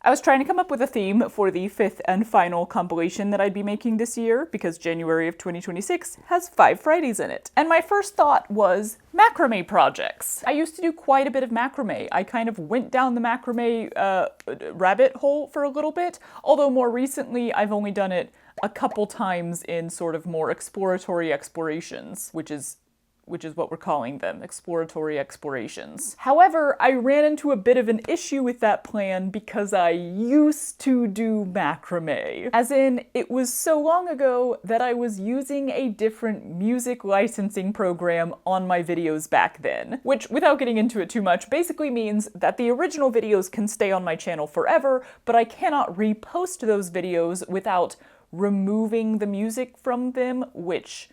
I was trying to come up with a theme for the 5th and final compilation that I'd be making this year, because January of 2026 has 5 Fridays in it. And my first thought was macrame projects. I used to do quite a bit of macrame. I kind of went down the macrame rabbit hole for a little bit, although more recently I've only done it a couple times in sort of more exploratory explorations, which is what we're calling them, exploratory explorations. However, I ran into a bit of an issue with that plan because I used to do macrame. As in, it was so long ago that I was using a different music licensing program on my videos back then, which, without getting into it too much, basically means that the original videos can stay on my channel forever, but I cannot repost those videos without removing the music from them, which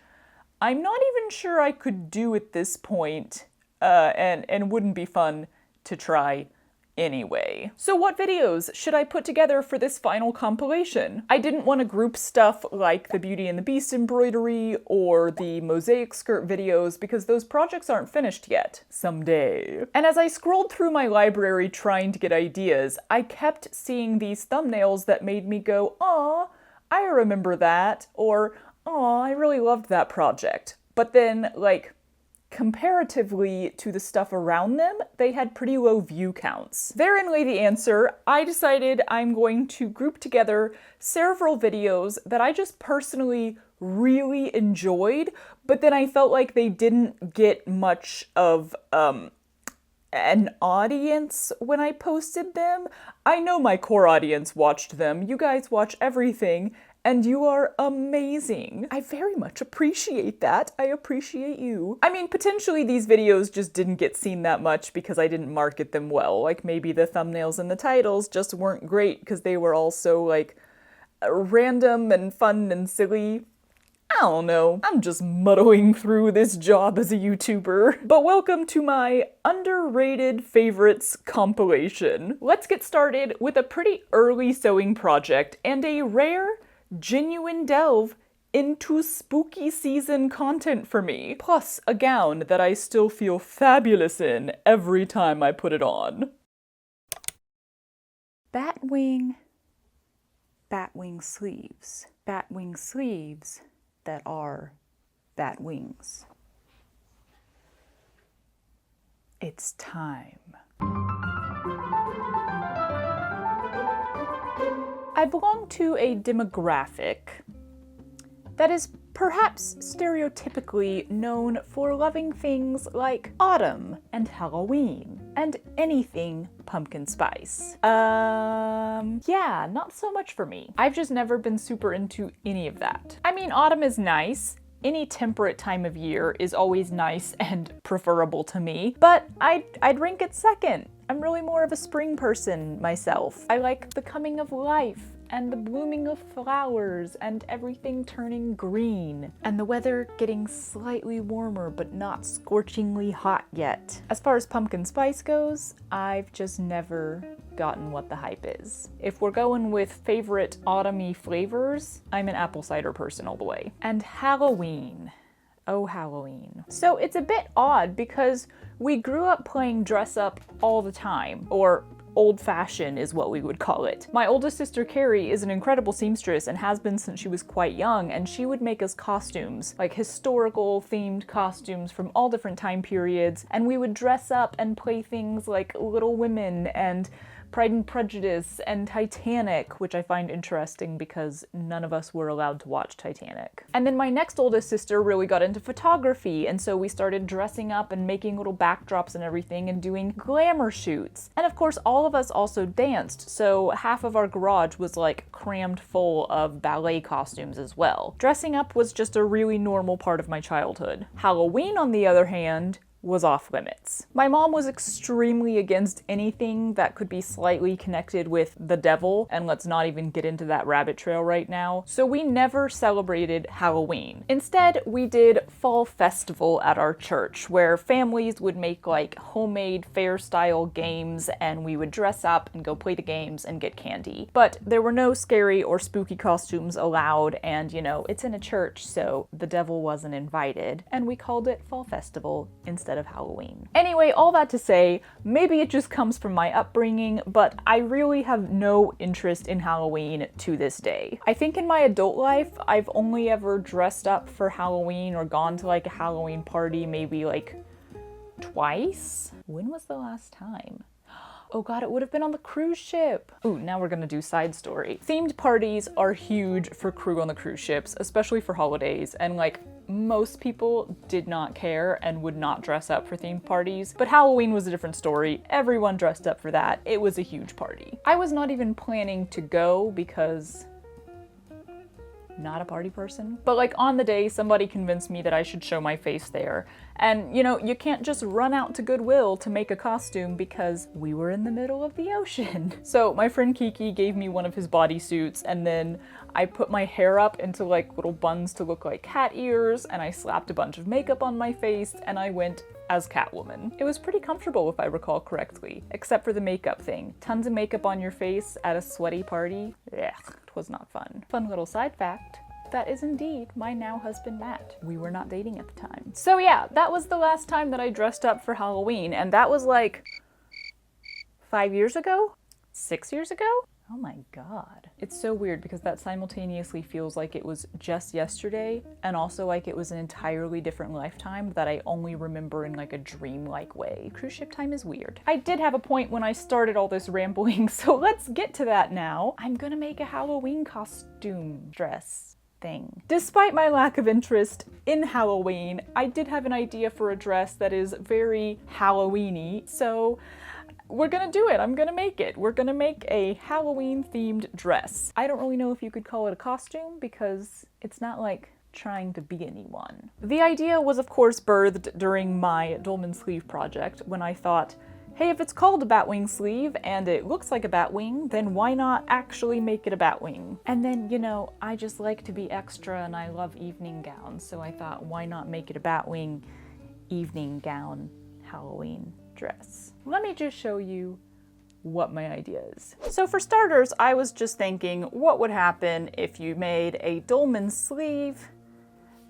I'm not even sure I could do at this point, and wouldn't be fun to try anyway. So what videos should I put together for this final compilation? I didn't want to group stuff like the Beauty and the Beast embroidery or the mosaic skirt videos because those projects aren't finished yet. Someday. And as I scrolled through my library trying to get ideas, I kept seeing these thumbnails that made me go, "Aw, I remember that," or "Oh, I really loved that project." But then, like, comparatively to the stuff around them, they had pretty low view counts. Therein lay the answer. I decided I'm going to group together several videos that I just personally really enjoyed, but then I felt like they didn't get much of, an audience when I posted them. I know my core audience watched them. You guys watch everything, and you are amazing. I very much appreciate that. I appreciate you. I mean, potentially these videos just didn't get seen that much because I didn't market them well. Like, maybe the thumbnails and the titles just weren't great because they were all so, like, random and fun and silly. I don't know. I'm just muddling through this job as a YouTuber. But welcome to my underrated favorites compilation. Let's get started with a pretty early sewing project and a rare, genuine delve into spooky season content for me, plus a gown that I still feel fabulous in every time I put it on. Batwing sleeves. Batwing sleeves that are bat wings. It's time. I belong to a demographic that is perhaps stereotypically known for loving things like autumn and Halloween and anything pumpkin spice. Yeah, not so much for me. I've just never been super into any of that. I mean, autumn is nice. Any temperate time of year is always nice and preferable to me, but I'd rank it second. I'm really more of a spring person myself. I like the coming of life and the blooming of flowers and everything turning green and the weather getting slightly warmer but not scorchingly hot yet. As far as pumpkin spice goes, I've just never gotten what the hype is. If we're going with favorite autumny flavors, I'm an apple cider person all the way. And Halloween. Oh, Halloween. So it's a bit odd because we grew up playing dress up all the time, or old fashion is what we would call it. My oldest sister Carrie is an incredible seamstress and has been since she was quite young, and she would make us costumes, like historical themed costumes from all different time periods, and we would dress up and play things like Little Women and Pride and Prejudice and Titanic, which I find interesting because none of us were allowed to watch Titanic. And then my next oldest sister really got into photography, and so we started dressing up and making little backdrops and everything and doing glamour shoots. And of course, all of us also danced, so half of our garage was like crammed full of ballet costumes as well. Dressing up was just a really normal part of my childhood. Halloween, on the other hand, was off limits. My mom was extremely against anything that could be slightly connected with the devil, and let's not even get into that rabbit trail right now. So we never celebrated Halloween. Instead, we did fall festival at our church, where families would make like homemade fair-style games, and we would dress up and go play the games and get candy. But there were no scary or spooky costumes allowed, and you know, it's in a church, so the devil wasn't invited, and we called it fall festival instead instead of Halloween. Anyway, all that to say, maybe it just comes from my upbringing, but I really have no interest in Halloween to this day. I think in my adult life, I've only ever dressed up for Halloween or gone to like a Halloween party maybe like twice. When was the last time? Oh god, it would have been on the cruise ship. Ooh, now we're gonna do side story. Themed parties are huge for crew on the cruise ships, especially for holidays, and like most people did not care and would not dress up for themed parties, but Halloween was a different story. Everyone dressed up for that. It was a huge party. I was not even planning to go because not a party person. But like on the day, somebody convinced me that I should show my face there. And you know, you can't just run out to Goodwill to make a costume because we were in the middle of the ocean. So my friend Kiki gave me one of his bodysuits, and then I put my hair up into like little buns to look like cat ears, and I slapped a bunch of makeup on my face, and I went as Catwoman. It was pretty comfortable if I recall correctly, except for the makeup thing. Tons of makeup on your face at a sweaty party. Ugh, it was not fun. Fun little side fact. That is indeed my now husband, Matt. We were not dating at the time. So yeah, that was the last time that I dressed up for Halloween, and that was like 5 years ago? 6 years ago? Oh my god. It's so weird because that simultaneously feels like it was just yesterday and also like it was an entirely different lifetime that I only remember in like a dream-like way. Cruise ship time is weird. I did have a point when I started all this rambling, so let's get to that now. I'm gonna make a Halloween costume dress thing. Despite my lack of interest in Halloween, I did have an idea for a dress that is very Halloween-y, so we're gonna do it. I'm gonna make it. We're gonna make a Halloween themed dress. I don't really know if you could call it a costume because it's not like trying to be anyone. The idea was of course birthed during my dolman sleeve project when I thought, hey, if it's called a Batwing sleeve and it looks like a Batwing, then why not actually make it a Batwing? And then, you know, I just like to be extra and I love evening gowns, so I thought, why not make it a Batwing evening gown Halloween dress? Let me just show you what my idea is. So for starters, I was just thinking, what would happen if you made a dolman sleeve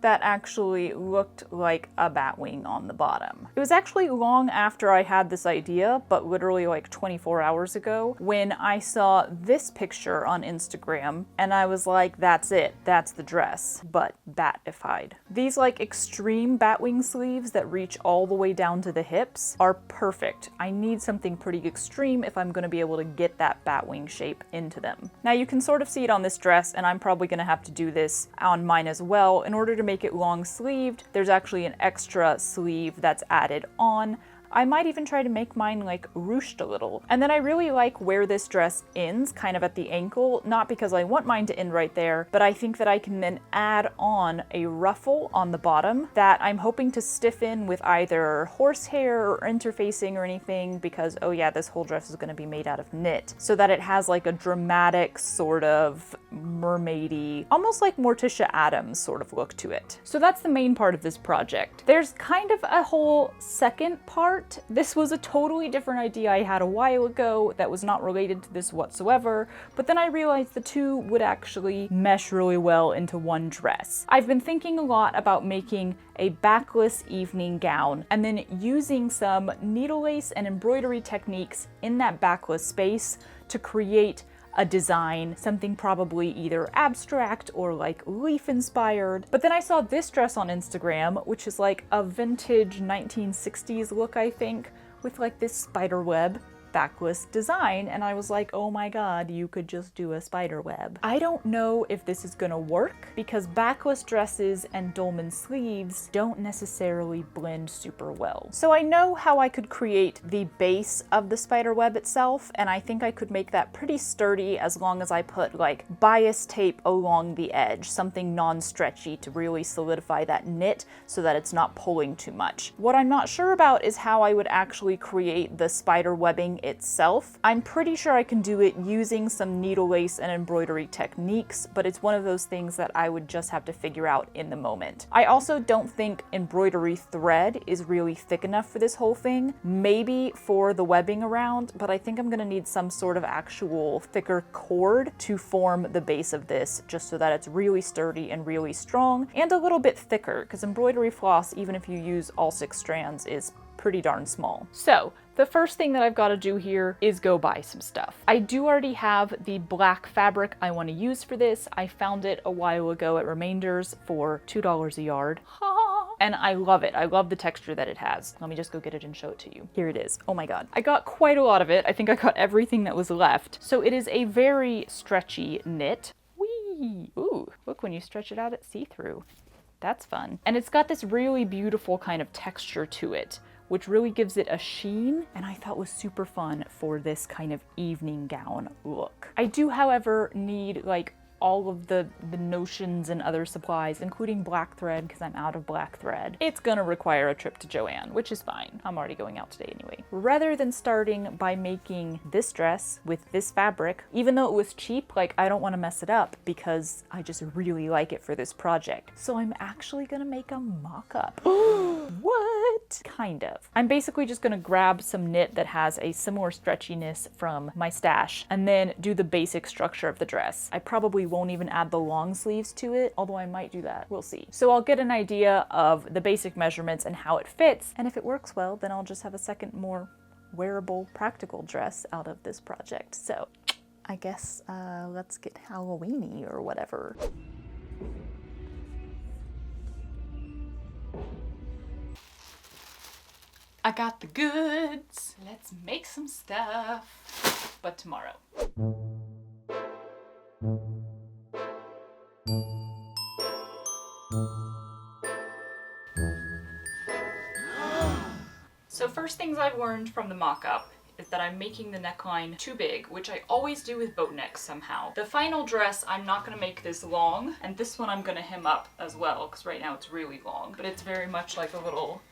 that actually looked like a Batwing on the bottom. It was actually long after I had this idea, but literally like 24 hours ago, when I saw this picture on Instagram, and I was like, that's it, that's the dress, but batified. These like extreme Batwing sleeves that reach all the way down to the hips are perfect. I need something pretty extreme if I'm gonna be able to get that Batwing shape into them. Now you can sort of see it on this dress, and I'm probably gonna have to do this on mine as well. In order to make it long sleeved, there's actually an extra sleeve that's added on. I might even try to make mine like ruched a little. And then I really like where this dress ends, kind of at the ankle, not because I want mine to end right there, but I think that I can then add on a ruffle on the bottom that I'm hoping to stiffen with either horsehair or interfacing or anything, because oh yeah, this whole dress is going to be made out of knit, so that it has like a dramatic sort of mermaidy, almost like Morticia Addams sort of look to it. So that's the main part of this project. There's kind of a whole second part. This was a totally different idea I had a while ago that was not related to this whatsoever, but then I realized the two would actually mesh really well into one dress. I've been thinking a lot about making a backless evening gown and then using some needle lace and embroidery techniques in that backless space to create a design, something probably either abstract or like leaf inspired. But then I saw this dress on Instagram, which is like a vintage 1960s look, I think, with like this spider web backless design, and I was like, oh my god, you could just do a spider web. I don't know if this is gonna work because backless dresses and dolman sleeves don't necessarily blend super well. So I know how I could create the base of the spider web itself, and I think I could make that pretty sturdy as long as I put like bias tape along the edge, something non-stretchy to really solidify that knit so that it's not pulling too much. What I'm not sure about is how I would actually create the spider webbing itself. I'm pretty sure I can do it using some needle lace and embroidery techniques, but it's one of those things that I would just have to figure out in the moment. I also don't think embroidery thread is really thick enough for this whole thing. Maybe for the webbing around, but I think I'm gonna need some sort of actual thicker cord to form the base of this, just so that it's really sturdy and really strong and a little bit thicker, because embroidery floss, even if you use all 6 strands, is pretty darn small. So the first thing that I've got to do here is go buy some stuff. I do already have the black fabric I want to use for this. I found it a while ago at Remainders for $2 a yard. And I love it. I love the texture that it has. Let me just go get it and show it to you. Here it is. Oh my God. I got quite a lot of it. I think I got everything that was left. So it is a very stretchy knit. Whee! Ooh, look, when you stretch it out, it's see-through. That's fun. And it's got this really beautiful kind of texture to it, which really gives it a sheen, and I thought was super fun for this kind of evening gown look. I do, however, need like all of the notions and other supplies, including black thread, because I'm out of black thread. It's gonna require a trip to Joann, which is fine. I'm already going out today anyway. Rather than starting by making this dress with this fabric, even though it was cheap, like, I don't want to mess it up because I just really like it for this project. So I'm actually gonna make a mock-up. What? Kind of. I'm basically just gonna grab some knit that has a similar stretchiness from my stash and then do the basic structure of the dress. I probably won't even add the long sleeves to it, although I might do that. We'll see. So I'll get an idea of the basic measurements and how it fits, and if it works well, then I'll just have a second more wearable, practical dress out of this project. So I guess let's get Halloween-y or whatever. I got the goods. Let's make some stuff. But tomorrow. So first things I've learned from the mock-up is that I'm making the neckline too big, which I always do with boat necks somehow. The final dress, I'm not gonna make this long, and this one I'm gonna hem up as well, because right now it's really long, but it's very much like a little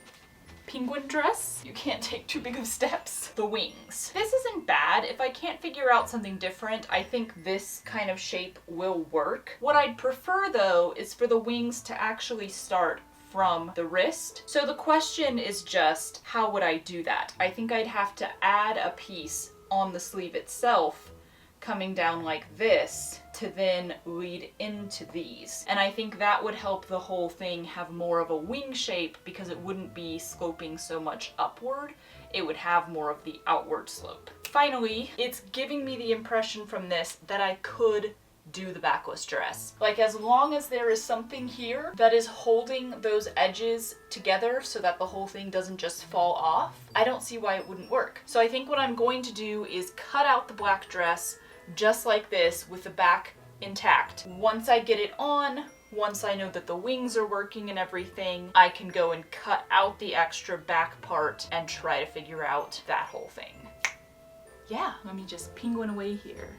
penguin dress. You can't take too big of steps. The wings. This isn't bad. If I can't figure out something different, I think this kind of shape will work. What I'd prefer though is for the wings to actually start from the wrist. So the question is just, how would I do that? I think I'd have to add a piece on the sleeve itself coming down like this to then lead into these. And I think that would help the whole thing have more of a wing shape because it wouldn't be sloping so much upward. It would have more of the outward slope. Finally, it's giving me the impression from this that I could do the backless dress. Like, as long as there is something here that is holding those edges together so that the whole thing doesn't just fall off, I don't see why it wouldn't work. So I think what I'm going to do is cut out the black dress just like this with the back intact. Once I get it on, once I know that the wings are working and everything, I can go and cut out the extra back part and try to figure out that whole thing. Yeah, let me just penguin away here.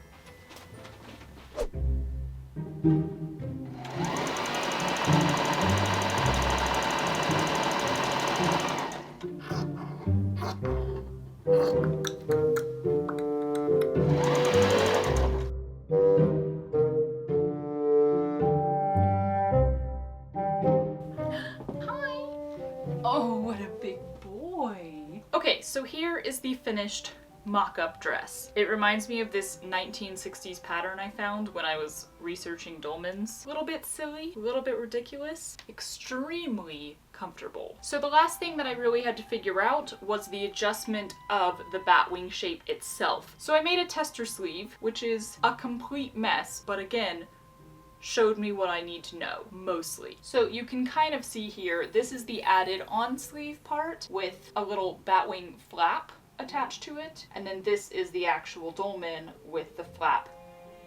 Oh, what a big boy. Okay, so here is the finished mock-up dress. It reminds me of this 1960s pattern I found when I was researching dolmens. A little bit silly, a little bit ridiculous, extremely comfortable. So the last thing that I really had to figure out was the adjustment of the batwing shape itself. So I made a tester sleeve, which is a complete mess, but again, showed me what I need to know, mostly. So you can kind of see here, this is the added on sleeve part with a little batwing flap attached to it, and then this is the actual dolman with the flap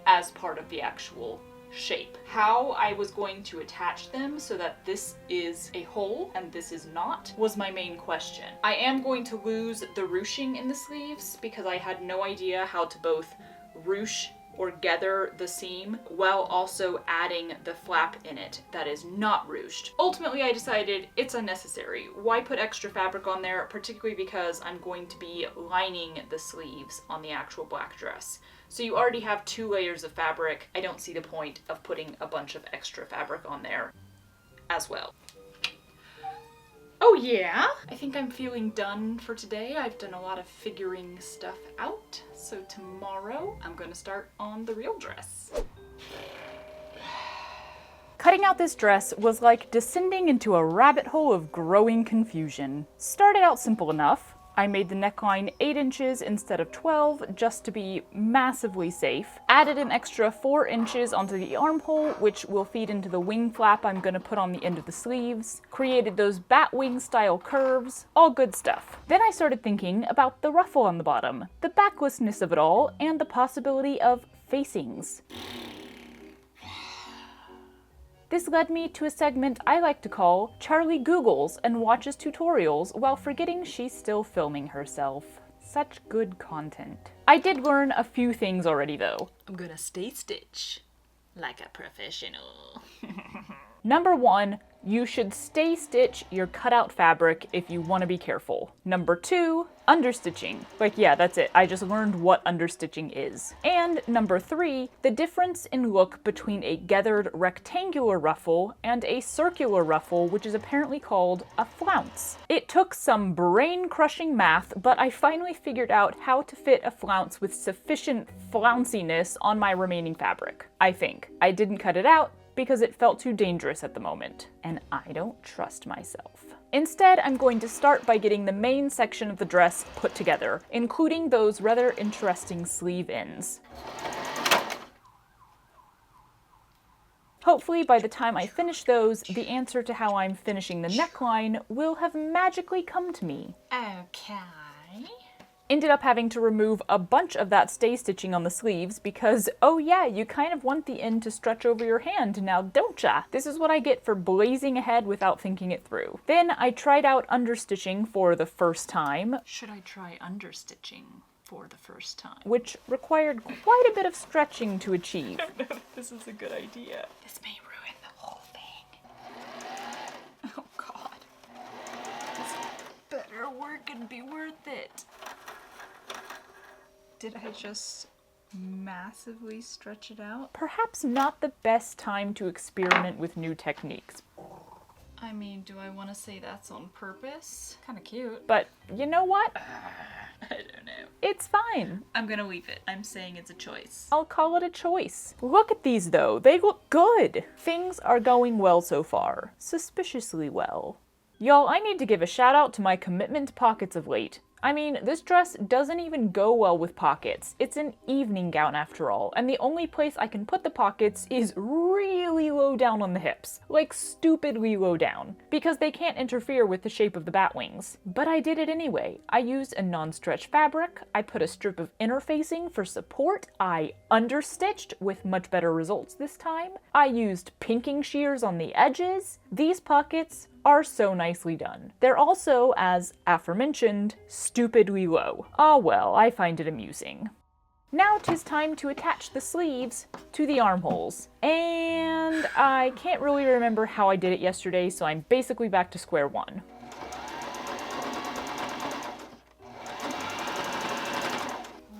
as part of the actual shape. How I was going to attach them so that this is a hole and this is not was my main question. I am going to lose the ruching in the sleeves because I had no idea how to both ruche or gather the seam while also adding the flap in it that is not ruched. Ultimately, I decided it's unnecessary. Why put extra fabric on there, particularly because I'm going to be lining the sleeves on the actual black dress. So you already have 2 layers of fabric. I don't see the point of putting a bunch of extra fabric on there as well. Oh yeah? I think I'm feeling done for today. I've done a lot of figuring stuff out. So tomorrow I'm gonna start on the real dress. Cutting out this dress was like descending into a rabbit hole of growing confusion. Started out simple enough. I made the neckline 8 inches instead of 12 just to be massively safe. Added an extra 4 inches onto the armhole, which will feed into the wing flap I'm gonna put on the end of the sleeves. Created those Batwing style curves, all good stuff. Then I started thinking about the ruffle on the bottom, the backlessness of it all, and the possibility of facings. This led me to a segment I like to call Charlie Googles and watches tutorials while forgetting she's still filming herself. Such good content. I did learn a few things already though. I'm gonna stay stitch like a professional. Number 1, you should stay stitch your cutout fabric if you want to be careful. Number 2, understitching. Like, yeah, that's it. I just learned what understitching is. And number 3, the difference in look between a gathered rectangular ruffle and a circular ruffle, which is apparently called a flounce. It took some brain-crushing math, but I finally figured out how to fit a flounce with sufficient flounciness on my remaining fabric. I think. I didn't cut it out, because it felt too dangerous at the moment, and I don't trust myself. Instead, I'm going to start by getting the main section of the dress put together, including those rather interesting sleeve ends. Hopefully, by the time I finish those, the answer to how I'm finishing the neckline will have magically come to me. Okay. Ended up having to remove a bunch of that stay stitching on the sleeves because, oh yeah, you kind of want the end to stretch over your hand now, don't ya? This is what I get for blazing ahead without thinking it through. Then I tried out understitching for the first time. Should I try understitching for the first time? Which required quite a bit of stretching to achieve. I don't know if this is a good idea. This may ruin the whole thing. Oh god. This better work and be worth it. Did I just massively stretch it out? Perhaps not the best time to experiment with new techniques. I mean, do I want to say that's on purpose? Kind of cute. But you know what? I don't know. It's fine. I'm gonna leave it. I'm saying it's a choice. I'll call it a choice. Look at these though. They look good. Things are going well so far. Suspiciously well. Y'all, I need to give a shout out to my commitment to pockets of late. I mean, this dress doesn't even go well with pockets. It's an evening gown after all, and the only place I can put the pockets is really low down on the hips. Like stupidly low down. Because they can't interfere with the shape of the bat wings. But I did it anyway. I used a non-stretch fabric, I put a strip of interfacing for support, I understitched with much better results this time, I used pinking shears on the edges. These pockets are so nicely done. They're also, as aforementioned, stupidly low. Ah well, I find it amusing. Now 'tis time to attach the sleeves to the armholes. And I can't really remember how I did it yesterday, so I'm basically back to square one.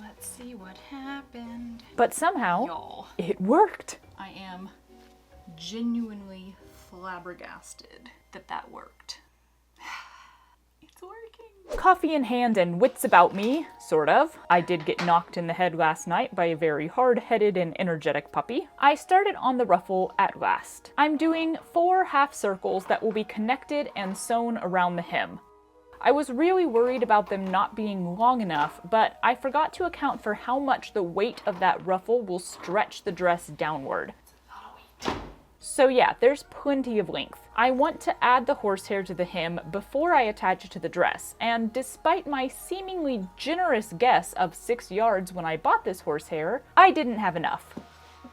Let's see what happened. But somehow, y'all, it worked. I am genuinely flabbergasted that worked. It's working. Coffee in hand and wits about me, sort of. I did get knocked in the head last night by a very hard-headed and energetic puppy. I started on the ruffle at last. I'm doing 4 half circles that will be connected and sewn around the hem. I was really worried about them not being long enough, but I forgot to account for how much the weight of that ruffle will stretch the dress downward. So yeah, there's plenty of length. I want to add the horsehair to the hem before I attach it to the dress, and despite my seemingly generous guess of 6 yards when I bought this horsehair, I didn't have enough.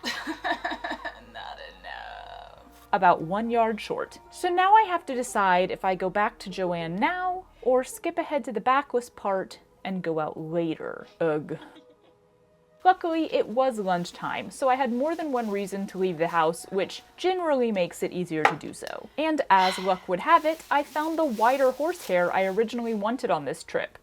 Not enough. About 1 yard short. So now I have to decide if I go back to Joanne now, or skip ahead to the backless part and go out later. Ugh. Luckily, it was lunchtime, so I had more than one reason to leave the house, which generally makes it easier to do so. And as luck would have it, I found the wider horsehair I originally wanted on this trip.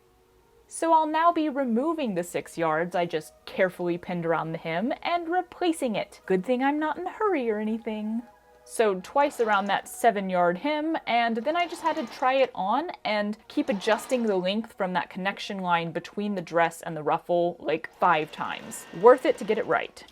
So I'll now be removing the 6 yards I just carefully pinned around the hem and replacing it. Good thing I'm not in a hurry or anything. Sewed twice around that 7-yard hem, and then I just had to try it on and keep adjusting the length from that connection line between the dress and the ruffle like 5 times. Worth it to get it right.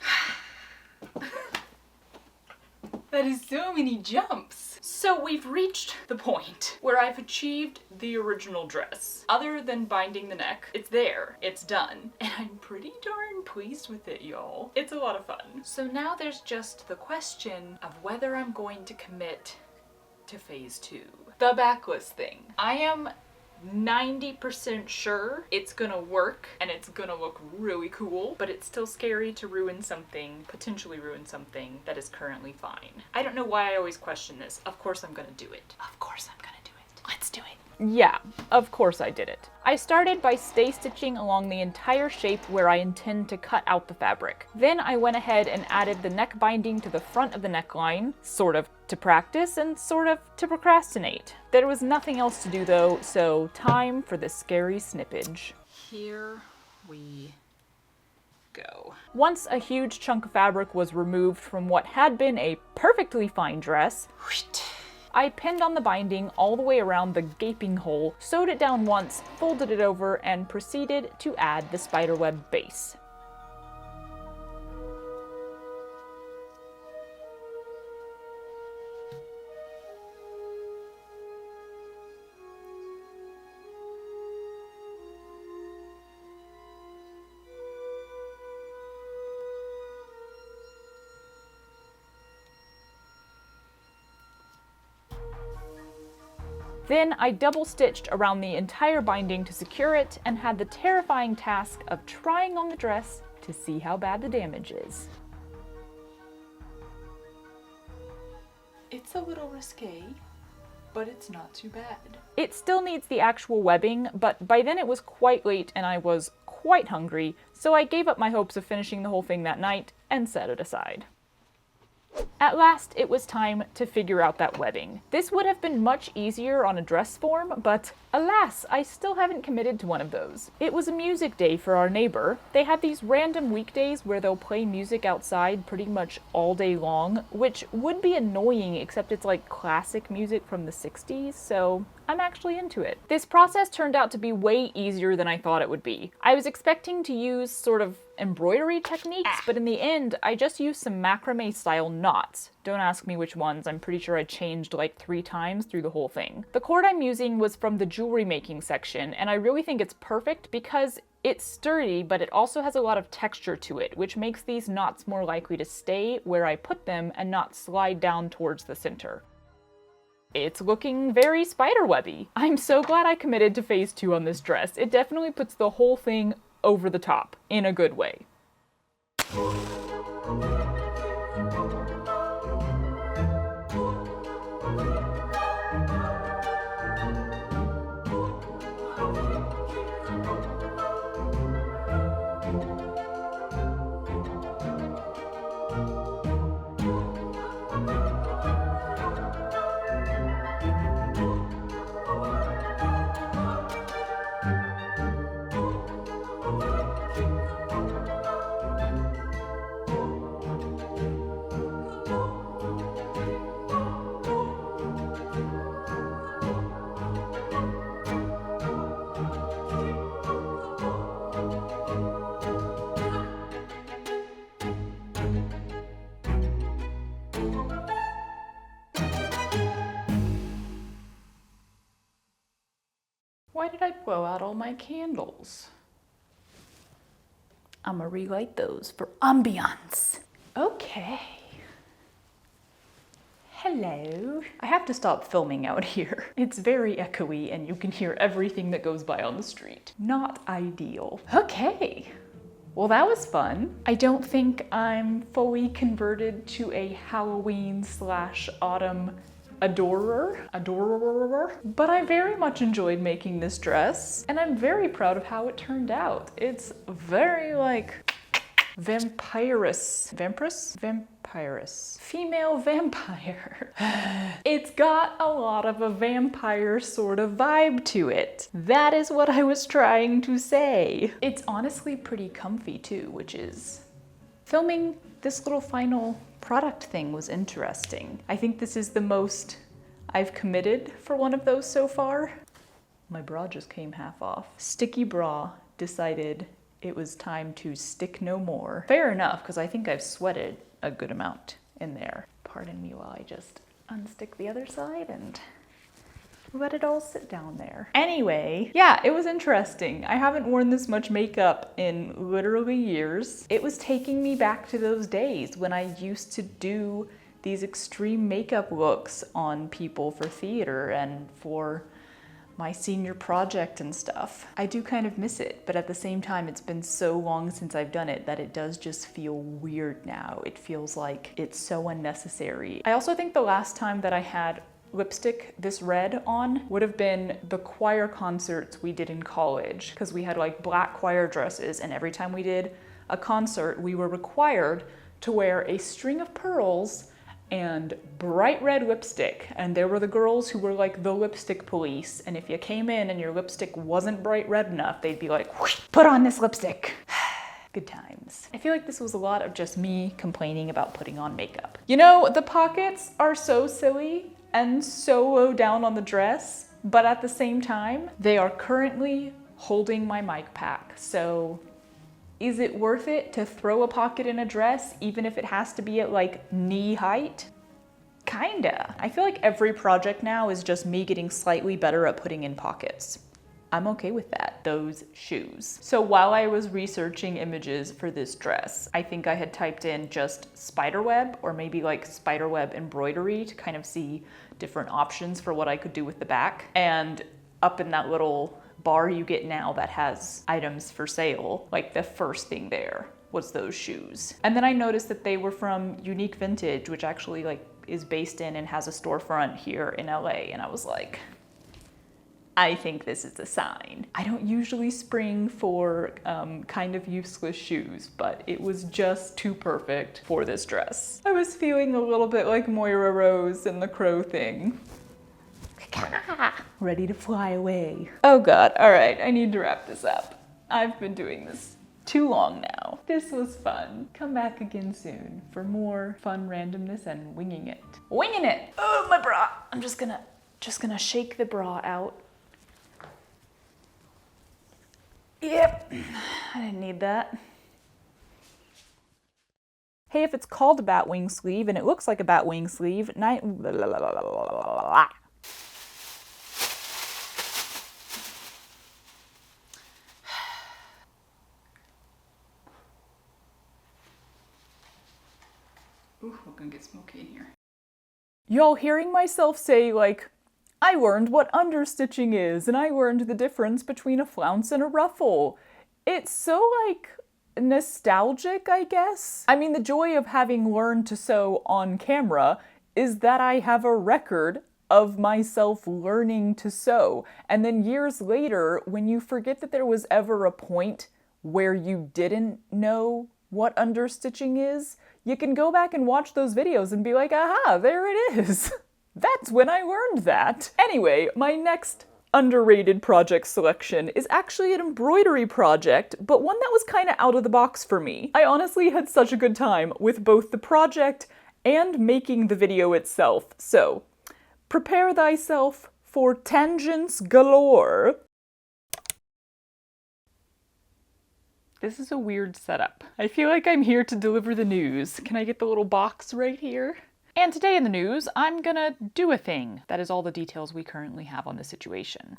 That is so many jumps. So we've reached the point where I've achieved the original dress. Other than binding the neck, it's there, it's done, and I'm pretty darn pleased with it, y'all. It's a lot of fun. So now there's just the question of whether I'm going to commit to phase 2. The backless thing. I am 90% sure it's gonna work and it's gonna look really cool, but it's still scary to potentially ruin something that is currently fine. I don't know why I always question this. Of course I'm gonna do it. Of course I'm gonna do it. Let's do it. Yeah, of course I did it. I started by stay stitching along the entire shape where I intend to cut out the fabric. Then I went ahead and added the neck binding to the front of the neckline, sort of to practice and sort of to procrastinate. There was nothing else to do though, so time for the scary snippage. Here we go. Once a huge chunk of fabric was removed from what had been a perfectly fine dress, I pinned on the binding all the way around the gaping hole, sewed it down once, folded it over, and proceeded to add the spiderweb base. Then I double stitched around the entire binding to secure it and had the terrifying task of trying on the dress to see how bad the damage is. It's a little risque, but it's not too bad. It still needs the actual webbing, but by then it was quite late and I was quite hungry, so I gave up my hopes of finishing the whole thing that night and set it aside. At last, it was time to figure out that webbing. This would have been much easier on a dress form, but alas, I still haven't committed to one of those. It was a music day for our neighbor. They have these random weekdays where they'll play music outside pretty much all day long, which would be annoying except it's like classic music from the 60s, so I'm actually into it. This process turned out to be way easier than I thought it would be. I was expecting to use sort of embroidery techniques, but in the end, I just used some macrame style knots. Don't ask me which ones, I'm pretty sure I changed like 3 times through the whole thing. The cord I'm using was from the jewelry making section, and I really think it's perfect because it's sturdy, but it also has a lot of texture to it, which makes these knots more likely to stay where I put them and not slide down towards the center. It's looking very spiderwebby. I'm so glad I committed to phase 2 on this dress. It definitely puts the whole thing over the top, in a good way. Why did I blow out all my candles? I'm gonna relight those for ambiance. Okay. Hello. I have to stop filming out here. It's very echoey and you can hear everything that goes by on the street. Not ideal. Okay. Well, that was fun. I don't think I'm fully converted to a Halloween/autumn adorer, but I very much enjoyed making this dress and I'm very proud of how it turned out. It's very like Vampirus. Vampirus? Vampirus. Female vampire. It's got a lot of a vampire sort of vibe to it. That is what I was trying to say. It's honestly pretty comfy too, which is... Filming this little final product thing was interesting. I think this is the most I've committed for one of those so far. My bra just came half off. Sticky bra decided it was time to stick no more. Fair enough, because I think I've sweated a good amount in there. Pardon me while I just unstick the other side and let it all sit down there. Anyway, yeah, it was interesting. I haven't worn this much makeup in literally years. It was taking me back to those days when I used to do these extreme makeup looks on people for theater and for my senior project and stuff. I do kind of miss it, but at the same time, it's been so long since I've done it that it does just feel weird now. It feels like it's so unnecessary. I also think the last time that I had lipstick this red on would have been the choir concerts we did in college, because we had like black choir dresses, and every time we did a concert, we were required to wear a string of pearls and bright red lipstick. And there were the girls who were like the lipstick police. And if you came in and your lipstick wasn't bright red enough, they'd be like, whoosh, put on this lipstick. Good times. I feel like this was a lot of just me complaining about putting on makeup. You know, the pockets are so silly and so low down on the dress, but at the same time, they are currently holding my mic pack. So is it worth it to throw a pocket in a dress, even if it has to be at like knee height? Kinda. I feel like every project now is just me getting slightly better at putting in pockets. I'm okay with that. Those shoes. So while I was researching images for this dress, I think I had typed in just spiderweb or maybe like spiderweb embroidery to kind of see different options for what I could do with the back. And up in that little bar you get now that has items for sale, like the first thing there was those shoes. And then I noticed that they were from Unique Vintage, which actually like is based in and has a storefront here in LA. And I was like, I think this is a sign. I don't usually spring for kind of useless shoes, but it was just too perfect for this dress. I was feeling a little bit like Moira Rose in the crow thing. Ready to fly away. Oh God, all right, I need to wrap this up. I've been doing this too long now. This was fun. Come back again soon for more fun randomness and winging it. Winging it! Oh, my bra! I'm just gonna shake the bra out. Yep, I didn't need that. Hey, if it's called a batwing sleeve and it looks like a batwing sleeve, ooh, we're gonna get smoky in here. Y'all hearing myself say, like, I learned what understitching is, and I learned the difference between a flounce and a ruffle. It's so, like, nostalgic, I guess. I mean, the joy of having learned to sew on camera is that I have a record of myself learning to sew. And then years later, when you forget that there was ever a point where you didn't know what understitching is, you can go back and watch those videos and be like, aha, there it is. That's when I learned that. Anyway, my next underrated project selection is actually an embroidery project, but one that was kind of out of the box for me. I honestly had such a good time with both the project and making the video itself. So, prepare thyself for tangents galore. This is a weird setup. I feel like I'm here to deliver the news. Can I get the little box right here? And today in the news, I'm gonna do a thing. That is all the details we currently have on the situation.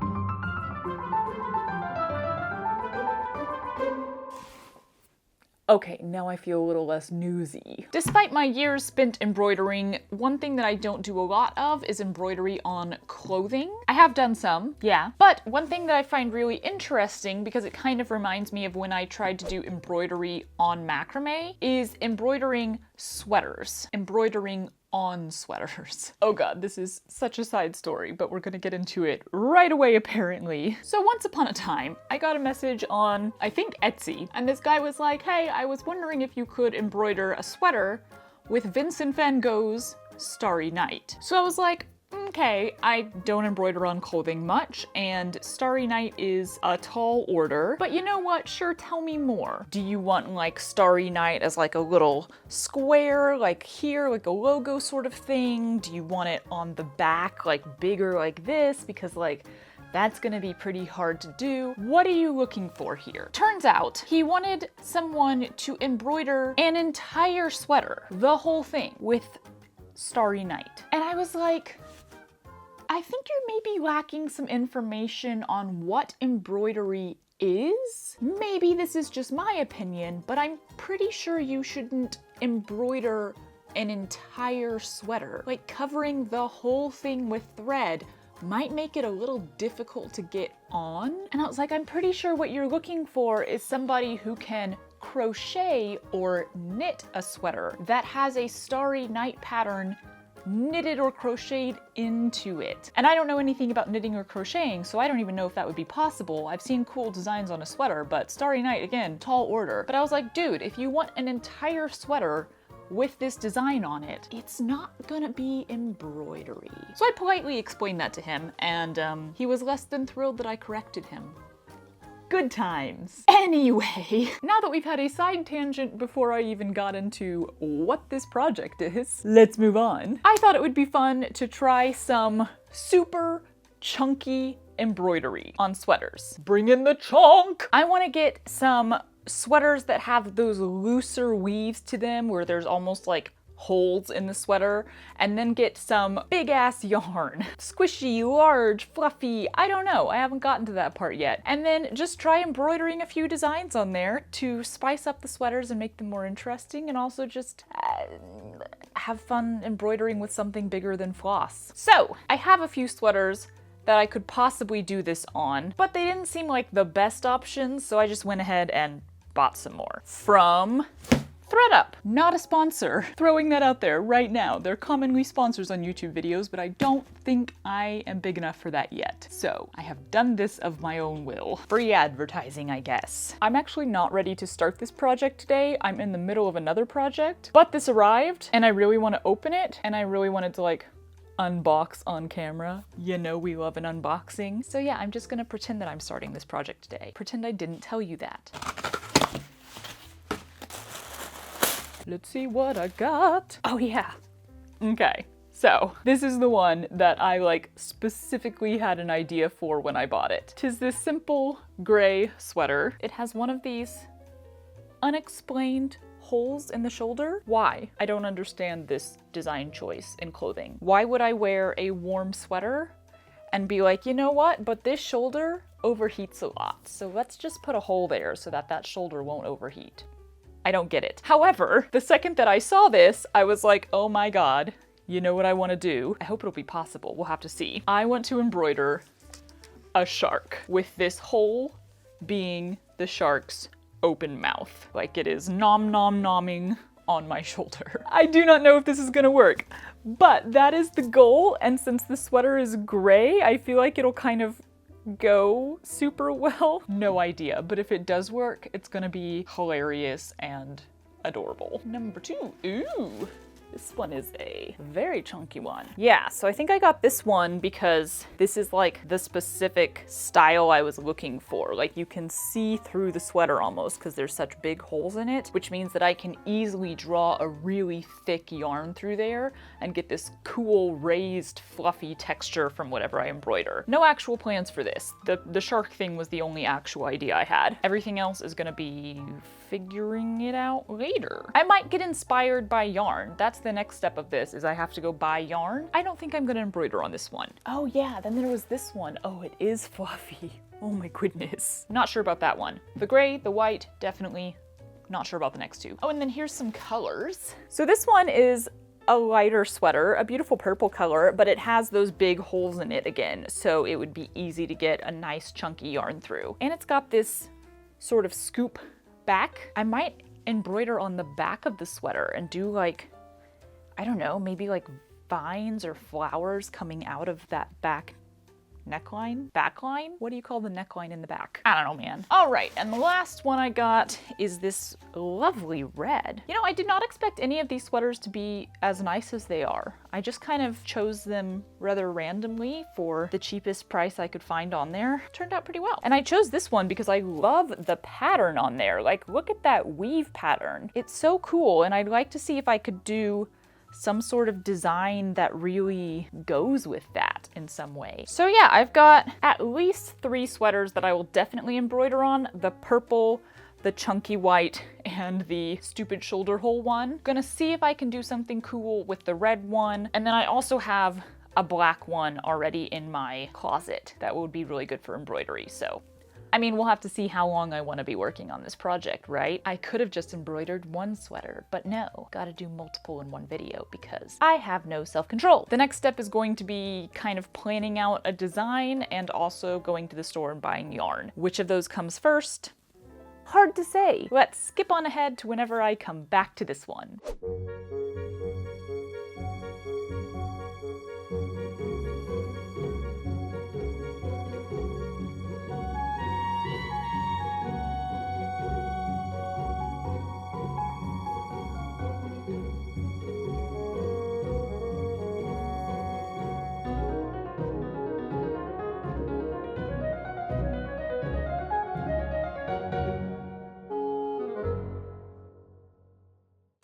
Okay, now I feel a little less newsy. Despite my years spent embroidering, one thing that I don't do a lot of is embroidery on clothing. I have done some, yeah. But one thing that I find really interesting, because it kind of reminds me of when I tried to do embroidery on macrame, is embroidering sweaters. Embroidering on sweaters. Oh god, this is such a side story, but we're gonna get into it right away apparently. So once upon a time, I got a message on, I think Etsy, and this guy was like, hey, I was wondering if you could embroider a sweater with Vincent van Gogh's Starry Night. So I was like, okay, I don't embroider on clothing much, and Starry Night is a tall order, but you know what? Sure, tell me more. Do you want like Starry Night as like a little square, like here, like a logo sort of thing? Do you want it on the back, like bigger like this? Because like, that's gonna be pretty hard to do. What are you looking for here? Turns out he wanted someone to embroider an entire sweater, the whole thing, with Starry Night. And I was like, I think you're maybe lacking some information on what embroidery is. Maybe this is just my opinion, but I'm pretty sure you shouldn't embroider an entire sweater. Like covering the whole thing with thread might make it a little difficult to get on. And I was like, I'm pretty sure what you're looking for is somebody who can crochet or knit a sweater that has a Starry Night pattern knitted or crocheted into it. And I don't know anything about knitting or crocheting, so I don't even know if that would be possible. I've seen cool designs on a sweater, but Starry Night, again, tall order. But I was like, dude, if you want an entire sweater with this design on it, it's not gonna be embroidery. So I politely explained that to him, and he was less than thrilled that I corrected him. Good times. Anyway, now that we've had a side tangent before I even got into what this project is, let's move on. I thought it would be fun to try some super chunky embroidery on sweaters. Bring in the chunk! I want to get some sweaters that have those looser weaves to them where there's almost like holes in the sweater, and then get some big ass yarn. Squishy, large, fluffy, I don't know, I haven't gotten to that part yet. And then just try embroidering a few designs on there to spice up the sweaters and make them more interesting, and also just have fun embroidering with something bigger than floss. So, I have a few sweaters that I could possibly do this on, but they didn't seem like the best options, so I just went ahead and bought some more. From ThredUp, not a sponsor. Throwing that out there right now. They're commonly sponsors on YouTube videos, but I don't think I am big enough for that yet. So I have done this of my own will. Free advertising, I guess. I'm actually not ready to start this project today. I'm in the middle of another project, but this arrived and I really want to open it, and I really wanted to like unbox on camera. You know we love an unboxing. So yeah, I'm just gonna pretend that I'm starting this project today. Pretend I didn't tell you that. Let's see what I got. Oh yeah. Okay, so this is the one that I like specifically had an idea for when I bought it. 'Tis this simple gray sweater. It has one of these unexplained holes in the shoulder. Why? I don't understand this design choice in clothing. Why would I wear a warm sweater and be like, you know what, but this shoulder overheats a lot, so let's just put a hole there so that that shoulder won't overheat. I don't get it. However, the second that I saw this, I was like, oh my god, you know what I want to do? I hope it'll be possible. We'll have to see. I want to embroider a shark, with this hole being the shark's open mouth. Like it is nom nom nomming on my shoulder. I do not know if this is gonna work, but that is the goal, and since the sweater is gray, I feel like it'll kind of go super well. No idea, but if it does work, it's gonna be hilarious and adorable. Number 2, ooh. This one is a very chunky one. Yeah, so I think I got this one because this is like the specific style I was looking for. Like you can see through the sweater almost because there's such big holes in it, which means that I can easily draw a really thick yarn through there and get this cool raised fluffy texture from whatever I embroider. No actual plans for this. The shark thing was the only actual idea I had. Everything else is gonna be figuring it out later. I might get inspired by yarn. That's the next step of this, is I have to go buy yarn. I don't think I'm gonna embroider on this one. Oh yeah, then there was this one. Oh, it is fluffy. Oh my goodness. Not sure about that one. The gray, the white, definitely. Not sure about the next two. Oh, and then here's some colors. So this one is a lighter sweater, a beautiful purple color, but it has those big holes in it again, so it would be easy to get a nice chunky yarn through. And it's got this sort of scoop back. I might embroider on the back of the sweater and do like I don't know, maybe like vines or flowers coming out of that back neckline? Backline? What do you call the neckline in the back? I don't know, man. All right, and the last one I got is this lovely red. You know, I did not expect any of these sweaters to be as nice as they are. I just kind of chose them rather randomly for the cheapest price I could find on there. Turned out pretty well. And I chose this one because I love the pattern on there. Like, look at that weave pattern. It's so cool, and I'd like to see if I could do some sort of design that really goes with that in some way. So yeah, I've got at least 3 sweaters that I will definitely embroider on. The purple, the chunky white, and the stupid shoulder hole one. Gonna see if I can do something cool with the red one. And then I also have a black one already in my closet that would be really good for embroidery. So I mean, we'll have to see how long I want to be working on this project, right? I could have just embroidered one sweater, but no, gotta do multiple in one video because I have no self-control. The next step is going to be kind of planning out a design and also going to the store and buying yarn. Which of those comes first? Hard to say. Let's skip on ahead to whenever I come back to this one.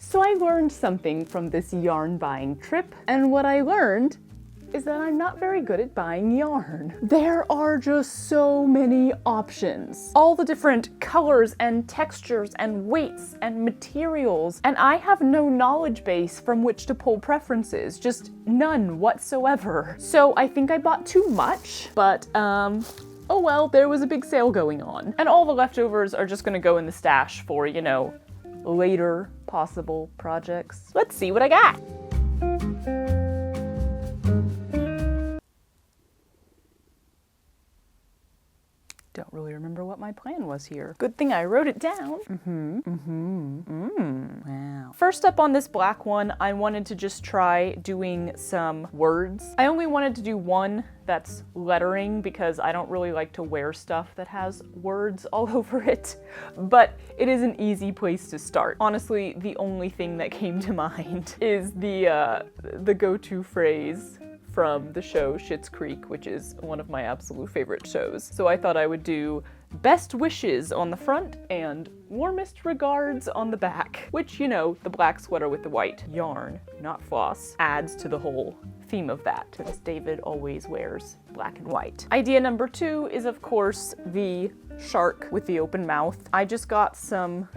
So I learned something from this yarn buying trip, and what I learned is that I'm not very good at buying yarn. There are just so many options. All the different colors and textures and weights and materials, and I have no knowledge base from which to pull preferences, just none whatsoever. So I think I bought too much, but oh well, there was a big sale going on. And all the leftovers are just gonna go in the stash for, you know, later possible projects. Let's see what I got. Don't really remember what my plan was here. Good thing I wrote it down. Wow. First up on this black one, I wanted to just try doing some words. I only wanted to do one that's lettering because I don't really like to wear stuff that has words all over it, but it is an easy place to start. Honestly, the only thing that came to mind is the go-to phrase from the show Schitt's Creek, which is one of my absolute favorite shows. So I thought I would do best wishes on the front and warmest regards on the back, which, you know, the black sweater with the white yarn, not floss, adds to the whole theme of that, since David always wears black and white. Idea number 2 is, of course, the shark with the open mouth. I just got some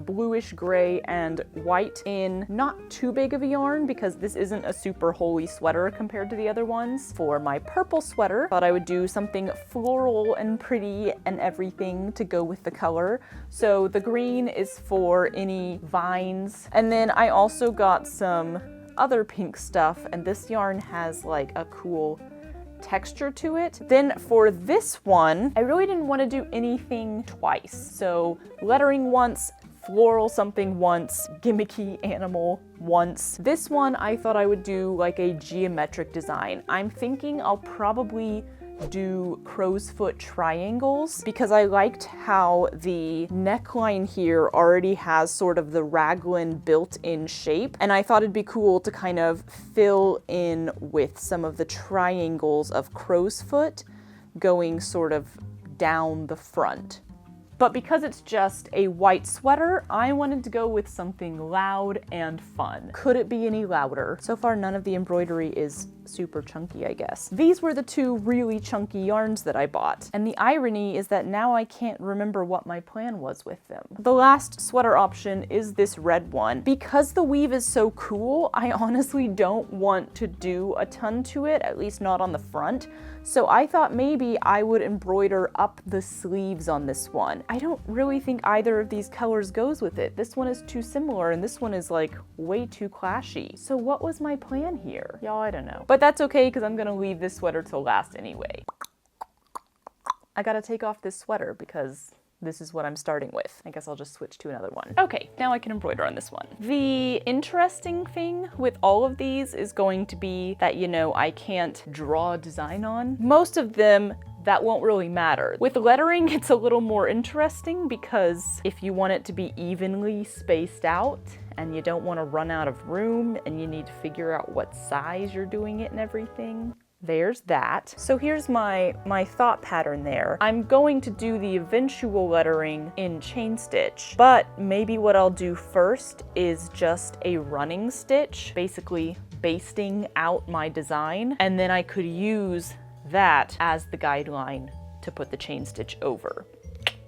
bluish gray and white in not too big of a yarn because this isn't a super holey sweater compared to the other ones. For my purple sweater, thought I would do something floral and pretty and everything to go with the color. So the green is for any vines. And then I also got some other pink stuff, and this yarn has like a cool texture to it. Then for this one, I really didn't want to do anything twice. So lettering once, floral something once, gimmicky animal once. This one I thought I would do like a geometric design. I'm thinking I'll probably do crow's foot triangles because I liked how the neckline here already has sort of the raglan built-in shape, and I thought it'd be cool to kind of fill in with some of the triangles of crow's foot going sort of down the front. But because it's just a white sweater, I wanted to go with something loud and fun. Could it be any louder? So far, none of the embroidery is super chunky, I guess. These were the 2 really chunky yarns that I bought. And the irony is that now I can't remember what my plan was with them. The last sweater option is this red one. Because the weave is so cool, I honestly don't want to do a ton to it, at least not on the front. So I thought maybe I would embroider up the sleeves on this one. I don't really think either of these colors goes with it. This one is too similar and this one is like way too clashy. So what was my plan here? Y'all, I don't know. But that's okay because I'm gonna leave this sweater till last anyway. I gotta take off this sweater because this is what I'm starting with. I guess I'll just switch to another one. Okay, now I can embroider on this one. The interesting thing with all of these is going to be that, you know, I can't draw a design on. Most of them, that won't really matter. With lettering, it's a little more interesting because if you want it to be evenly spaced out and you don't want to run out of room and you need to figure out what size you're doing it and everything, there's that. So here's my thought pattern there. I'm going to do the eventual lettering in chain stitch, but maybe what I'll do first is just a running stitch, basically basting out my design, and then I could use that as the guideline to put the chain stitch over.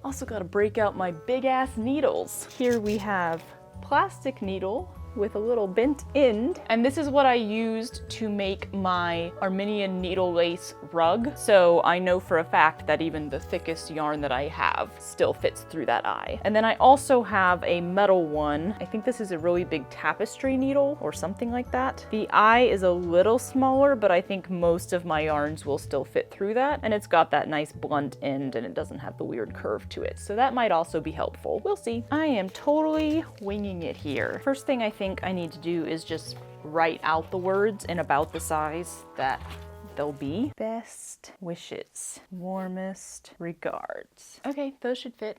Also gotta break out my big ass needles. Here we have plastic needle with a little bent end. And this is what I used to make my Armenian needle lace rug. So I know for a fact that even the thickest yarn that I have still fits through that eye. And then I also have a metal one. I think this is a really big tapestry needle or something like that. The eye is a little smaller, but I think most of my yarns will still fit through that. And it's got that nice blunt end and it doesn't have the weird curve to it. So that might also be helpful. We'll see. I am totally winging it here. First thing I think I need to do is just write out the words in about the size that they'll be. Best wishes, warmest regards. Okay, those should fit.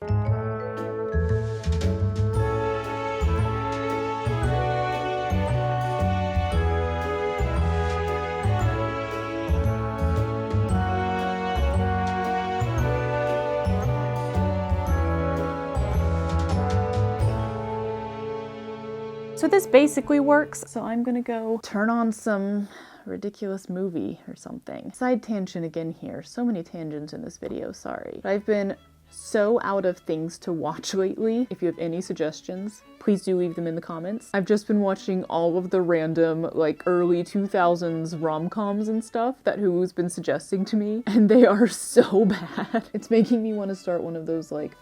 So this basically works. So I'm gonna go turn on some ridiculous movie or something. Side tangent again here. So many tangents in this video, sorry. I've been so out of things to watch lately. If you have any suggestions, please do leave them in the comments. I've just been watching all of the random like early 2000s rom-coms and stuff that Hulu's been suggesting to me, and they are so bad. It's making me want to start one of those like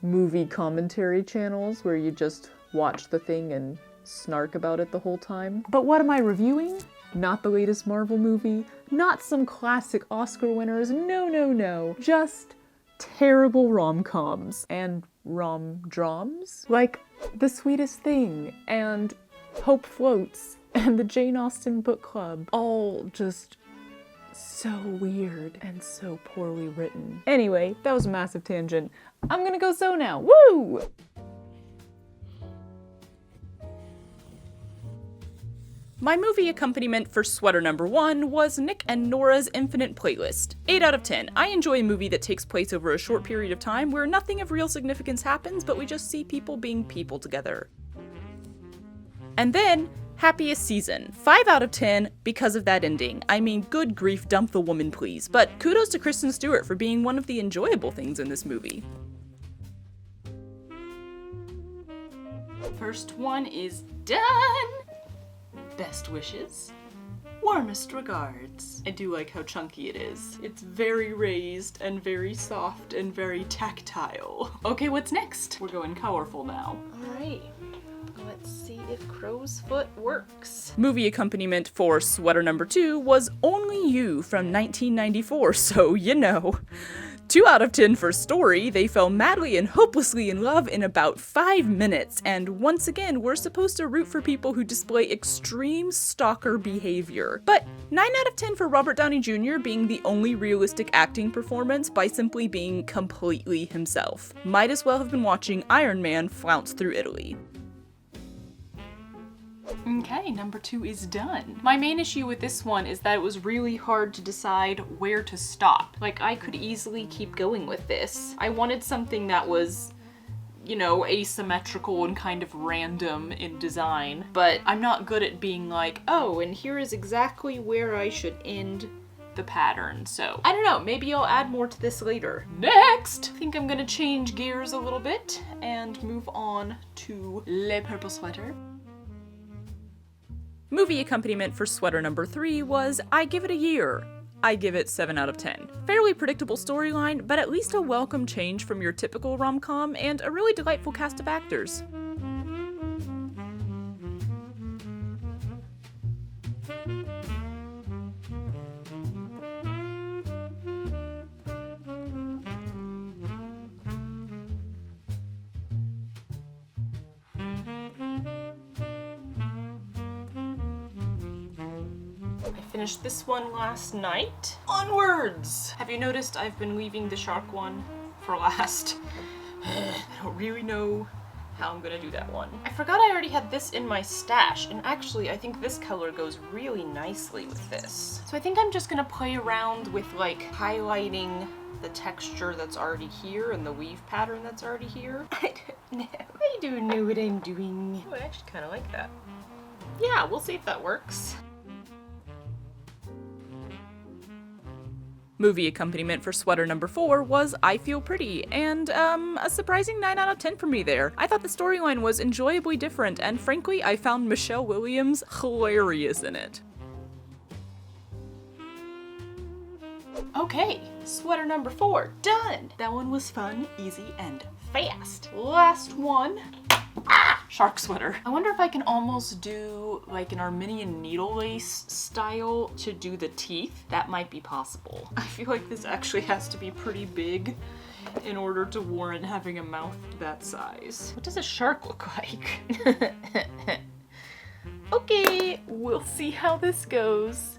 movie commentary channels where you just watch the thing and snark about it the whole time. But what am I reviewing? Not the latest Marvel movie, not some classic Oscar winners, no, no, no. Just terrible rom-coms and rom-droms. Like The Sweetest Thing and Hope Floats and the Jane Austen Book Club. All just so weird and so poorly written. Anyway, that was a massive tangent. I'm gonna go sew now, woo! My movie accompaniment for sweater number 1 was Nick and Nora's Infinite Playlist. 8 out of 10. I enjoy a movie that takes place over a short period of time where nothing of real significance happens, but we just see people being people together. And then, Happiest Season. 5 out of 10 because of that ending. I mean, good grief, dump the woman please. But kudos to Kristen Stewart for being one of the enjoyable things in this movie. First one is done! Best wishes, warmest regards. I do like how chunky it is. It's very raised and very soft and very tactile. Okay, what's next? We're going colorful now. All right, let's see if crow's foot works. Movie accompaniment for sweater number 2 was Only You from 1994, so you know. 2 out of 10 for story. They fell madly and hopelessly in love in about 5 minutes, and once again, we're supposed to root for people who display extreme stalker behavior. But 9 out of 10 for Robert Downey Jr. being the only realistic acting performance by simply being completely himself. Might as well have been watching Iron Man flounce through Italy. Okay, number 2 is done. My main issue with this one is that it was really hard to decide where to stop. Like, I could easily keep going with this. I wanted something that was, you know, asymmetrical and kind of random in design, but I'm not good at being like, oh, and here is exactly where I should end the pattern. So I don't know, maybe I'll add more to this later. Next, I think I'm gonna change gears a little bit and move on to Le Purple Sweater. Movie accompaniment for sweater number 3 was I Give It a Year. I give it 7 out of 10. Fairly predictable storyline, but at least a welcome change from your typical rom-com and a really delightful cast of actors. finished this one last night. Onwards! Have you noticed I've been leaving the shark one for last? I don't really know how I'm gonna do that one. I forgot I already had this in my stash, and actually I think this color goes really nicely with this. So I think I'm just gonna play around with like highlighting the texture that's already here and the weave pattern that's already here. I don't know. I don't know what I'm doing. Oh, I actually kind of like that. Yeah, we'll see if that works. Movie accompaniment for sweater number 4 was I Feel Pretty, and a surprising 9 out of 10 for me there. I thought the storyline was enjoyably different, and frankly, I found Michelle Williams hilarious in it. Okay, sweater number 4, done! That one was fun, easy, and fast. Last one. Shark sweater. I wonder if I can almost do like an Armenian needle lace style to do the teeth. That might be possible. I feel like this actually has to be pretty big in order to warrant having a mouth that size. What does a shark look like? Okay, we'll see how this goes.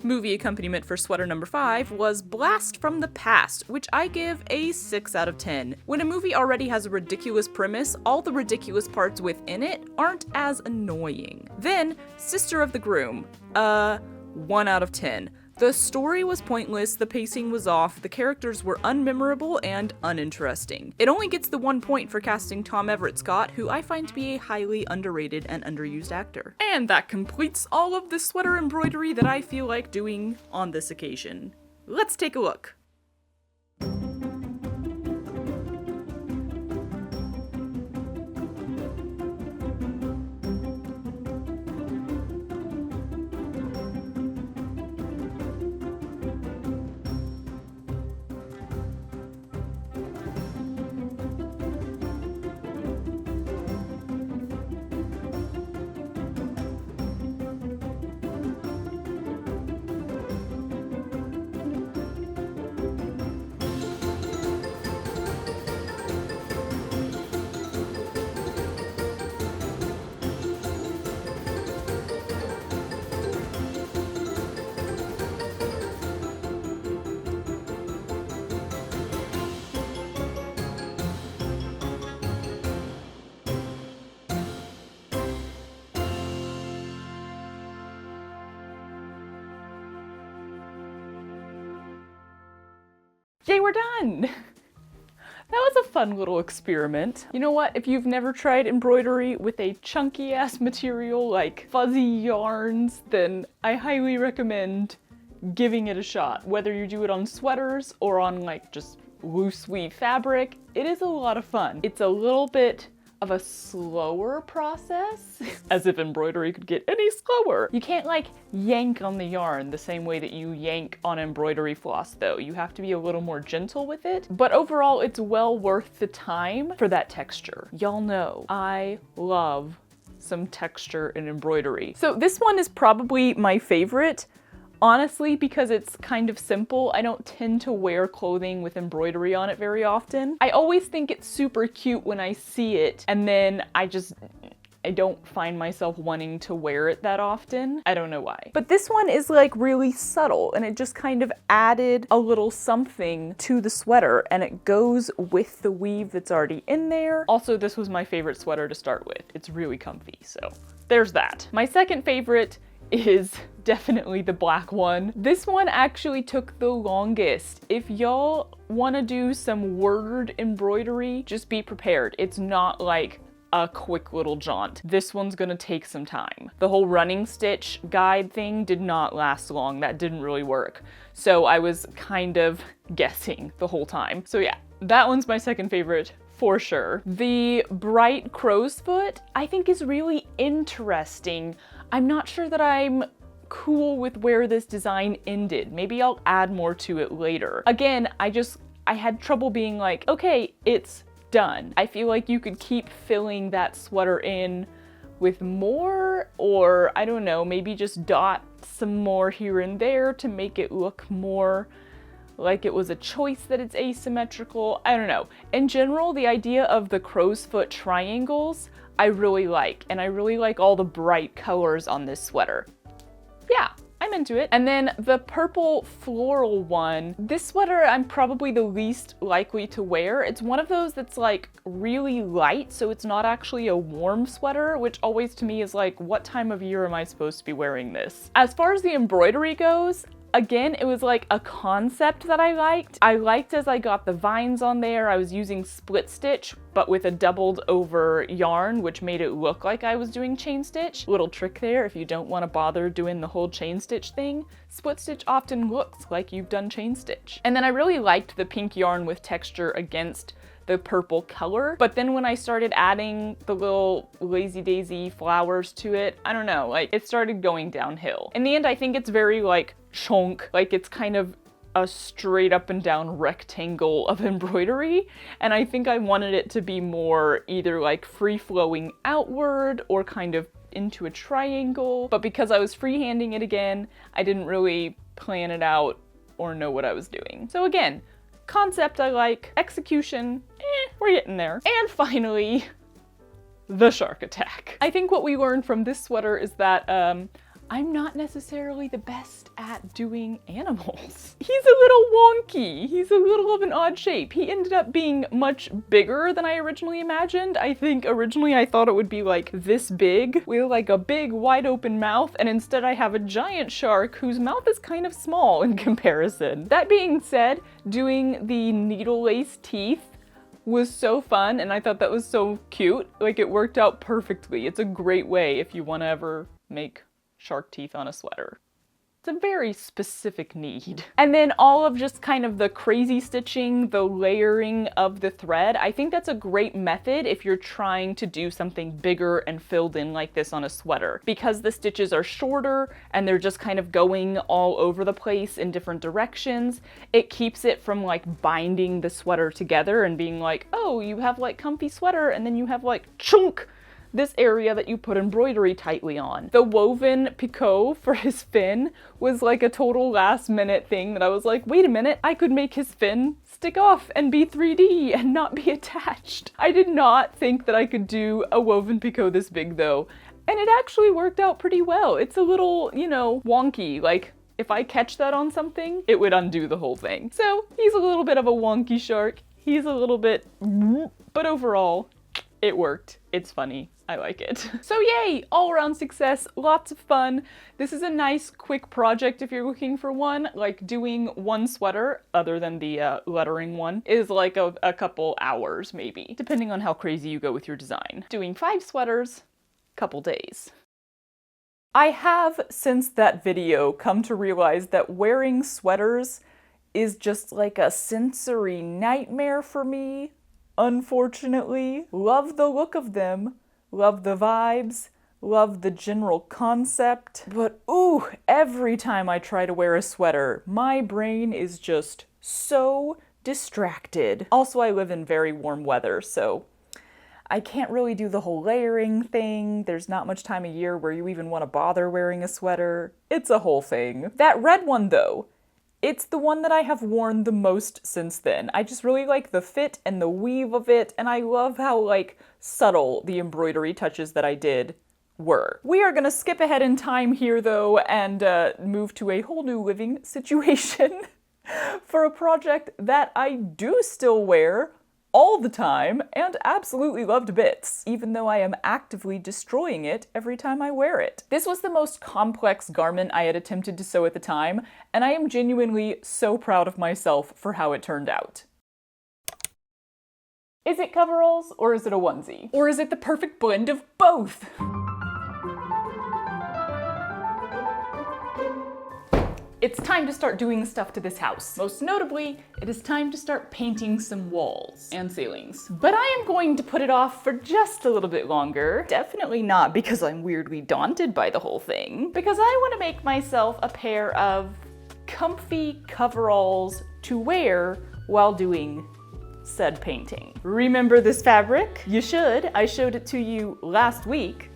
Movie accompaniment for sweater number 5 was Blast from the Past, which I give a 6 out of 10. When a movie already has a ridiculous premise, all the ridiculous parts within it aren't as annoying. Then, Sister of the Groom, 1 out of 10. The story was pointless, the pacing was off, the characters were unmemorable and uninteresting. It only gets the 1 point for casting Tom Everett Scott, who I find to be a highly underrated and underused actor. And that completes all of the sweater embroidery that I feel like doing on this occasion. Let's take a look. Yay, we're done! That was a fun little experiment. You know what? If you've never tried embroidery with a chunky ass material like fuzzy yarns, then I highly recommend giving it a shot. Whether you do it on sweaters or on like just loose weave fabric, it is a lot of fun. It's a little bit of a slower process, as if embroidery could get any slower. You can't like yank on the yarn the same way that you yank on embroidery floss though. You have to be a little more gentle with it, but overall it's well worth the time for that texture. Y'all know I love some texture in embroidery. So this one is probably my favorite. Honestly, because it's kind of simple. I don't tend to wear clothing with embroidery on it very often. I always think it's super cute when I see it, and then I don't find myself wanting to wear it that often. I don't know why. But this one is like really subtle, and it just kind of added a little something to the sweater, and it goes with the weave that's already in there. Also, this was my favorite sweater to start with. It's really comfy, so there's that. My second favorite is definitely the black one. This one actually took the longest. If y'all want to do some word embroidery, just be prepared. It's not like a quick little jaunt. This one's gonna take some time. The whole running stitch guide thing did not last long. That didn't really work. So I was kind of guessing the whole time. So yeah, that one's my second favorite for sure. The bright crow's foot I think is really interesting. I'm not sure that I'm cool with where this design ended. Maybe I'll add more to it later. Again, I had trouble being like, okay, it's done. I feel like you could keep filling that sweater in with more, or I don't know, maybe just dot some more here and there to make it look more like it was a choice that it's asymmetrical. I don't know. In general, the idea of the crow's foot triangles I really like, and I really like all the bright colors on this sweater. Yeah, I'm into it. And then the purple floral one, this sweater I'm probably the least likely to wear. It's one of those that's like really light, so it's not actually a warm sweater, which always to me is like, what time of year am I supposed to be wearing this? As far as the embroidery goes, again, it was like a concept that I liked. I liked as I got the vines on there. I was using split stitch, but with a doubled over yarn, which made it look like I was doing chain stitch. Little trick there, if you don't want to bother doing the whole chain stitch thing, split stitch often looks like you've done chain stitch. And then I really liked the pink yarn with texture against the purple color. But then when I started adding the little lazy daisy flowers to it, I don't know, like it started going downhill. In the end, I think it's very like chunk, like it's kind of a straight up and down rectangle of embroidery. And I think I wanted it to be more either like free flowing outward or kind of into a triangle. But because I was freehanding it again, I didn't really plan it out or know what I was doing. So again, concept I like, execution, we're getting there. And finally, the shark attack. I think what we learned from this sweater is that I'm not necessarily the best at doing animals. He's a little wonky. He's a little of an odd shape. He ended up being much bigger than I originally imagined. I think originally I thought it would be like this big with like a big wide open mouth, and instead I have a giant shark whose mouth is kind of small in comparison. That being said, doing the needle lace teeth was so fun, and I thought that was so cute. Like it worked out perfectly. It's a great way if you want to ever make shark teeth on a sweater. It's a very specific need. And then all of just kind of the crazy stitching, the layering of the thread, I think that's a great method if you're trying to do something bigger and filled in like this on a sweater. Because the stitches are shorter and they're just kind of going all over the place in different directions, it keeps it from like binding the sweater together and being like, oh, you have like comfy sweater and then you have like chunk this area that you put embroidery tightly on. The woven picot for his fin was like a total last minute thing that I was like, wait a minute, I could make his fin stick off and be 3D and not be attached. I did not think that I could do a woven picot this big though, and it actually worked out pretty well. It's a little, you know, wonky, like if I catch that on something, it would undo the whole thing. So he's a little bit of a wonky shark. He's a little bit, but overall, it worked. It's funny. I like it. So yay, all around success, lots of fun. This is a nice quick project if you're looking for one. Like doing one sweater, other than the lettering one, is like a couple hours maybe, depending on how crazy you go with your design. Doing 5 sweaters, couple days. I have, since that video, come to realize that wearing sweaters is just like a sensory nightmare for me, unfortunately. Love the look of them, love the vibes, love the general concept, but ooh, every time I try to wear a sweater, my brain is just so distracted. Also, I live in very warm weather, so I can't really do the whole layering thing. There's not much time of year where you even want to bother wearing a sweater. It's a whole thing. That red one though, it's the one that I have worn the most since then. I just really like the fit and the weave of it, and I love how like subtle the embroidery touches that I did were. We are gonna skip ahead in time here though and move to a whole new living situation for a project that I do still wear all the time and absolutely love to bits, even though I am actively destroying it every time I wear it. This was the most complex garment I had attempted to sew at the time, and I am genuinely so proud of myself for how it turned out. Is it coveralls, or is it a onesie? Or is it the perfect blend of both? It's time to start doing stuff to this house. Most notably, it is time to start painting some walls and ceilings. But I am going to put it off for just a little bit longer. Definitely not because I'm weirdly daunted by the whole thing, because I want to make myself a pair of comfy coveralls to wear while doing said painting. Remember this fabric? You should. I showed it to you last week.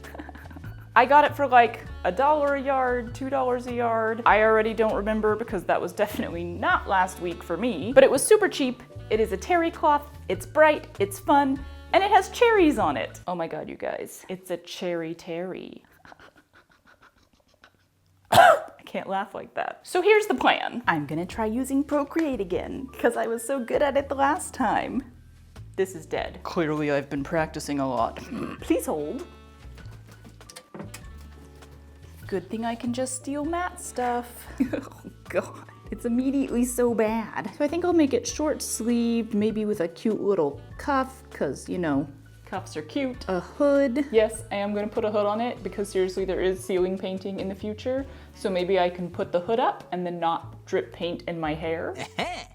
I got it for like $1 a yard, $2 a yard. I already don't remember because that was definitely not last week for me, but it was super cheap. It is a terry cloth, it's bright, it's fun, And it has cherries on it. Oh my God, you guys. It's a cherry terry. I can't laugh like that. So here's the plan. I'm gonna try using Procreate again because I was so good at it the last time. This is dead. Clearly I've been practicing a lot. Please hold. Good thing I can just steal Matt's stuff. Oh God. It's immediately so bad. So I think I'll make it short sleeved, maybe with a cute little cuff, cause you know, cuffs are cute. A hood. Yes, I am gonna put a hood on it because seriously there is ceiling painting in the future. So maybe I can put the hood up and then not drip paint in my hair.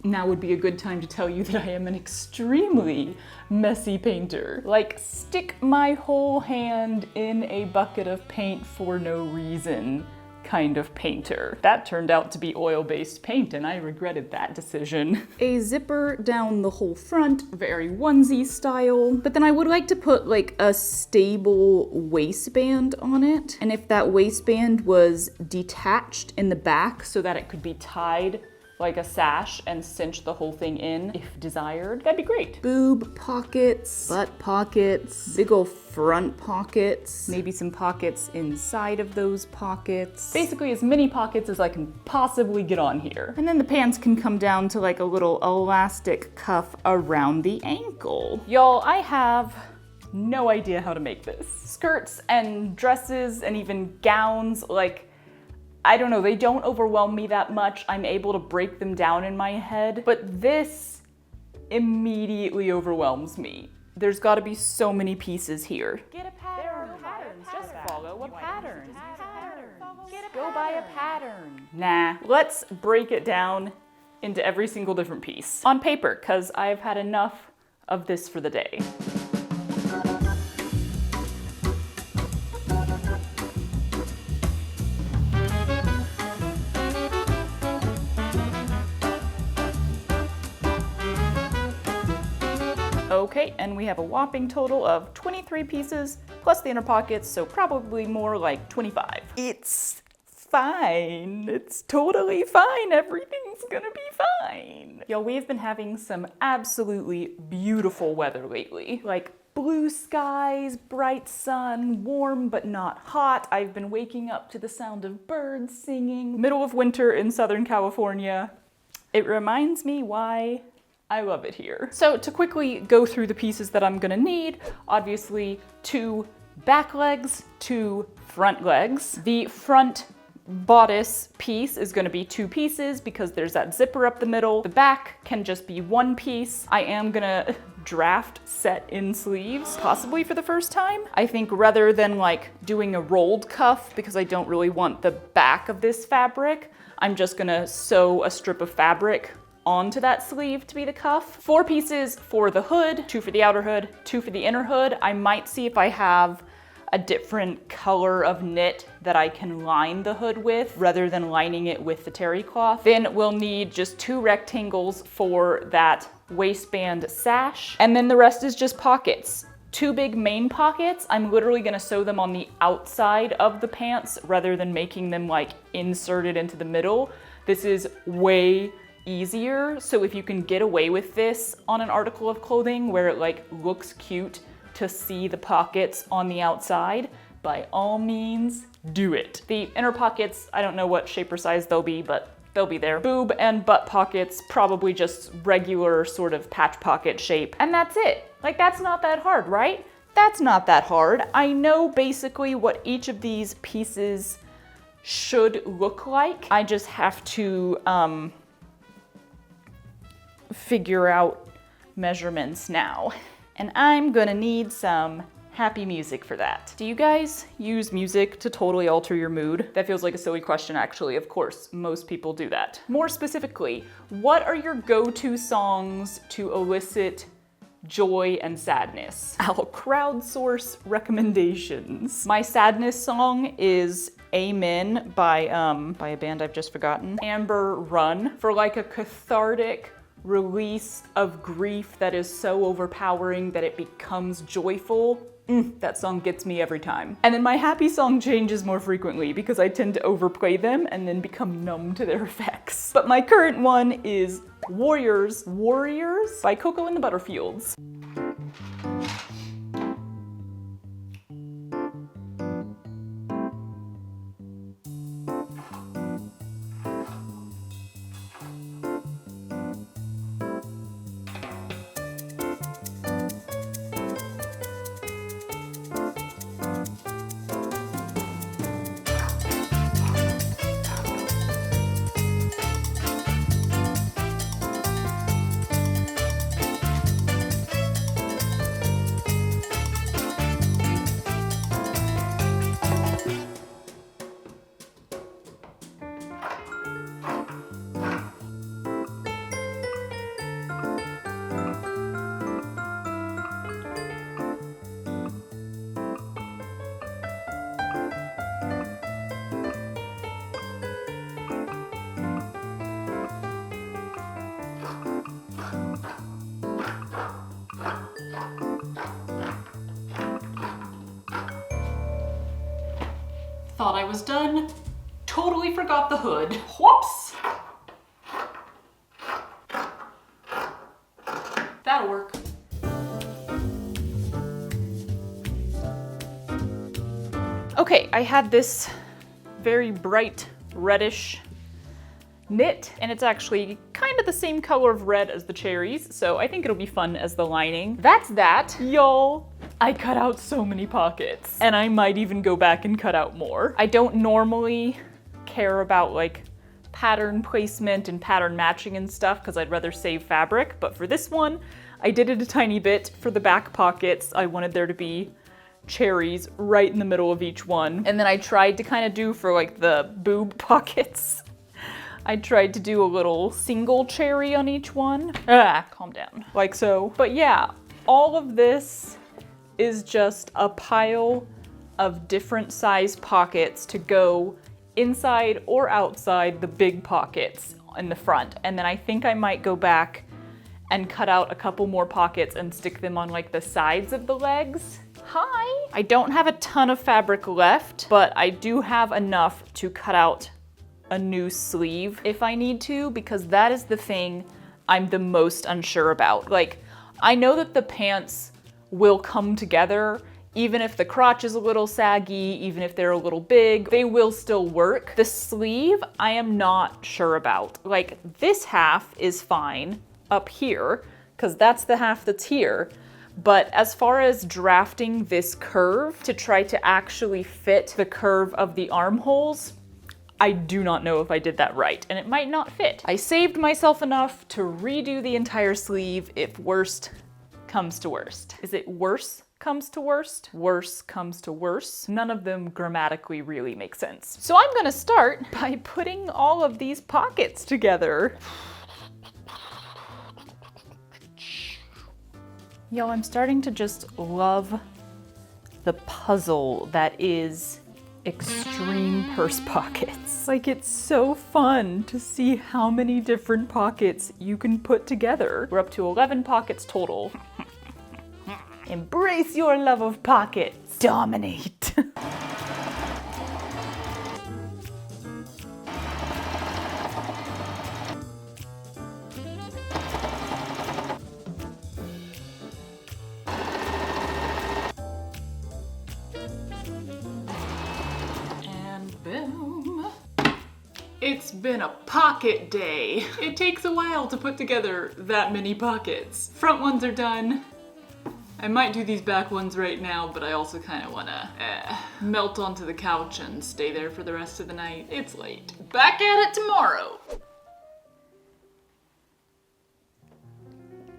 Now would be a good time to tell you that I am an extremely messy painter. Like, stick my whole hand in a bucket of paint for no reason kind of painter. That turned out to be oil-based paint and I regretted that decision. A zipper down the whole front, very onesie style. But then I would like to put like a stable waistband on it. And if that waistband was detached in the back so that it could be tied like a sash and cinch the whole thing in if desired, that'd be great. Boob pockets, butt pockets, big ol' front pockets, maybe some pockets inside of those pockets. Basically as many pockets as I can possibly get on here. And then the pants can come down to like a little elastic cuff around the ankle. Y'all, I have no idea how to make this. Skirts and dresses and even gowns, like, I don't know, they don't overwhelm me that much. I'm able to break them down in my head, but this immediately overwhelms me. There's gotta be so many pieces here. Get a pattern. There are no patterns, just follow a pattern. Go buy a pattern. Nah, let's break it down into every single different piece. On paper, cause I've had enough of this for the day. Okay, and we have a whopping total of 23 pieces, plus the inner pockets, so probably more like 25. It's fine. It's totally fine. Everything's gonna be fine. Y'all, we've been having some absolutely beautiful weather lately. Like blue skies, bright sun, warm but not hot. I've been waking up to the sound of birds singing. Middle of winter in Southern California. It reminds me why I love it here. So to quickly go through the pieces that I'm gonna need, obviously 2 back legs, 2 front legs. The front bodice piece is gonna be 2 pieces because there's that zipper up the middle. The back can just be 1 piece. I am gonna draft set in sleeves, possibly for the first time. I think rather than like doing a rolled cuff, because I don't really want the back of this fabric, I'm just gonna sew a strip of fabric onto that sleeve to be the cuff. 4 pieces for the hood, 2 for the outer hood, 2 for the inner hood. I might see if I have a different color of knit that I can line the hood with rather than lining it with the terry cloth. Then we'll need just 2 rectangles for that waistband sash. And then the rest is just pockets. 2 big main pockets. I'm literally gonna sew them on the outside of the pants rather than making them like inserted into the middle. This is way easier. So if you can get away with this on an article of clothing where it like looks cute to see the pockets on the outside, by all means do it. The inner pockets, I don't know what shape or size they'll be, but they'll be there. Boob and butt pockets, probably just regular sort of patch pocket shape. And that's it. Like, that's not that hard, right? That's not that hard. I know basically what each of these pieces should look like. I just have to figure out measurements now. And I'm gonna need some happy music for that. Do you guys use music to totally alter your mood? That feels like a silly question, actually. Of course, most people do that. More specifically, what are your go-to songs to elicit joy and sadness? I'll crowdsource recommendations. My sadness song is Amen by a band I've just forgotten. Amber Run, for like a cathartic release of grief that is so overpowering that it becomes joyful. That song gets me every time. And then my happy song changes more frequently because I tend to overplay them and then become numb to their effects. But my current one is Warriors by Coco and the Butterfields. Thought I was done. Totally forgot the hood. Whoops! That'll work. Okay, I had this very bright reddish knit, and it's actually kind of the same color of red as the cherries, so I think it'll be fun as the lining. That's that. Y'all, I cut out so many pockets, and I might even go back and cut out more. I don't normally care about like pattern placement and pattern matching and stuff because I'd rather save fabric, but for this one, I did it a tiny bit. For the back pockets, I wanted there to be cherries right in the middle of each one. And then I tried to kind of do for like the boob pockets, I tried to do a little single cherry on each one. Calm down. Like so. But yeah, all of this is just a pile of different size pockets to go inside or outside the big pockets in the front. And then I think I might go back and cut out a couple more pockets and stick them on like the sides of the legs. Hi! I don't have a ton of fabric left, but I do have enough to cut out a new sleeve if I need to, because that is the thing I'm the most unsure about. Like, I know that the pants will come together, even if the crotch is a little saggy, even if they're a little big, they will still work. The sleeve, I am not sure about. Like, this half is fine up here, because that's the half that's here. But as far as drafting this curve to try to actually fit the curve of the armholes, I do not know if I did that right, and it might not fit. I saved myself enough to redo the entire sleeve if worst comes to worst. Is it worse comes to worst? Worse comes to worse? None of them grammatically really make sense. So I'm gonna start by putting all of these pockets together. Yo, I'm starting to just love the puzzle that is extreme purse pockets. Like, it's so fun to see how many different pockets you can put together. We're up to 11 pockets total. Embrace your love of pockets. Dominate. It's been a pocket day. It takes a while to put together that many pockets. Front ones are done. I might do these back ones right now, but I also kind of want to melt onto the couch and stay there for the rest of the night. It's late. Back at it tomorrow.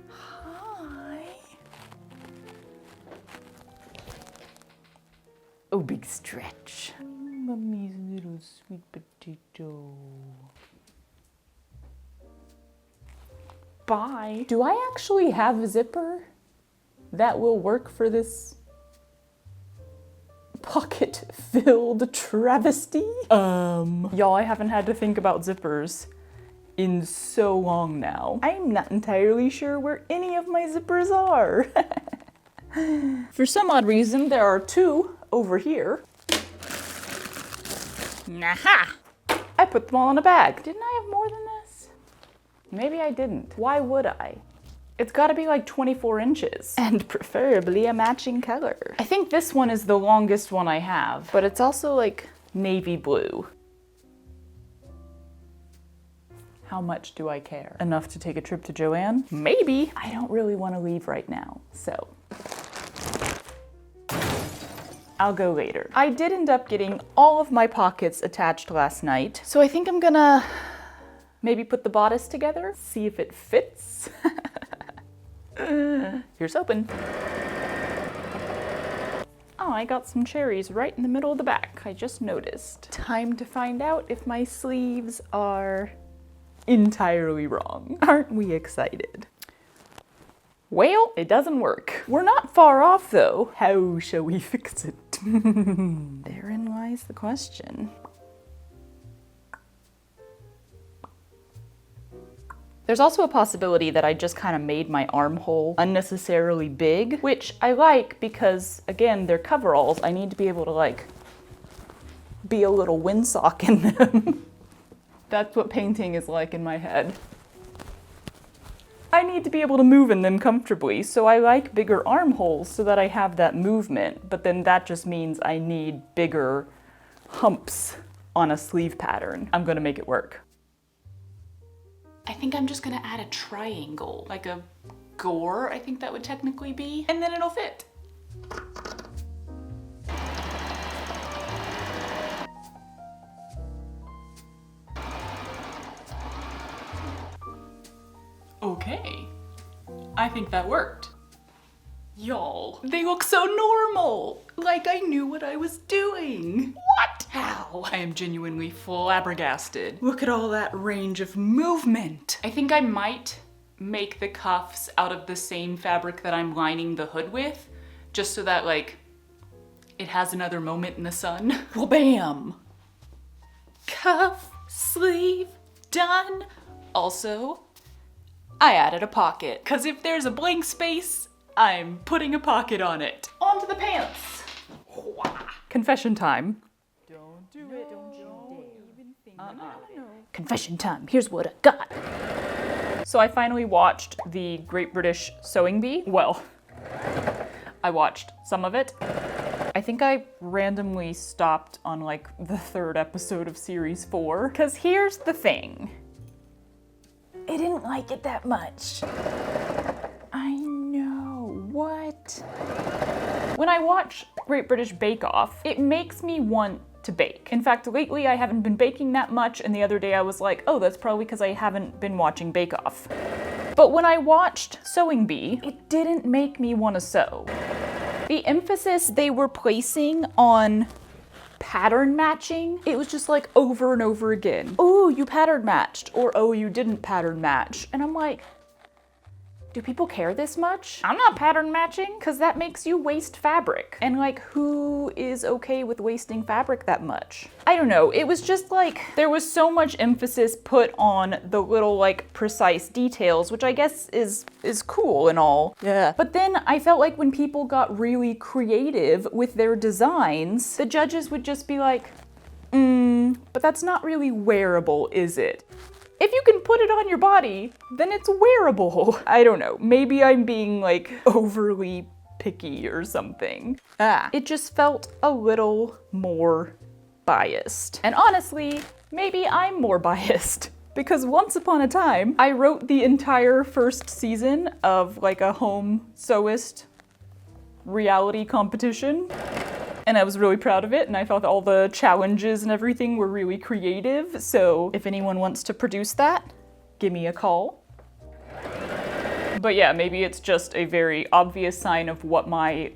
Hi. Oh, big stretch. Mummy's little sweet potato. Bye. Do I actually have a zipper that will work for this pocket-filled travesty? Y'all, I haven't had to think about zippers in so long now. I'm not entirely sure where any of my zippers are. For some odd reason, there are two over here. Aha! I put them all in a bag. Didn't I have more than this? Maybe I didn't. Why would I? It's gotta be like 24 inches. And preferably a matching color. I think this one is the longest one I have, but it's also like navy blue. How much do I care? Enough to take a trip to Joanne? Maybe. I don't really want to leave right now, so I'll go later. I did end up getting all of my pockets attached last night, so I think I'm gonna maybe put the bodice together, see if it fits. Here's hoping. Oh, I got some cherries right in the middle of the back. I just noticed. Time to find out if my sleeves are entirely wrong. Aren't we excited? Well, it doesn't work. We're not far off though. How shall we fix it? Therein lies the question. There's also a possibility that I just kind of made my armhole unnecessarily big, which I like because, again, they're coveralls. I need to be able to like be a little windsock in them. That's what painting is like in my head. I need to be able to move in them comfortably, so I like bigger armholes so that I have that movement, but then that just means I need bigger humps on a sleeve pattern. I'm gonna make it work. I think I'm just gonna add a triangle, like a gore, I think that would technically be, and then it'll fit. Okay, I think that worked. Y'all, they look so normal, like I knew what I was doing. What? How? I am genuinely flabbergasted. Look at all that range of movement. I think I might make the cuffs out of the same fabric that I'm lining the hood with, just so that like, it has another moment in the sun. Well, bam! Cuff, sleeve, done. Also, I added a pocket, cause if there's a blank space, I'm putting a pocket on it. Onto the pants. Confession time. Don't do it, don't even think. Confession time, here's what I got. So I finally watched the Great British Sewing Bee. Well, I watched some of it. I think I randomly stopped on like the 3rd episode of series 4. Cause here's the thing. I didn't like it that much. I know, what? When I watch Great British Bake Off, it makes me want to bake. In fact, lately I haven't been baking that much, and the other day I was like, oh, that's probably because I haven't been watching Bake Off. But when I watched Sewing Bee, it didn't make me want to sew. The emphasis they were placing on pattern matching, it was just like over and over again. Oh, you pattern matched, or oh, you didn't pattern match. And I'm like, do people care this much? I'm not pattern matching, because that makes you waste fabric. And like, who is okay with wasting fabric that much? I don't know, it was just like, there was so much emphasis put on the little like precise details, which I guess is cool and all. Yeah. But then I felt like when people got really creative with their designs, the judges would just be like, but that's not really wearable, is it? If you can put it on your body, then it's wearable. I don't know, maybe I'm being like overly picky or something. It just felt a little more biased. And honestly, maybe I'm more biased. Because once upon a time, I wrote the entire 1st season of like a home sewist reality competition. And I was really proud of it, and I thought all the challenges and everything were really creative. So if anyone wants to produce that, give me a call. But yeah, maybe it's just a very obvious sign of what my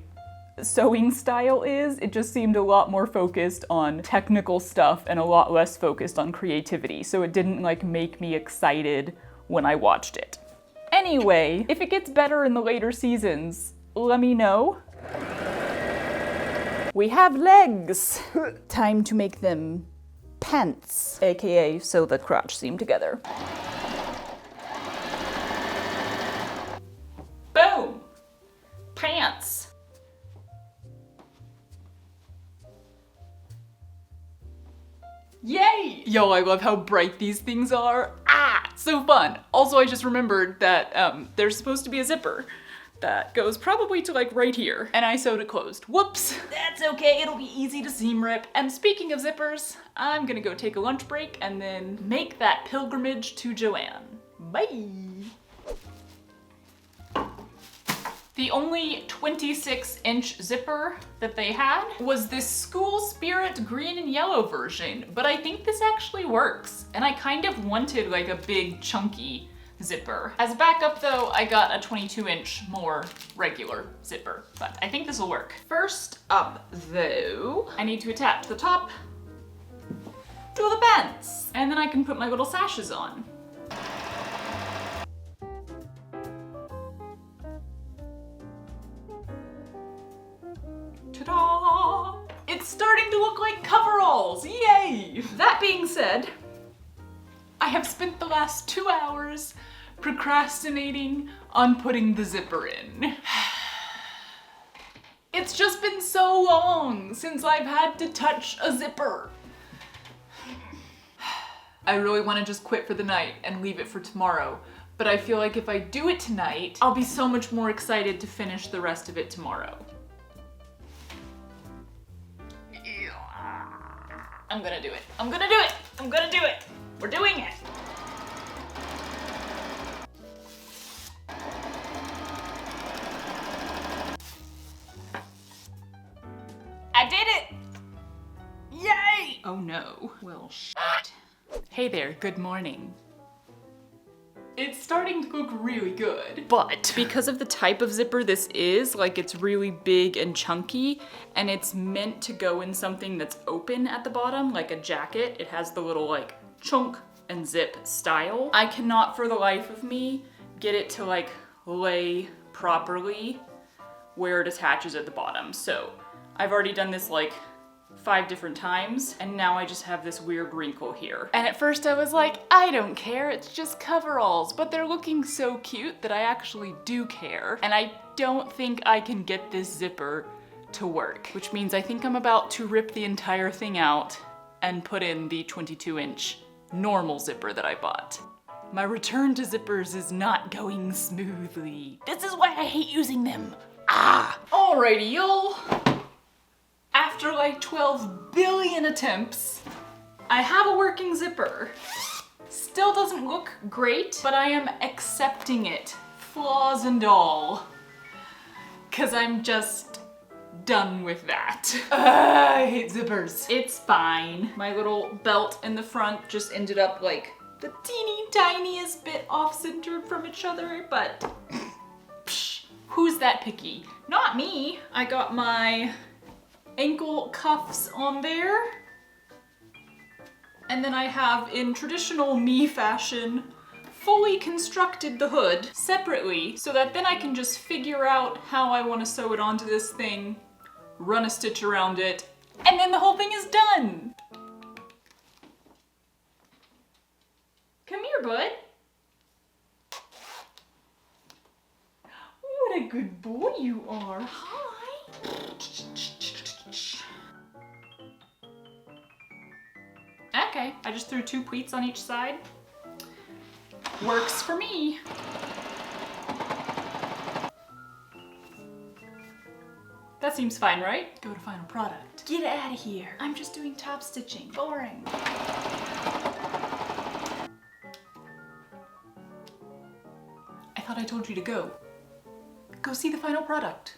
sewing style is. It just seemed a lot more focused on technical stuff and a lot less focused on creativity. So it didn't like make me excited when I watched it. Anyway, if it gets better in the later seasons, let me know. We have legs. Time to make them pants, aka sew the crotch seam together. Boom! Pants. Yay! Yo, I love how bright these things are. So fun. Also, I just remembered that there's supposed to be a zipper that goes probably to like right here, and I sewed it closed. Whoops. That's okay, it'll be easy to seam rip. And speaking of zippers, I'm gonna go take a lunch break and then make that pilgrimage to Joanne. Bye. The only 26-inch zipper that they had was this School Spirit green and yellow version, but I think this actually works. And I kind of wanted like a big chunky zipper. As backup though, I got a 22-inch more regular zipper, but I think this will work. First up though, I need to attach the top to the pants, and then I can put my little sashes on. Ta-da! It's starting to look like coveralls, yay! That being said, I have spent the last 2 hours procrastinating on putting the zipper in. It's just been so long since I've had to touch a zipper. I really want to just quit for the night and leave it for tomorrow. But I feel like if I do it tonight, I'll be so much more excited to finish the rest of it tomorrow. I'm gonna do it. I'm gonna do it. I'm gonna do it. We're doing it. I did it! Yay! Oh no. Well, shit. Hey there, good morning. It's starting to look really good. But because of the type of zipper this is, like it's really big and chunky, and it's meant to go in something that's open at the bottom, like a jacket. It has the little like chunk and zip style. I cannot for the life of me get it to like lay properly where it attaches at the bottom. So I've already done this like 5 different times, and now I just have this weird wrinkle here. And at first I was like, I don't care, it's just coveralls, but they're looking so cute that I actually do care. And I don't think I can get this zipper to work, which means I think I'm about to rip the entire thing out and put in the 22-inch normal zipper that I bought. My return to zippers is not going smoothly. This is why I hate using them. Alrighty, y'all. After like 12 billion attempts, I have a working zipper. Still doesn't look great, but I am accepting it, flaws and all, because I'm just done with that. I hate zippers. It's fine. My little belt in the front just ended up like the teeny tiniest bit off-centered from each other, but psh, who's that picky? Not me. I got my ankle cuffs on there. And then I have, in traditional me fashion, fully constructed the hood separately so that then I can just figure out how I want to sew it onto this thing, run a stitch around it, and then the whole thing is done. Come here, bud. What a good boy you are. Hi. Okay, I just threw 2 pleats on each side. Works for me. That seems fine, right? Go to final product. Get out of here. I'm just doing top stitching. Boring. I thought I told you to go. Go see the final product.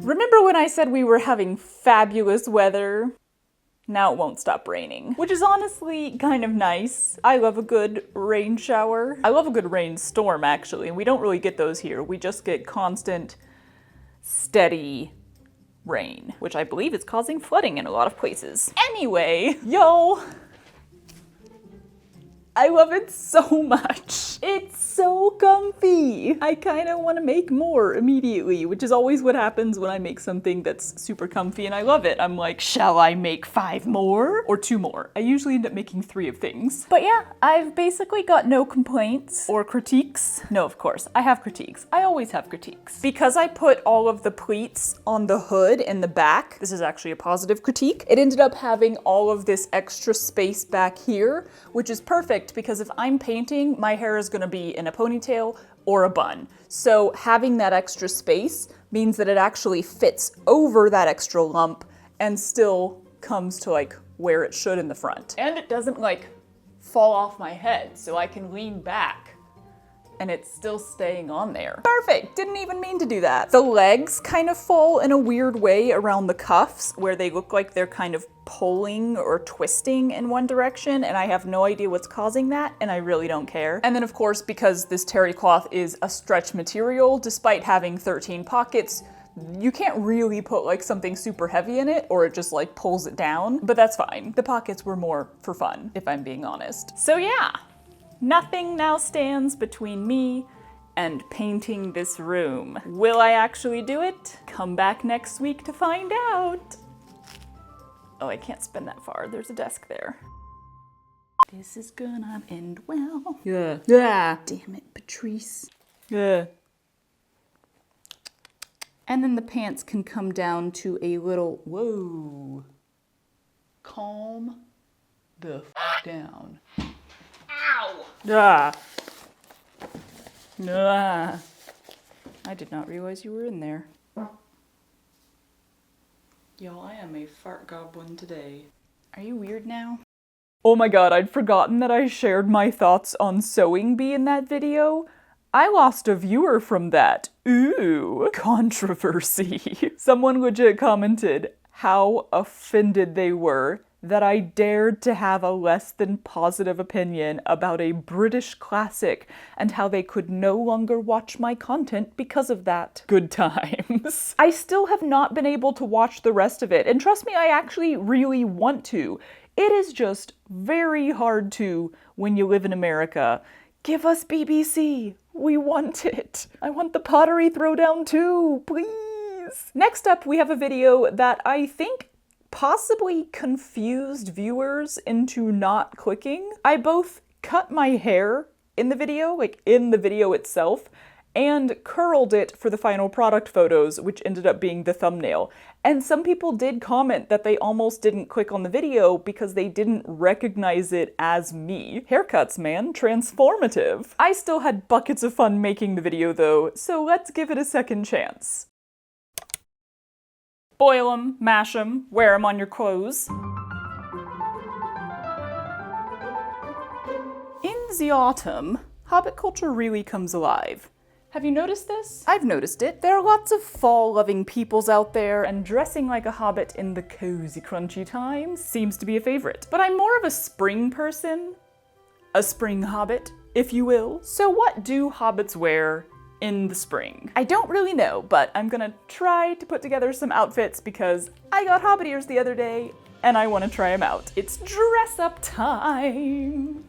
Remember when I said we were having fabulous weather? Now it won't stop raining, which is honestly kind of nice. I love a good rain shower. I love a good rainstorm, actually, and we don't really get those here. We just get constant, steady rain, which I believe is causing flooding in a lot of places. Anyway, yo, I love it so much. It's so comfy. I kind of want to make more immediately, which is always what happens when I make something that's super comfy and I love it. I'm like, shall I make 5 more? Or 2 more? I usually end up making 3 of things. But yeah, I've basically got no complaints or critiques. No, of course, I have critiques. I always have critiques. Because I put all of the pleats on the hood in the back, this is actually a positive critique, it ended up having all of this extra space back here, which is perfect because if I'm painting, my hair is gonna be in a ponytail or a bun. So having that extra space means that it actually fits over that extra lump and still comes to like where it should in the front. And it doesn't like fall off my head, so I can lean back and it's still staying on there. Perfect, didn't even mean to do that. The legs kind of fall in a weird way around the cuffs where they look like they're kind of pulling or twisting in one direction, and I have no idea what's causing that, and I really don't care. And then of course, because this terry cloth is a stretch material, despite having 13 pockets, you can't really put like something super heavy in it or it just like pulls it down, but that's fine. The pockets were more for fun, if I'm being honest. So yeah, nothing now stands between me and painting this room. Will I actually do it? Come back next week to find out. Oh, I can't spin that far. There's a desk there. This is gonna end well. Yeah. Yeah. Damn it, Patrice. Yeah. And then the pants can come down to a little, whoa. Calm the f down. Ow! Ah. Ah. I did not realize you were in there. Y'all, I am a fart goblin today. Are you weird now? Oh my god, I'd forgotten that I shared my thoughts on sewing bee in that video. I lost a viewer from that. Ooh, controversy. Someone legit commented how offended they were that I dared to have a less than positive opinion about a British classic and how they could no longer watch my content because of that. Good times. I still have not been able to watch the rest of it, and trust me, I actually really want to. It is just very hard to when you live in America. Give us BBC. We want it. I want the pottery throwdown too, please. Next up, we have a video that I think possibly confused viewers into not clicking. I both cut my hair in the video, like in the video itself, and curled it for the final product photos, which ended up being the thumbnail. And some people did comment that they almost didn't click on the video because they didn't recognize it as me. Haircuts, man, transformative. I still had buckets of fun making the video though, so let's give it a second chance. Boil 'em, mash 'em, wear 'em on your clothes. In the autumn, Hobbit culture really comes alive. Have you noticed this? I've noticed it. There are lots of fall-loving peoples out there, and dressing like a hobbit in the cozy, crunchy times seems to be a favorite. But I'm more of a spring person. A spring hobbit, if you will. So what do hobbits wear in the spring? I don't really know, but I'm gonna try to put together some outfits because I got hobbit ears the other day, and I want to try them out. It's dress-up time.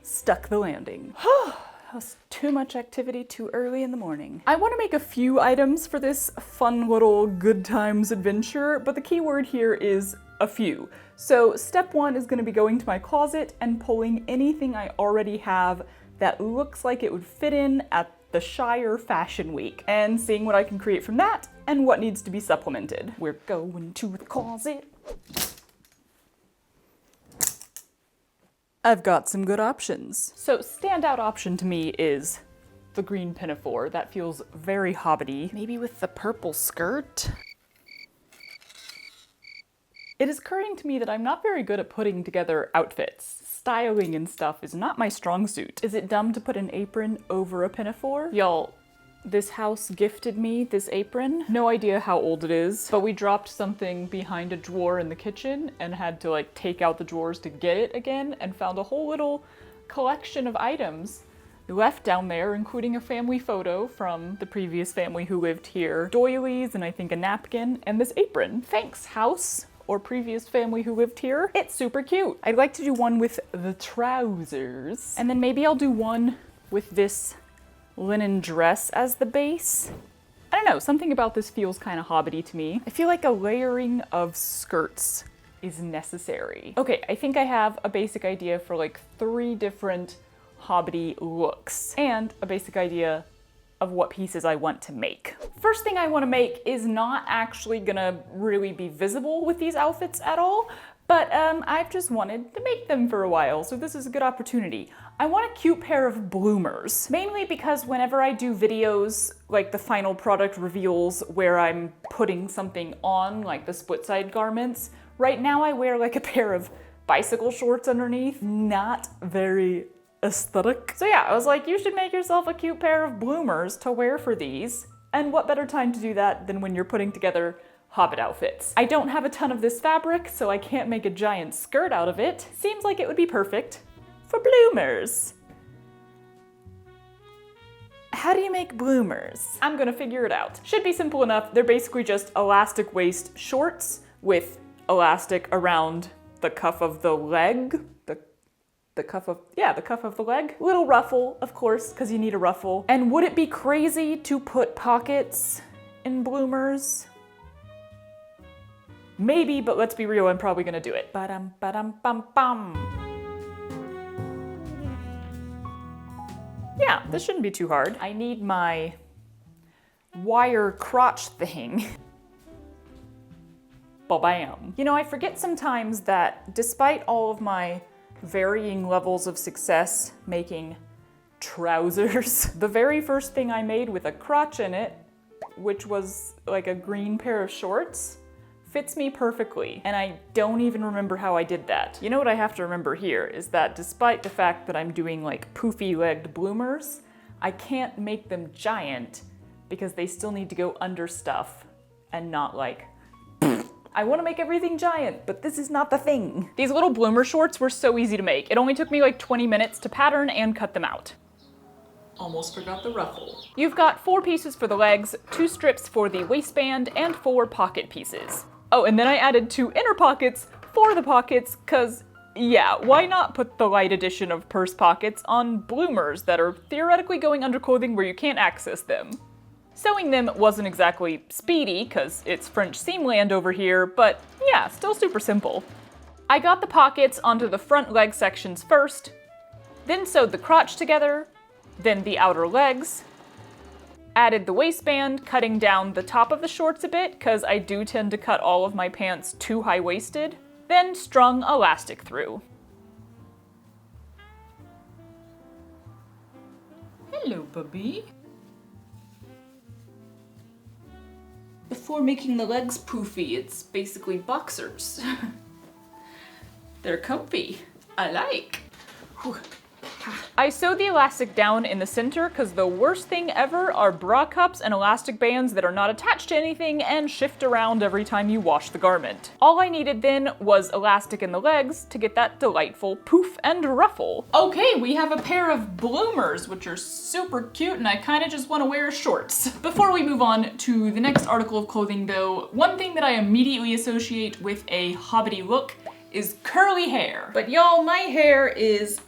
Stuck the landing. That was too much activity too early in the morning. I want to make a few items for this fun little good times adventure, but the key word here is a few. So step one is going to be going to my closet and pulling anything I already have that looks like it would fit in at the Shire Fashion Week and seeing what I can create from that and what needs to be supplemented. We're going to the closet. I've got some good options. So standout option to me is the green pinafore. That feels very hobbity. Maybe with the purple skirt? It is occurring to me that I'm not very good at putting together outfits. Styling and stuff is not my strong suit. Is it dumb to put an apron over a pinafore? Y'all, this house gifted me this apron. No idea how old it is, but we dropped something behind a drawer in the kitchen and had to like take out the drawers to get it again and found a whole little collection of items left down there, including a family photo from the previous family who lived here, doilies, and I think a napkin, and this apron. Thanks, house. Or previous family who lived here. It's super cute. I'd like to do one with the trousers. And then maybe I'll do one with this linen dress as the base. I don't know, something about this feels kind of hobbity to me. I feel like a layering of skirts is necessary. Okay, I think I have a basic idea for like 3 different hobbity looks and a basic idea of what pieces I want to make. First thing I want to make is not actually gonna really be visible with these outfits at all, but I've just wanted to make them for a while, so this is a good opportunity. I want a cute pair of bloomers, mainly because whenever I do videos like the final product reveals where I'm putting something on, like the split side garments, right now I wear like a pair of bicycle shorts underneath. Not very aesthetic. So yeah, I was like, you should make yourself a cute pair of bloomers to wear for these. And what better time to do that than when you're putting together Hobbit outfits. I don't have a ton of this fabric, so I can't make a giant skirt out of it. Seems like it would be perfect for bloomers. How do you make bloomers? I'm gonna figure it out. Should be simple enough. They're basically just elastic waist shorts with elastic around the cuff of the leg. The cuff of the leg. Little ruffle, of course, because you need a ruffle. And would it be crazy to put pockets in bloomers? Maybe, but let's be real, I'm probably gonna do it. Ba-dum, ba-dum, bum, bum. Yeah, this shouldn't be too hard. I need my wire crotch thing. Ba-bam. You know, I forget sometimes that despite all of my varying levels of success making trousers, the very first thing I made with a crotch in it, which was like a green pair of shorts, fits me perfectly, and I don't even remember how I did that. You know what I have to remember here is that despite the fact that I'm doing like poofy-legged bloomers, I can't make them giant because they still need to go under stuff and not like, I want to make everything giant, but this is not the thing. These little bloomer shorts were so easy to make. It only took me like 20 minutes to pattern and cut them out. Almost forgot the ruffle. You've got 4 pieces for the legs, 2 strips for the waistband, and 4 pocket pieces. Oh, and then I added 2 inner pockets for the pockets, cause yeah, why not put the light edition of purse pockets on bloomers that are theoretically going under clothing where you can't access them? Sewing them wasn't exactly speedy, cause it's French seam land over here, but yeah, still super simple. I got the pockets onto the front leg sections first, then sewed the crotch together, then the outer legs, added the waistband, cutting down the top of the shorts a bit, cause I do tend to cut all of my pants too high-waisted, then strung elastic through. Hello, puppy. Before making the legs poofy, it's basically boxers. They're comfy. I like. Whew. I sewed the elastic down in the center because the worst thing ever are bra cups and elastic bands that are not attached to anything and shift around every time you wash the garment. All I needed then was elastic in the legs to get that delightful poof and ruffle. Okay, we have a pair of bloomers, which are super cute, and I kind of just want to wear shorts. Before we move on to the next article of clothing though, one thing that I immediately associate with a hobbity look is curly hair. But y'all, my hair is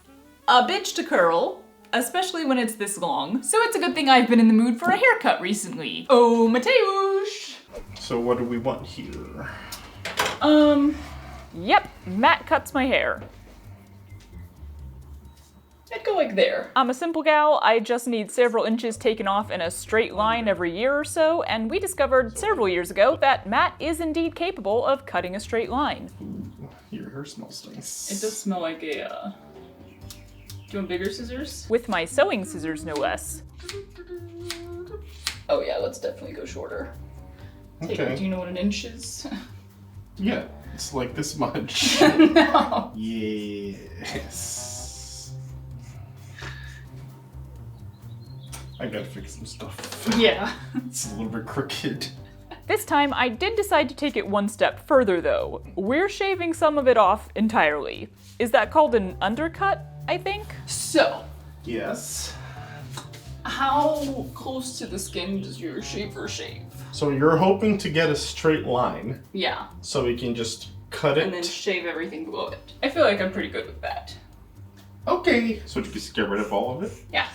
a bitch to curl, especially when it's this long. So it's a good thing I've been in the mood for a haircut recently. Oh, Mateusz! So what do we want here? Yep, Matt cuts my hair. It'd go like there. I'm a simple gal, I just need several inches taken off in a straight line every year or so, and we discovered several years ago that Matt is indeed capable of cutting a straight line. Ooh, your hair smells nice. It does smell like a, do you want bigger scissors? With my sewing scissors, no less. Oh yeah, let's definitely go shorter. Okay. Do you know what an inch is? Yeah, it's like this much. No. Yes. I gotta fix some stuff. Yeah. It's a little bit crooked. This time, I did decide to take it one step further though. We're shaving some of it off entirely. Is that called an undercut, I think? So, Yes. how close to the skin does your shaver shave? So you're hoping to get a straight line, Yeah, so we can just cut it. and then shave everything below it. I feel like I'm pretty good with that. Okay. So you just get rid of all of it? Yeah.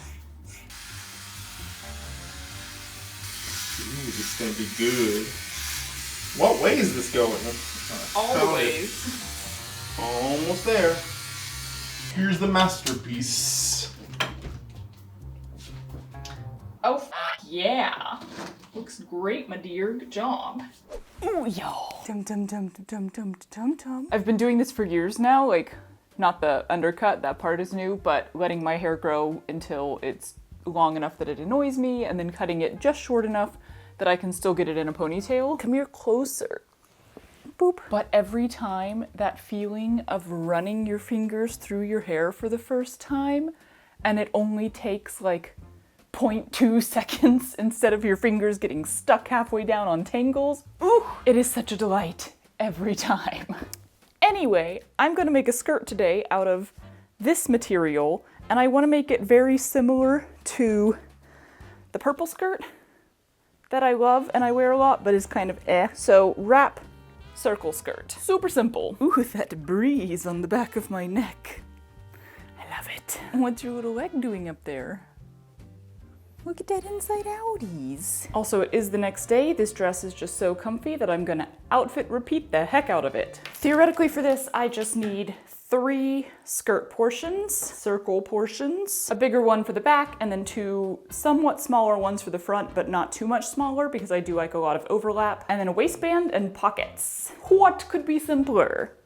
Ooh, this is gonna be good. What way is this going? All the Found it. ways. Almost there. Here's the masterpiece. Oh, yeah. Looks great, my dear. Good job. Ooh, yo. Dum dum dum dum dum dum dum. I've been doing this for years now, like, not the undercut, that part is new, but letting my hair grow until it's long enough that it annoys me, and then cutting it just short enough that I can still get it in a ponytail. Come here closer. Boop. But every time, that feeling of running your fingers through your hair for the first time and it only takes like 0.2 seconds instead of your fingers getting stuck halfway down on tangles. Ooh, it is such a delight every time. Anyway, I'm gonna make a skirt today out of this material, and I wanna make it very similar to the purple skirt that I love and I wear a lot, but is kind of eh. So wrap circle skirt. Super simple. Ooh, that breeze on the back of my neck. I love it. What's your little leg doing up there? Look at that inside outies. Also, it is the next day. This dress is just so comfy that I'm gonna outfit repeat the heck out of it. Theoretically for this, I just need 3 skirt portions, circle portions, a bigger one for the back, and then 2 somewhat smaller ones for the front, but not too much smaller because I do like a lot of overlap, and then a waistband and pockets. What could be simpler?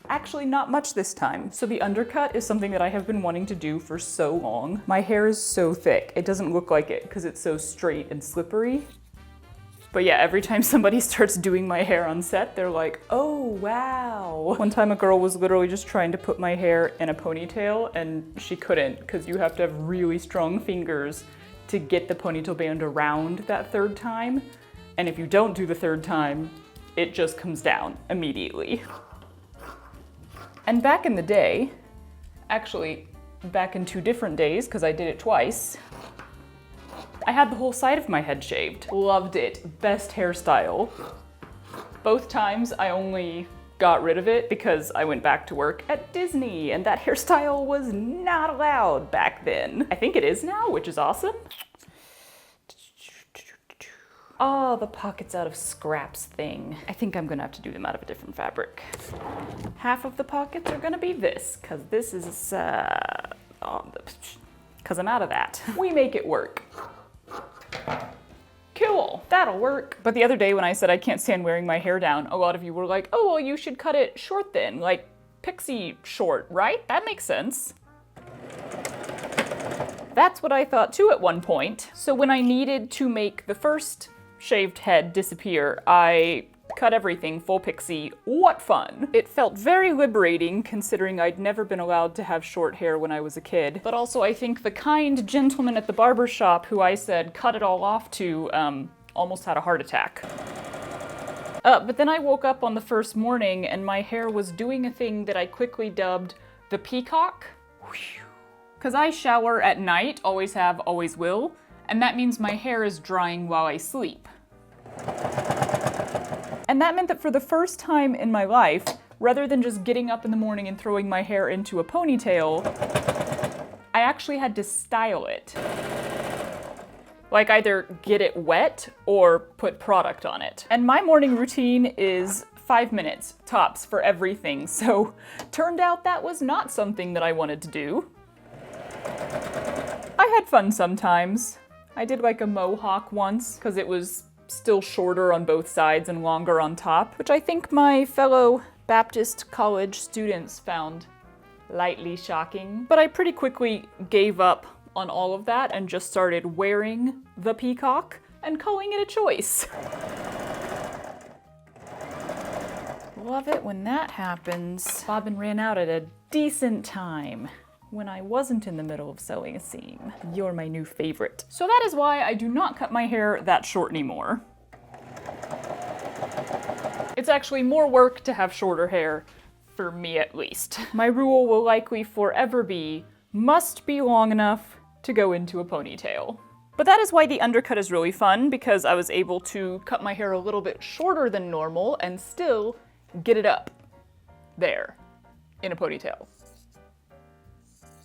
Actually, not much this time. So the undercut is something that I have been wanting to do for so long. My hair is so thick. It doesn't look like it because it's so straight and slippery. But yeah, every time somebody starts doing my hair on set, they're like, oh, wow. One time a girl was literally just trying to put my hair in a ponytail and she couldn't because you have to have really strong fingers to get the ponytail band around that 3rd time. And if you don't do the 3rd time, it just comes down immediately. And back in the day, actually back in 2 different days because I did it twice, I had the whole side of my head shaved. Loved it. Best hairstyle. Both times I only got rid of it because I went back to work at Disney and that hairstyle was not allowed back then. I think it is now, which is awesome. Oh, the pockets out of scraps thing. I think I'm gonna have to do them out of a different fabric. Half of the pockets are gonna be this, cause this is, cause I'm out of that. We make it work. Cool, that'll work. But the other day when I said I can't stand wearing my hair down, a lot of you were like, oh, well, you should cut it short then, like pixie short, right? That makes sense. That's what I thought too at one point. So when I needed to make the first shaved head disappear, I cut everything full pixie. What fun! It felt very liberating considering I'd never been allowed to have short hair when I was a kid. But also I think the kind gentleman at the barber shop who I said cut it all off to almost had a heart attack. But then I woke up on the first morning and my hair was doing a thing that I quickly dubbed the peacock. Because I shower at night, always have, always will, and that means my hair is drying while I sleep. And that meant that for the first time in my life, rather than just getting up in the morning and throwing my hair into a ponytail, I actually had to style it. Like either get it wet or put product on it. And my morning routine is 5 minutes tops for everything, so turned out that was not something that I wanted to do. I had fun sometimes. I did like a mohawk once, because it was still shorter on both sides and longer on top, which I think my fellow Baptist college students found lightly shocking. But I pretty quickly gave up on all of that and just started wearing the peacock and calling it a choice. Love it when that happens. Bobbin ran out at a decent time when I wasn't in the middle of sewing a seam. You're my new favorite. So that is why I do not cut my hair that short anymore. It's actually more work to have shorter hair, for me at least. My rule will likely forever be, must be long enough to go into a ponytail. But that is why the undercut is really fun, because I was able to cut my hair a little bit shorter than normal and still get it up there in a ponytail.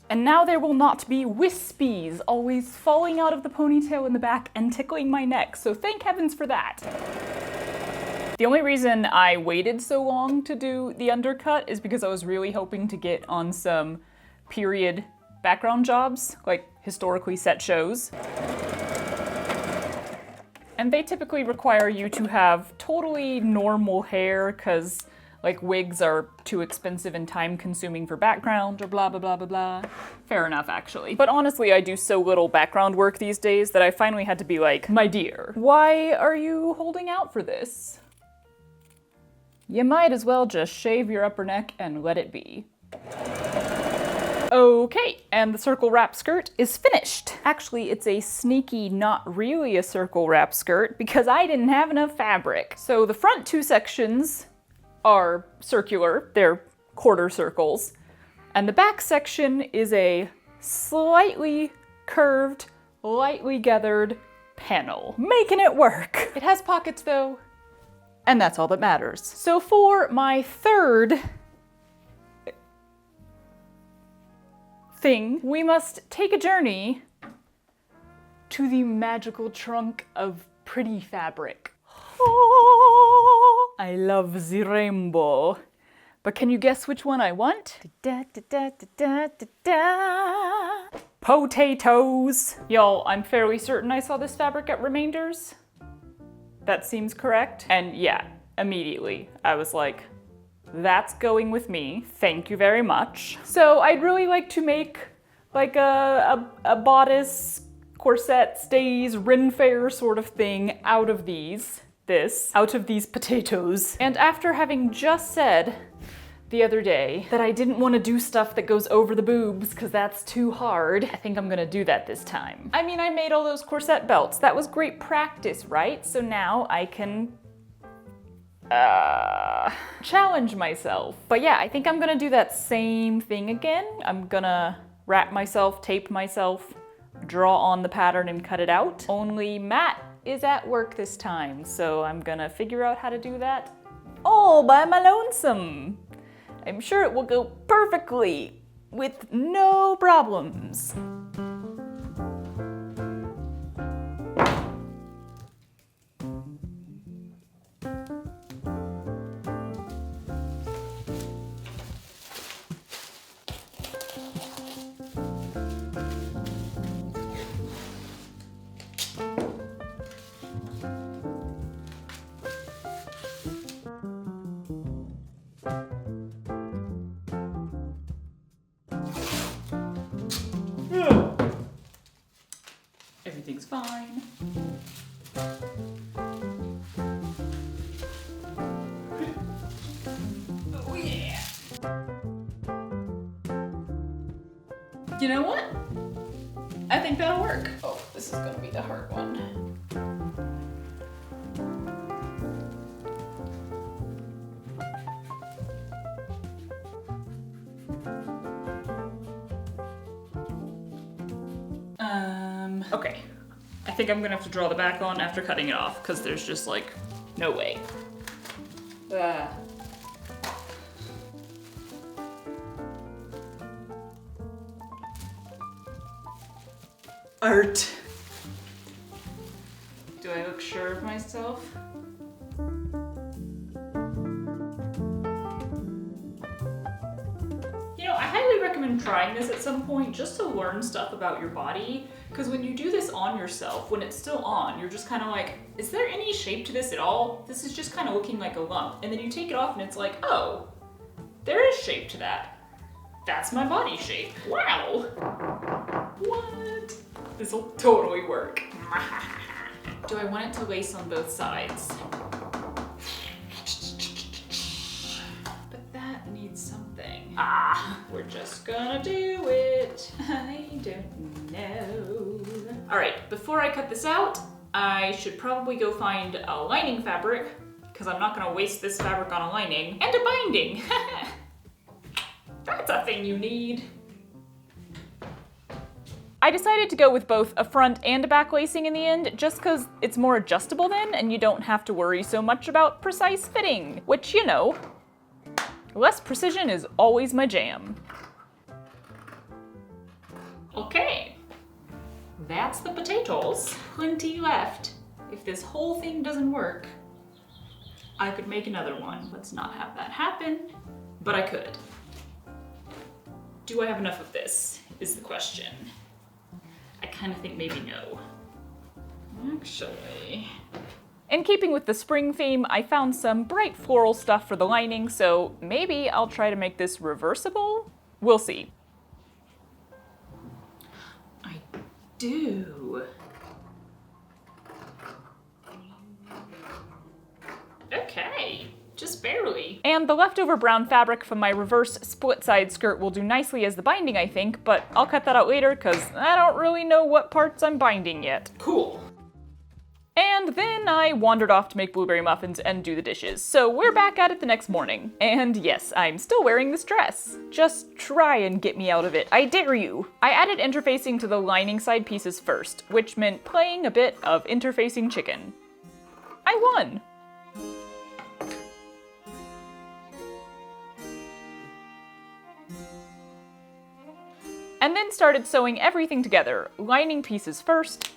And now there will not be wispies always falling out of the ponytail in the back and tickling my neck, so thank heavens for that. The only reason I waited so long to do the undercut is because I was really hoping to get on some period background jobs, like historically set shows. And they typically require you to have totally normal hair, because like wigs are too expensive and time consuming for background or blah, blah, blah, blah, blah. Fair enough, actually. But honestly, I do so little background work these days that I finally had to be like, my dear, why are you holding out for this? You might as well just shave your upper neck and let it be. Okay, and the circle wrap skirt is finished. Actually, it's a sneaky, not really a circle wrap skirt because I didn't have enough fabric. So the front two sections are circular, they're quarter circles, and the back section is a slightly curved, lightly gathered panel, making it work. It has pockets though, and that's all that matters. So for my third thing, we must take a journey to the magical trunk of pretty fabric. Oh, I love the rainbow. But can you guess which one I want? Da, da, da, da, da, da. Potatoes! Y'all, I'm fairly certain I saw this fabric at Remainders. That seems correct. And yeah, immediately I was like, that's going with me. Thank you very much. So I'd really like to make like a bodice, corset, stays, rin fair sort of thing out of these potatoes. And after having just said the other day that I didn't want to do stuff that goes over the boobs because that's too hard, I think I'm gonna do that this time. I mean, I made all those corset belts. That was great practice, right? So now I can challenge myself. But yeah, I think I'm gonna do that same thing again. I'm gonna wrap myself, tape myself, draw on the pattern and cut it out. Only Matt is at work this time, so I'm gonna figure out how to do that all by my lonesome. I'm sure it will go perfectly with no problems. Everything's fine. Oh yeah! You know what? I think that'll work. Oh, this is gonna be the hard one. Okay. I think I'm gonna have to draw the back on after cutting it off, because there's just like, no way. Art. Do I look sure of myself? I highly recommend trying this at some point just to learn stuff about your body, because when you do this on yourself, when it's still on, you're just kind of like, is there any shape to this at all? This is just kind of looking like a lump. And then you take it off and it's like, oh, there is shape to that. That's my body shape. Wow. What? This will totally work. Do I want it to lace on both sides? But that needs something. We're just gonna do it. I don't know. All right, before I cut this out, I should probably go find a lining fabric, because I'm not gonna waste this fabric on a lining, and a binding. That's a thing you need. I decided to go with both a front and a back lacing in the end, just because it's more adjustable then, and you don't have to worry so much about precise fitting, which, you know, less precision is always my jam. Okay, that's the potatoes. Plenty left. If this whole thing doesn't work, I could make another one. Let's not have that happen, but I could. Do I have enough of this, is the question. I kind of think maybe no. Actually. In keeping with the spring theme, I found some bright floral stuff for the lining, so maybe I'll try to make this reversible? We'll see. I do. Okay. Just barely. And the leftover brown fabric from my reverse split side skirt will do nicely as the binding, I think, but I'll cut that out later because I don't really know what parts I'm binding yet. Cool. And then I wandered off to make blueberry muffins and do the dishes. So we're back at it the next morning. And yes, I'm still wearing this dress. Just try and get me out of it, I dare you. I added interfacing to the lining side pieces first, which meant playing a bit of interfacing chicken. I won! And then started sewing everything together, lining pieces first,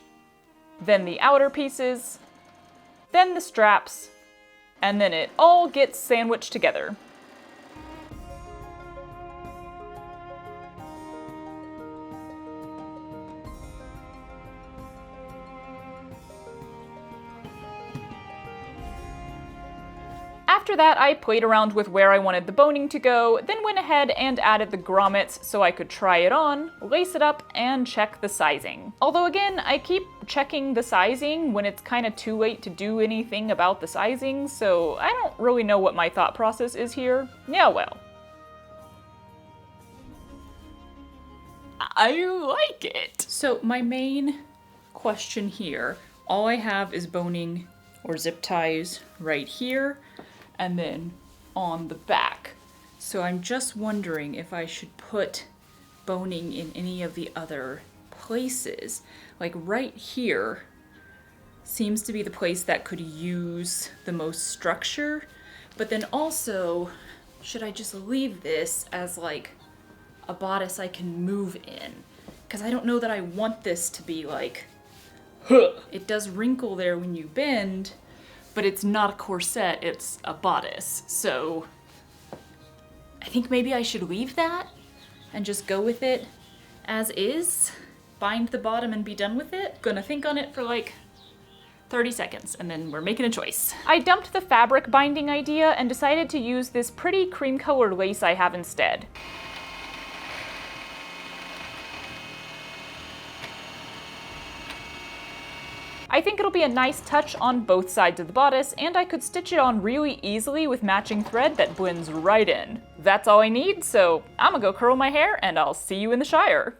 then the outer pieces, then the straps, and then it all gets sandwiched together. After that, I played around with where I wanted the boning to go, then went ahead and added the grommets so I could try it on, lace it up, and check the sizing. Although again, I keep checking the sizing when it's kind of too late to do anything about the sizing, so I don't really know what my thought process is here. Yeah, well. I like it! So my main question here, all I have is boning or zip ties right here, and then on the back. So I'm just wondering if I should put boning in any of the other places. Like right here seems to be the place that could use the most structure, but then also, should I just leave this as like a bodice I can move in? Because I don't know that I want this to be like, huh. It does wrinkle there when you bend, but it's not a corset, it's a bodice. So I think maybe I should leave that and just go with it as is, bind the bottom and be done with it. Gonna think on it for like 30 seconds and then we're making a choice. I dumped the fabric binding idea and decided to use this pretty cream colored lace I have instead. I think it'll be a nice touch on both sides of the bodice, and I could stitch it on really easily with matching thread that blends right in. That's all I need, so I'm gonna go curl my hair and I'll see you in the Shire.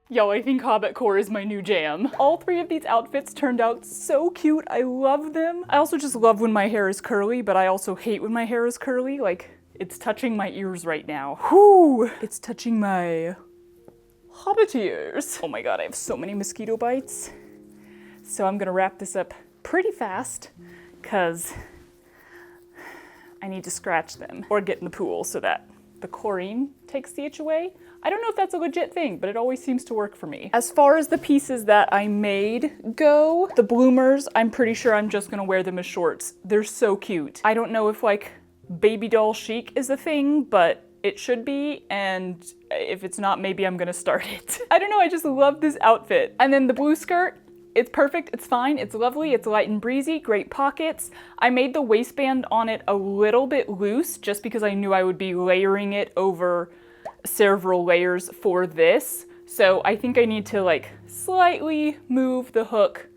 Yo, I think Hobbit core is my new jam. All three of these outfits turned out so cute. I love them. I also just love when my hair is curly, but I also hate when my hair is curly. Like, it's touching my ears right now. Whoo! It's touching my Hobbit ears. Oh my god, I have so many mosquito bites. So I'm gonna wrap this up pretty fast, cause I need to scratch them or get in the pool so that the chlorine takes the itch away. I don't know if that's a legit thing, but it always seems to work for me. As far as the pieces that I made go, the bloomers, I'm pretty sure I'm just gonna wear them as shorts. They're so cute. I don't know if like baby doll chic is a thing, but it should be, and if it's not, maybe I'm gonna start it. I don't know, I just love this outfit. And then the blue skirt, it's perfect, it's fine, it's lovely, it's light and breezy, great pockets. I made the waistband on it a little bit loose just because I knew I would be layering it over several layers for this. So I think I need to like slightly move the hook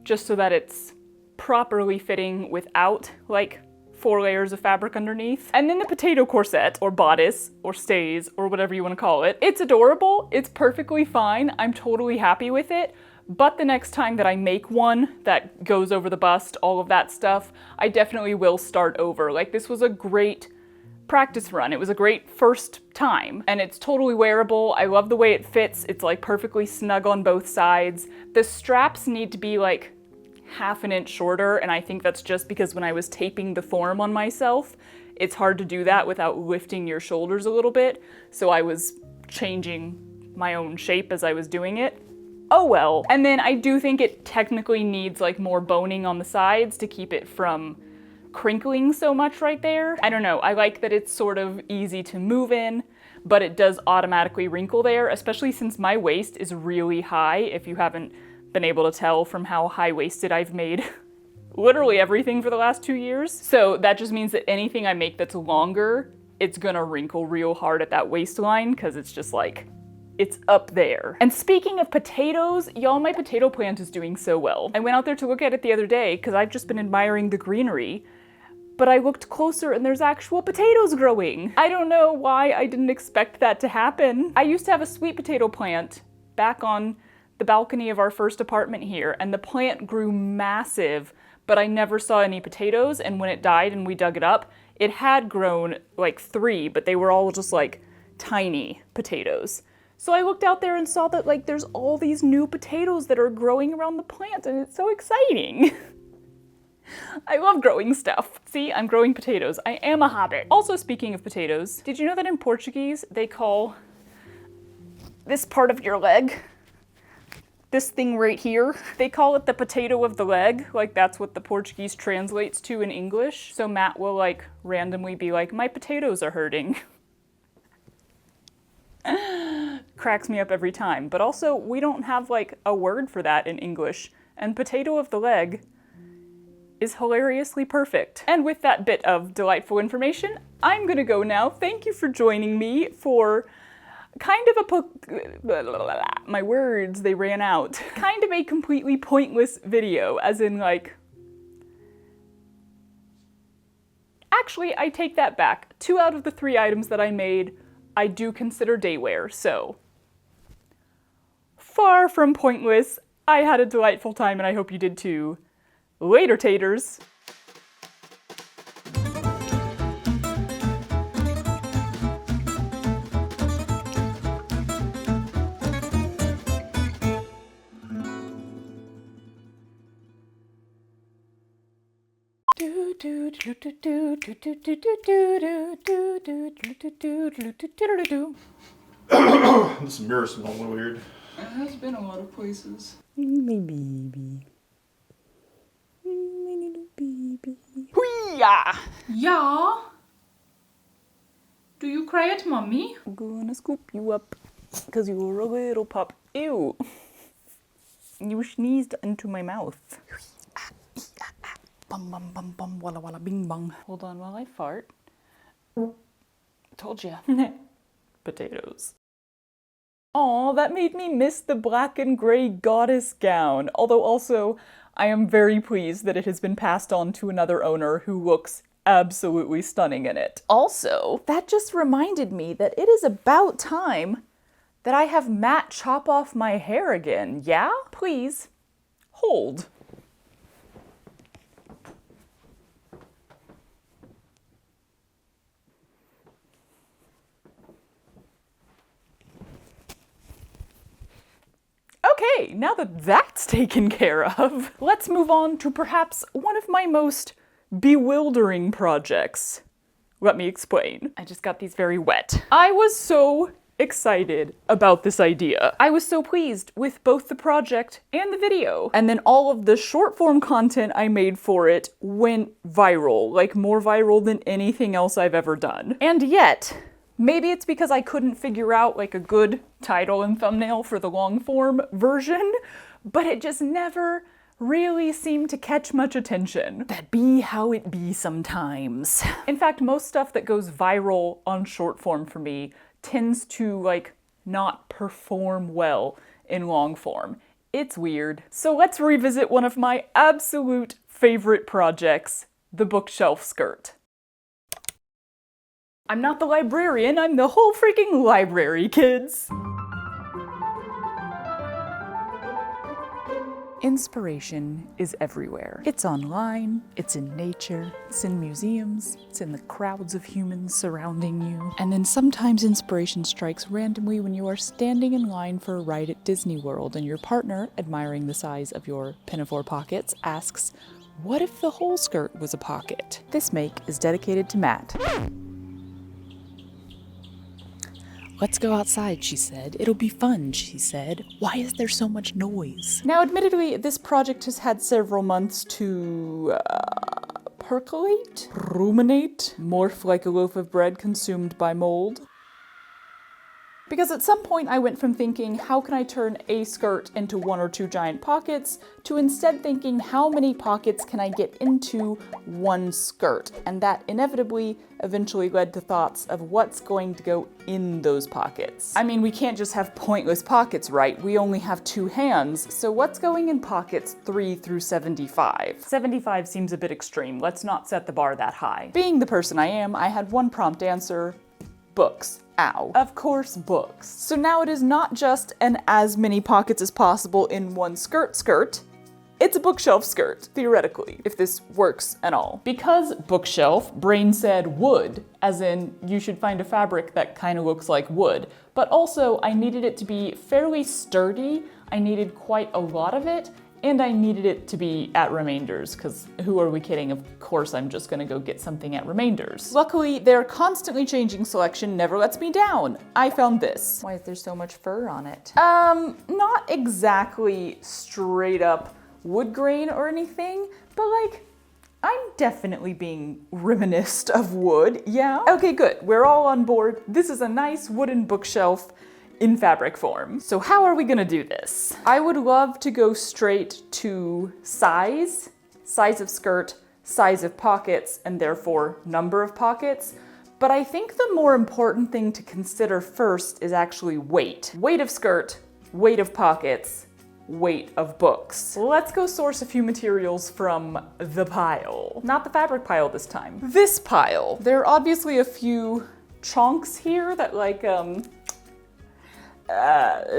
just so that it's properly fitting without like 4 layers of fabric underneath. And then the potato corset or bodice or stays or whatever you want to call it. It's adorable, it's perfectly fine, I'm totally happy with it. But the next time that I make one that goes over the bust, all of that stuff, I definitely will start over. Like, this was a great practice run. It was a great first time, and it's totally wearable. I love the way it fits. It's like perfectly snug on both sides. The straps need to be like half an inch shorter, and I think that's just because when I was taping the form on myself, it's hard to do that without lifting your shoulders a little bit. So I was changing my own shape as I was doing it. Oh well. And then I do think it technically needs like more boning on the sides to keep it from crinkling so much right there. I don't know, I like that it's sort of easy to move in, but it does automatically wrinkle there, especially since my waist is really high, if you haven't been able to tell from how high-waisted I've made literally everything for the last 2 years. So that just means that anything I make that's longer, it's gonna wrinkle real hard at that waistline, because it's just like, it's up there. And speaking of potatoes, y'all, my potato plant is doing so well. I went out there to look at it the other day because I've just been admiring the greenery, but I looked closer and there's actual potatoes growing. I don't know why I didn't expect that to happen. I used to have a sweet potato plant back on the balcony of our first apartment here, and the plant grew massive, but I never saw any potatoes, and when it died and we dug it up, it had grown like 3, but they were all just like tiny potatoes. So I looked out there and saw that like there's all these new potatoes that are growing around the plant, and it's so exciting. I love growing stuff. See, I'm growing potatoes. I am a hobbit. Also, speaking of potatoes, did you know that in Portuguese they call this part of your leg, this thing right here, they call it the potato of the leg? Like, that's what the Portuguese translates to in English. So Matt will like randomly be like, my potatoes are hurting. Cracks me up every time. But also, we don't have like a word for that in English, and potato of the leg is hilariously perfect. And with that bit of delightful information, I'm gonna go now. Thank you for joining me for kind of my words, they ran out. Kind of a completely pointless video, as in like, actually, I take that back. 2 out of the 3 items that I made, I do consider day wear, so far from pointless. I had a delightful time and I hope you did too. Later, taters. This mirror smells weird. It has been a lot of places. My baby. My little baby. Hoo-yah! Yeah? Do you cry at mommy? I'm gonna scoop you up, because you're a little pup. Ew. You sneezed into my mouth. Bum bum bum bum walla walla bing bong. Hold on while I fart. Told ya. Potatoes. Aw, that made me miss the black and gray goddess gown. Although also, I am very pleased that it has been passed on to another owner who looks absolutely stunning in it. Also, that just reminded me that it is about time that I have Matt chop off my hair again. Yeah? Please, hold. Okay, now that that's taken care of, let's move on to perhaps one of my most bewildering projects. Let me explain. I just got these very wet. I was so excited about this idea. I was so pleased with both the project and the video. And then all of the short form content I made for it went viral, like more viral than anything else I've ever done. And yet, Maybe it's because I couldn't figure out like a good title and thumbnail for the long form version, but it just never really seemed to catch much attention. That be how it be sometimes. In fact, most stuff that goes viral on short form for me tends to like not perform well in long form. It's weird. So let's revisit one of my absolute favorite projects, the bookshelf skirt. I'm not the librarian, I'm the whole freaking library, kids! Inspiration is everywhere. It's online, it's in nature, it's in museums, it's in the crowds of humans surrounding you. And then sometimes inspiration strikes randomly when you are standing in line for a ride at Disney World and your partner, admiring the size of your pinafore pockets, asks, "What if the whole skirt was a pocket?" This make is dedicated to Matt. "Let's go outside," she said. "It'll be fun," she said. "Why is there so much noise?" Now, admittedly, this project has had several months to percolate, ruminate, morph like a loaf of bread consumed by mold. Because at some point I went from thinking, how can I turn a skirt into 1 or 2 giant pockets, to instead thinking, how many pockets can I get into one skirt? And that inevitably eventually led to thoughts of what's going to go in those pockets. I mean, we can't just have pointless pockets, right? We only have 2 hands, so what's going in pockets 3 through 75? 75 seems a bit extreme. Let's not set the bar that high. Being the person I am, I had one prompt answer: books. Ow. Of course, books. So now it is not just an as many pockets as possible in one skirt, it's a bookshelf skirt, theoretically, if this works at all. Because bookshelf, brain said wood, as in you should find a fabric that kind of looks like wood, but also I needed it to be fairly sturdy, I needed quite a lot of it, and I needed it to be at Remainders, because who are we kidding? Of course I'm just gonna go get something at Remainders. Luckily, their constantly changing selection never lets me down. I found this. Why is there so much fur on it? Not exactly straight up wood grain or anything, but like, I'm definitely being reminiscent of wood, yeah? Okay, good, we're all on board. This is a nice wooden bookshelf in fabric form. So how are we gonna do this? I would love to go straight to size of skirt, size of pockets, and therefore number of pockets. But I think the more important thing to consider first is actually weight. Weight of skirt, weight of pockets, weight of books. Let's go source a few materials from the pile. Not the fabric pile this time. This pile. There are obviously a few chunks here that like,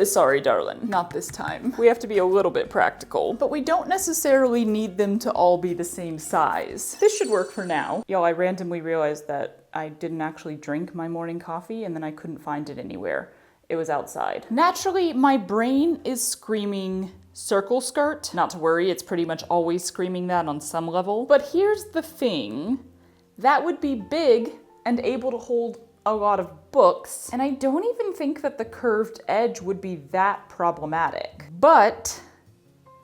sorry, darling, not this time. We have to be a little bit practical, but we don't necessarily need them to all be the same size. This should work for now. Y'all, I randomly realized that I didn't actually drink my morning coffee and then I couldn't find it anywhere. It was outside. Naturally, my brain is screaming circle skirt. Not to worry, it's pretty much always screaming that on some level. But here's the thing, that would be big and able to hold a lot of books, and I don't even think that the curved edge would be that problematic. But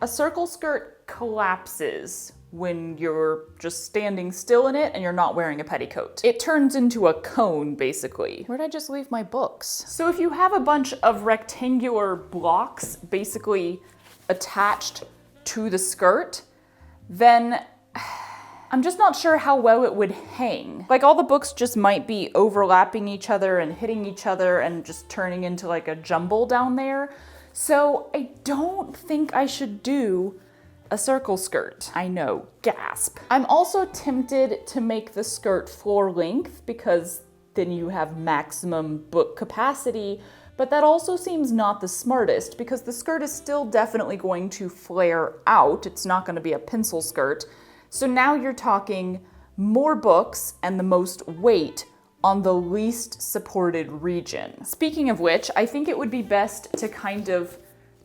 a circle skirt collapses when you're just standing still in it and you're not wearing a petticoat. It turns into a cone, basically. Where'd I just leave my books? So if you have a bunch of rectangular blocks basically attached to the skirt, then I'm just not sure how well it would hang. Like all the books just might be overlapping each other and hitting each other and just turning into like a jumble down there. So I don't think I should do a circle skirt. I know, gasp. I'm also tempted to make the skirt floor length because then you have maximum book capacity, but that also seems not the smartest because the skirt is still definitely going to flare out. It's not gonna be a pencil skirt. So now you're talking more books and the most weight on the least supported region. Speaking of which, I think it would be best to kind of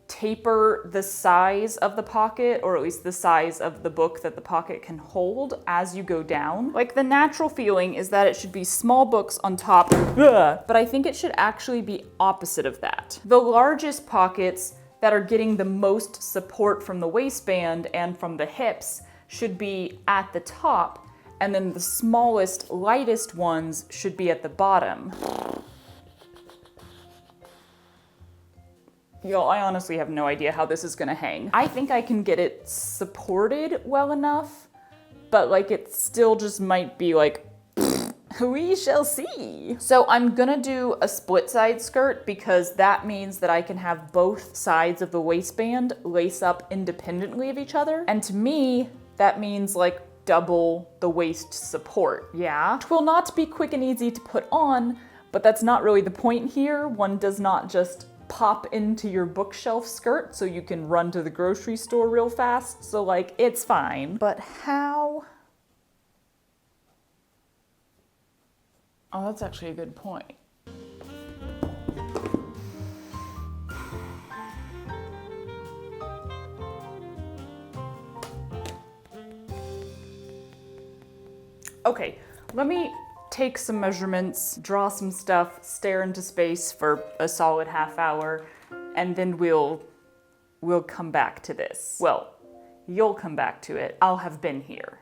taper the size of the pocket, or at least the size of the book that the pocket can hold as you go down. Like the natural feeling is that it should be small books on top, but I think it should actually be opposite of that. The largest pockets that are getting the most support from the waistband and from the hips should be at the top, and then the smallest, lightest ones should be at the bottom. Y'all, I honestly have no idea how this is gonna hang. I think I can get it supported well enough, but like it still just might be like, we shall see. So I'm gonna do a split side skirt because that means that I can have both sides of the waistband lace up independently of each other. And to me, that means like double the waist support, yeah? It will not be quick and easy to put on, but that's not really the point here. One does not just pop into your bookshelf skirt so you can run to the grocery store real fast. So like, it's fine. But how? Oh, that's actually a good point. Okay, let me take some measurements, draw some stuff, stare into space for a solid half hour, and then we'll come back to this. Well, you'll come back to it. I'll have been here.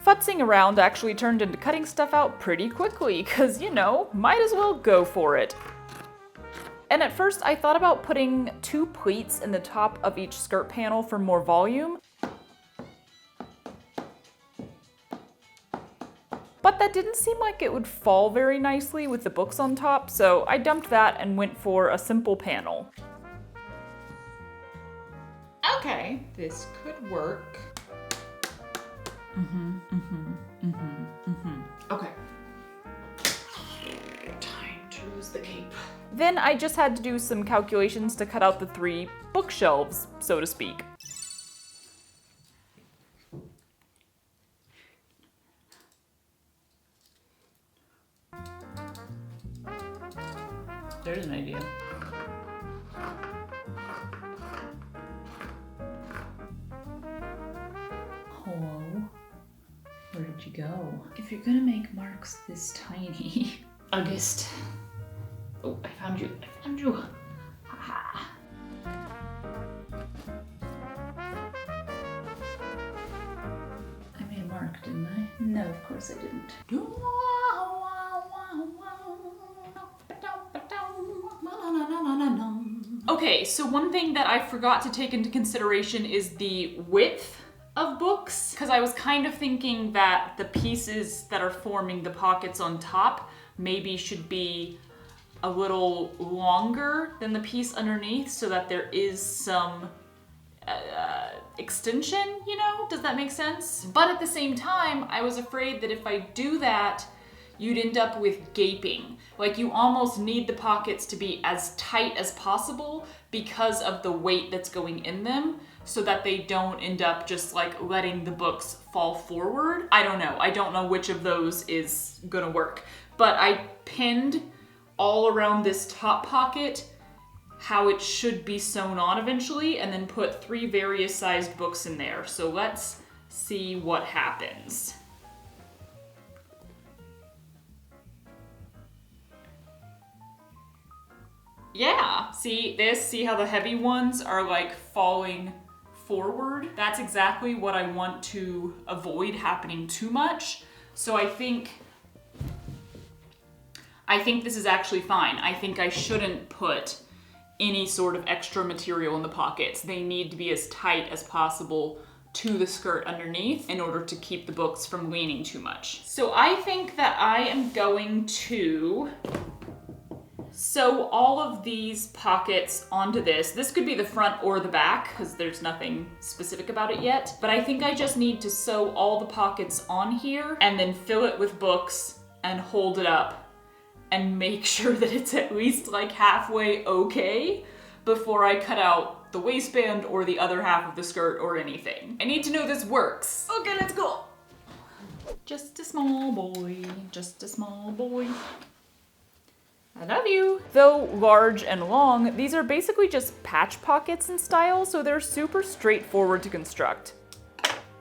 Futzing around actually turned into cutting stuff out pretty quickly, cause you know, might as well go for it. And at first I thought about putting 2 pleats in the top of each skirt panel for more volume. But that didn't seem like it would fall very nicely with the books on top, so I dumped that and went for a simple panel. Okay, this could work. Okay. Time to lose the cape. Then I just had to do some calculations to cut out the 3 bookshelves, so to speak. There's an idea. Hello? Where did you go? If you're gonna make marks this tiny, August. Oh, I found you. I found you. Ha-ha. I made a mark, didn't I? No, of course I didn't. Okay, so one thing that I forgot to take into consideration is the width of books, because I was kind of thinking that the pieces that are forming the pockets on top maybe should be a little longer than the piece underneath so that there is some extension, you know? Does that make sense? But at the same time, I was afraid that if I do that, you'd end up with gaping. Like you almost need the pockets to be as tight as possible because of the weight that's going in them, so that they don't end up just like letting the books fall forward. I don't know which of those is gonna work. But I pinned all around this top pocket how it should be sewn on eventually, and then put 3 various sized books in there. So let's see what happens. Yeah, see this? See how the heavy ones are like falling forward? That's exactly what I want to avoid happening too much. So I think this is actually fine. I think I shouldn't put any sort of extra material in the pockets. They need to be as tight as possible to the skirt underneath in order to keep the books from leaning too much. So I think that I am going to sew all of these pockets onto this. This could be the front or the back because there's nothing specific about it yet. But I think I just need to sew all the pockets on here and then fill it with books and hold it up and make sure that it's at least like halfway okay before I cut out the waistband or the other half of the skirt or anything. I need to know this works. Okay, let's go. Just a small boy, just a small boy. I love you. Though large and long, these are basically just patch pockets in style, so they're super straightforward to construct.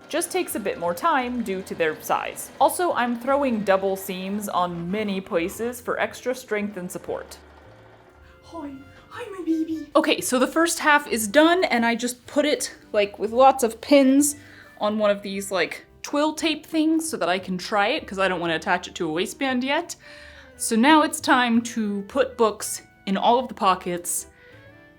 Just takes a bit more time due to their size. Also, I'm throwing double seams on many places for extra strength and support. Hi, Hi, my baby. Okay, so the first half is done, and I just put it, like, with lots of pins on one of these, like, twill tape things so that I can try it, because I don't want to attach it to a waistband yet. So now it's time to put books in all of the pockets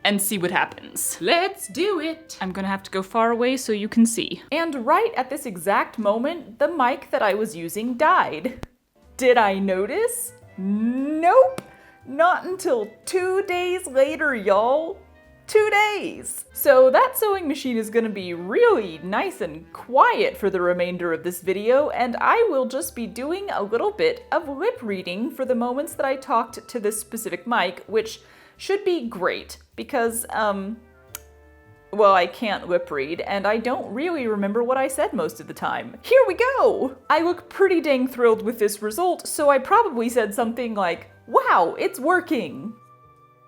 and see what happens. Let's do it! I'm gonna have to go far away so you can see. And right at this exact moment, the mic that I was using died. Did I notice? Nope! Not until 2 days later, y'all. 2 days! So that sewing machine is gonna be really nice and quiet for the remainder of this video, and I will just be doing a little bit of lip reading for the moments that I talked to this specific mic, which should be great, because, well, I can't lip read, and I don't really remember what I said most of the time. Here we go! I look pretty dang thrilled with this result, so I probably said something like, wow, it's working!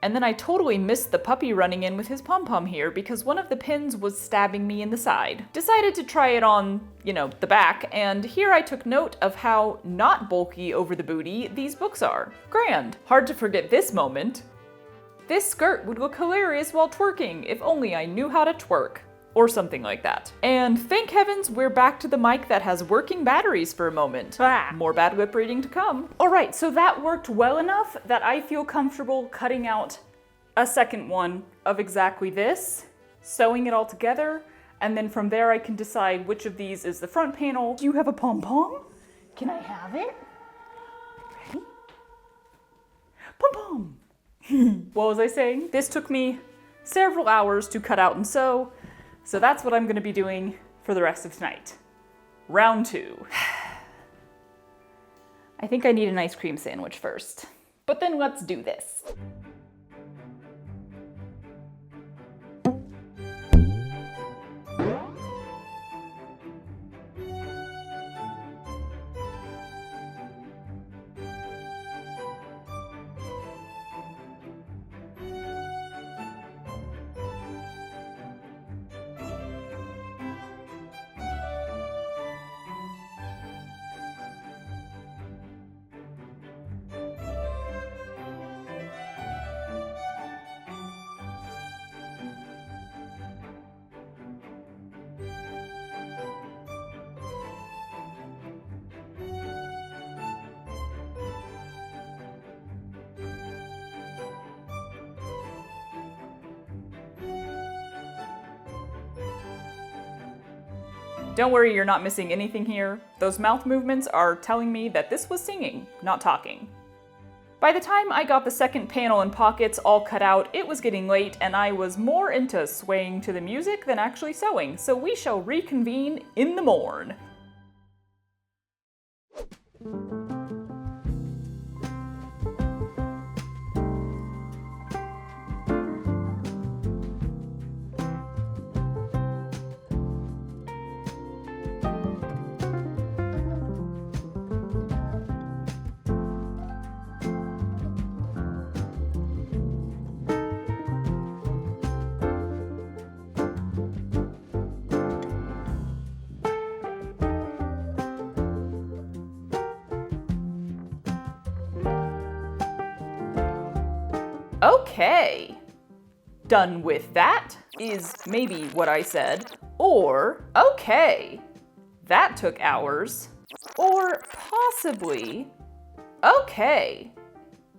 And then I totally missed the puppy running in with his pom-pom here because one of the pins was stabbing me in the side. Decided to try it on, you know, the back, and here I took note of how not bulky over the booty these books are. Grand. Hard to forget this moment. This skirt would look hilarious while twerking if only I knew how to twerk. Or something like that. And thank heavens we're back to the mic that has working batteries for a moment. More bad lip reading to come. Alright, so that worked well enough that I feel comfortable cutting out a second one of exactly this, sewing it all together, and then from there I can decide which of these is the front panel. Do you have a pom-pom? Can I have it? Ready? Pom-pom! What was I saying? This took me several hours to cut out and sew, so that's what I'm gonna be doing for the rest of tonight. Round 2. I think I need an ice cream sandwich first, but then let's do this. Don't worry, you're not missing anything here. Those mouth movements are telling me that this was singing, not talking. By the time I got the second panel and pockets all cut out, it was getting late and I was more into swaying to the music than actually sewing, so we shall reconvene in the morn. Okay. Done with that is maybe what I said. Or, okay, that took hours. Or possibly, okay,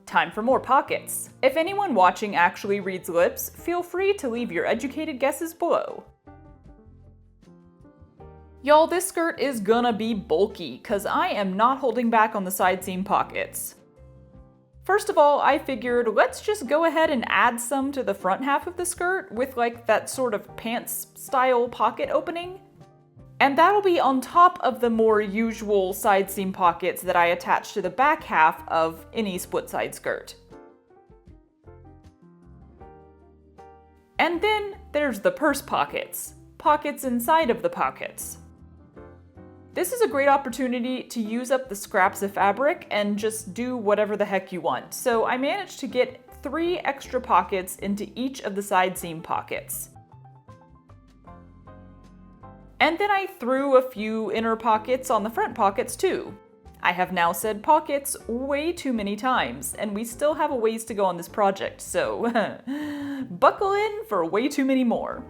time for more pockets. If anyone watching actually reads lips, feel free to leave your educated guesses below. Y'all, this skirt is gonna be bulky, cause I am not holding back on the side seam pockets. First of all, I figured let's just go ahead and add some to the front half of the skirt with like that sort of pants style pocket opening. And that'll be on top of the more usual side seam pockets that I attach to the back half of any split side skirt. And then there's the purse pockets, pockets inside of the pockets. This is a great opportunity to use up the scraps of fabric and just do whatever the heck you want. So I managed to get 3 extra pockets into each of the side seam pockets. And then I threw a few inner pockets on the front pockets too. I have now said pockets way too many times, and we still have a ways to go on this project, so buckle in for way too many more.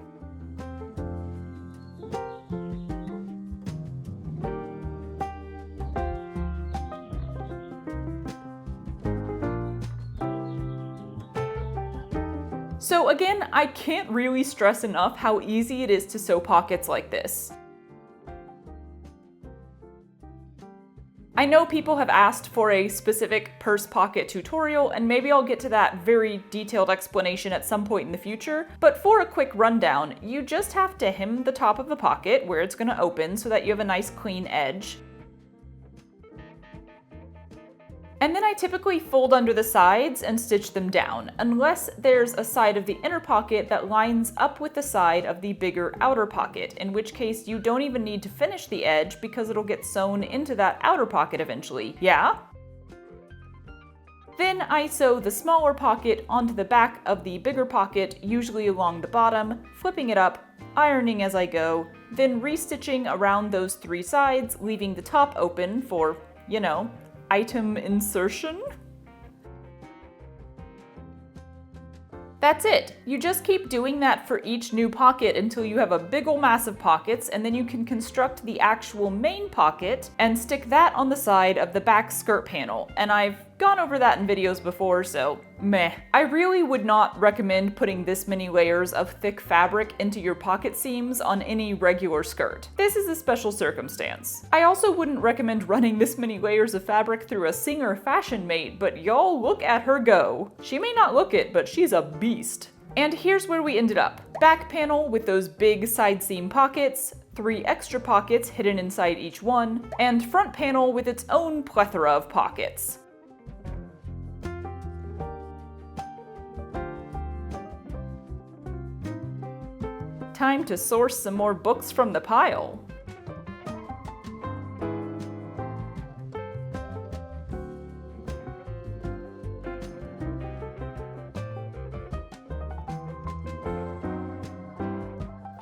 So again, I can't really stress enough how easy it is to sew pockets like this. I know people have asked for a specific purse pocket tutorial, and maybe I'll get to that very detailed explanation at some point in the future, but for a quick rundown, you just have to hem the top of the pocket where it's going to open so that you have a nice clean edge. And then I typically fold under the sides and stitch them down, unless there's a side of the inner pocket that lines up with the side of the bigger outer pocket, in which case you don't even need to finish the edge because it'll get sewn into that outer pocket eventually, yeah? Then I sew the smaller pocket onto the back of the bigger pocket, usually along the bottom, flipping it up, ironing as I go, then restitching around those three sides, leaving the top open for, you know, item insertion? That's it. You just keep doing that for each new pocket until you have a big ol' mass of pockets, and then you can construct the actual main pocket and stick that on the side of the back skirt panel. And I've gone over that in videos before, so meh. I really would not recommend putting this many layers of thick fabric into your pocket seams on any regular skirt. This is a special circumstance. I also wouldn't recommend running this many layers of fabric through a Singer fashion mate, but y'all look at her go. She may not look it, but she's a beast. And here's where we ended up. Back panel with those big side seam pockets, 3 extra pockets hidden inside each one, and front panel with its own plethora of pockets. Time to source some more books from the pile.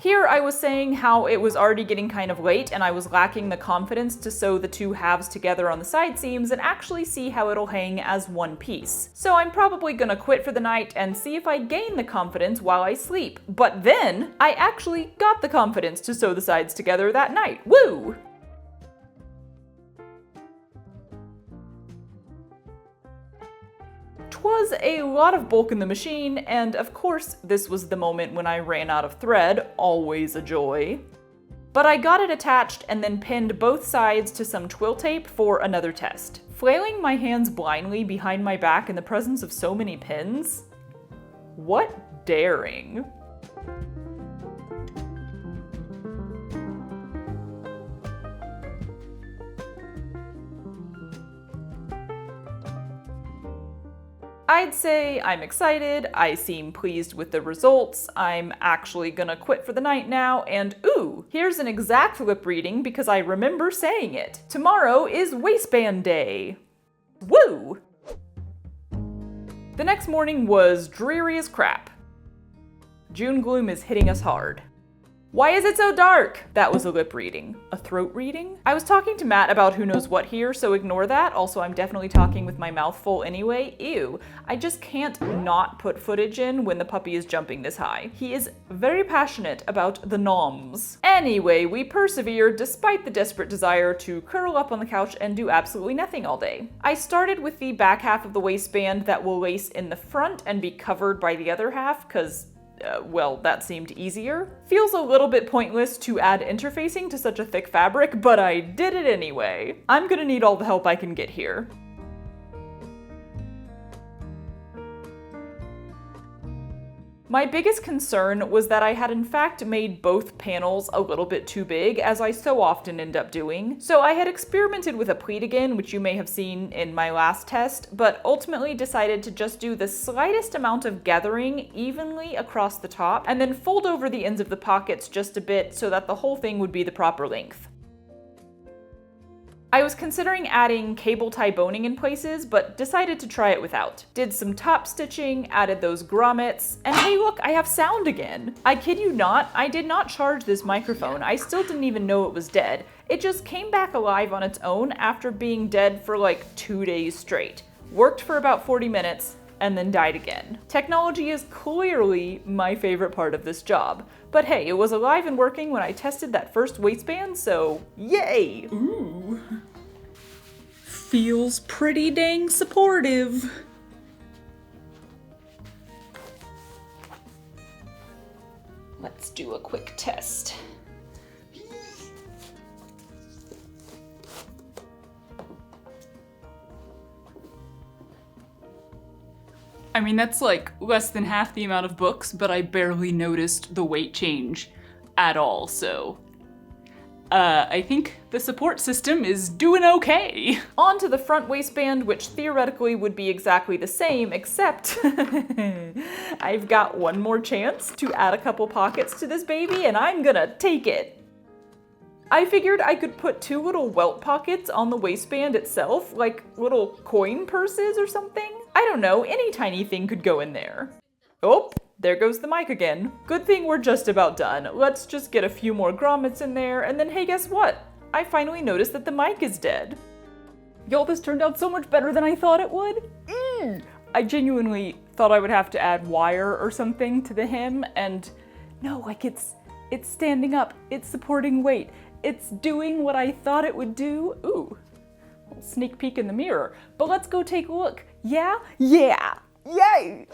Here I was saying how it was already getting kind of late and I was lacking the confidence to sew the two halves together on the side seams and actually see how it'll hang as one piece. So I'm probably gonna quit for the night and see if I gain the confidence while I sleep. But then I actually got the confidence to sew the sides together that night. Woo! Was a lot of bulk in the machine, and of course this was the moment when I ran out of thread, always a joy. But I got it attached and then pinned both sides to some twill tape for another test. Flailing my hands blindly behind my back in the presence of so many pins? What daring. I'd say I'm excited, I seem pleased with the results, I'm actually gonna quit for the night now, and ooh, here's an exact lip reading because I remember saying it. Tomorrow is waistband day. Woo! The next morning was dreary as crap. June gloom is hitting us hard. Why is it so dark? That was a lip reading. A throat reading? I was talking to Matt about who knows what here, so ignore that. Also, I'm definitely talking with my mouth full anyway. Ew. I just can't not put footage in when the puppy is jumping this high. He is very passionate about the noms. Anyway, we persevered despite the desperate desire to curl up on the couch and do absolutely nothing all day. I started with the back half of the waistband that will lace in the front and be covered by the other half, because well, that seemed easier. Feels a little bit pointless to add interfacing to such a thick fabric, but I did it anyway. I'm gonna need all the help I can get here. My biggest concern was that I had in fact made both panels a little bit too big, as I so often end up doing. So I had experimented with a pleat again, which you may have seen in my last test, but ultimately decided to just do the slightest amount of gathering evenly across the top, and then fold over the ends of the pockets just a bit so that the whole thing would be the proper length. I was considering adding cable tie boning in places, but decided to try it without. Did some top stitching, added those grommets, and hey look, I have sound again. I kid you not, I did not charge this microphone. I still didn't even know it was dead. It just came back alive on its own after being dead for like 2 days straight. Worked for about 40 minutes, and then died again. Technology is clearly my favorite part of this job. But hey, it was alive and working when I tested that first waistband, so yay! Ooh. Feels pretty dang supportive. Let's do a quick test. I mean, that's like less than half the amount of books, but I barely noticed the weight change at all, so I think the support system is doing okay. On to the front waistband, which theoretically would be exactly the same, except I've got one more chance to add a couple pockets to this baby, and I'm gonna take it. I figured I could put 2 little welt pockets on the waistband itself, like little coin purses or something. I don't know, any tiny thing could go in there. Oh, there goes the mic again. Good thing we're just about done. Let's just get a few more grommets in there, and then hey, guess what? I finally noticed that the mic is dead. Y'all, this turned out so much better than I thought it would. I genuinely thought I would have to add wire or something to the hem, and no, like it's standing up, it's supporting weight. It's doing what I thought it would do. Ooh, little sneak peek in the mirror. But let's go take a look. Yeah? Yeah! Yay!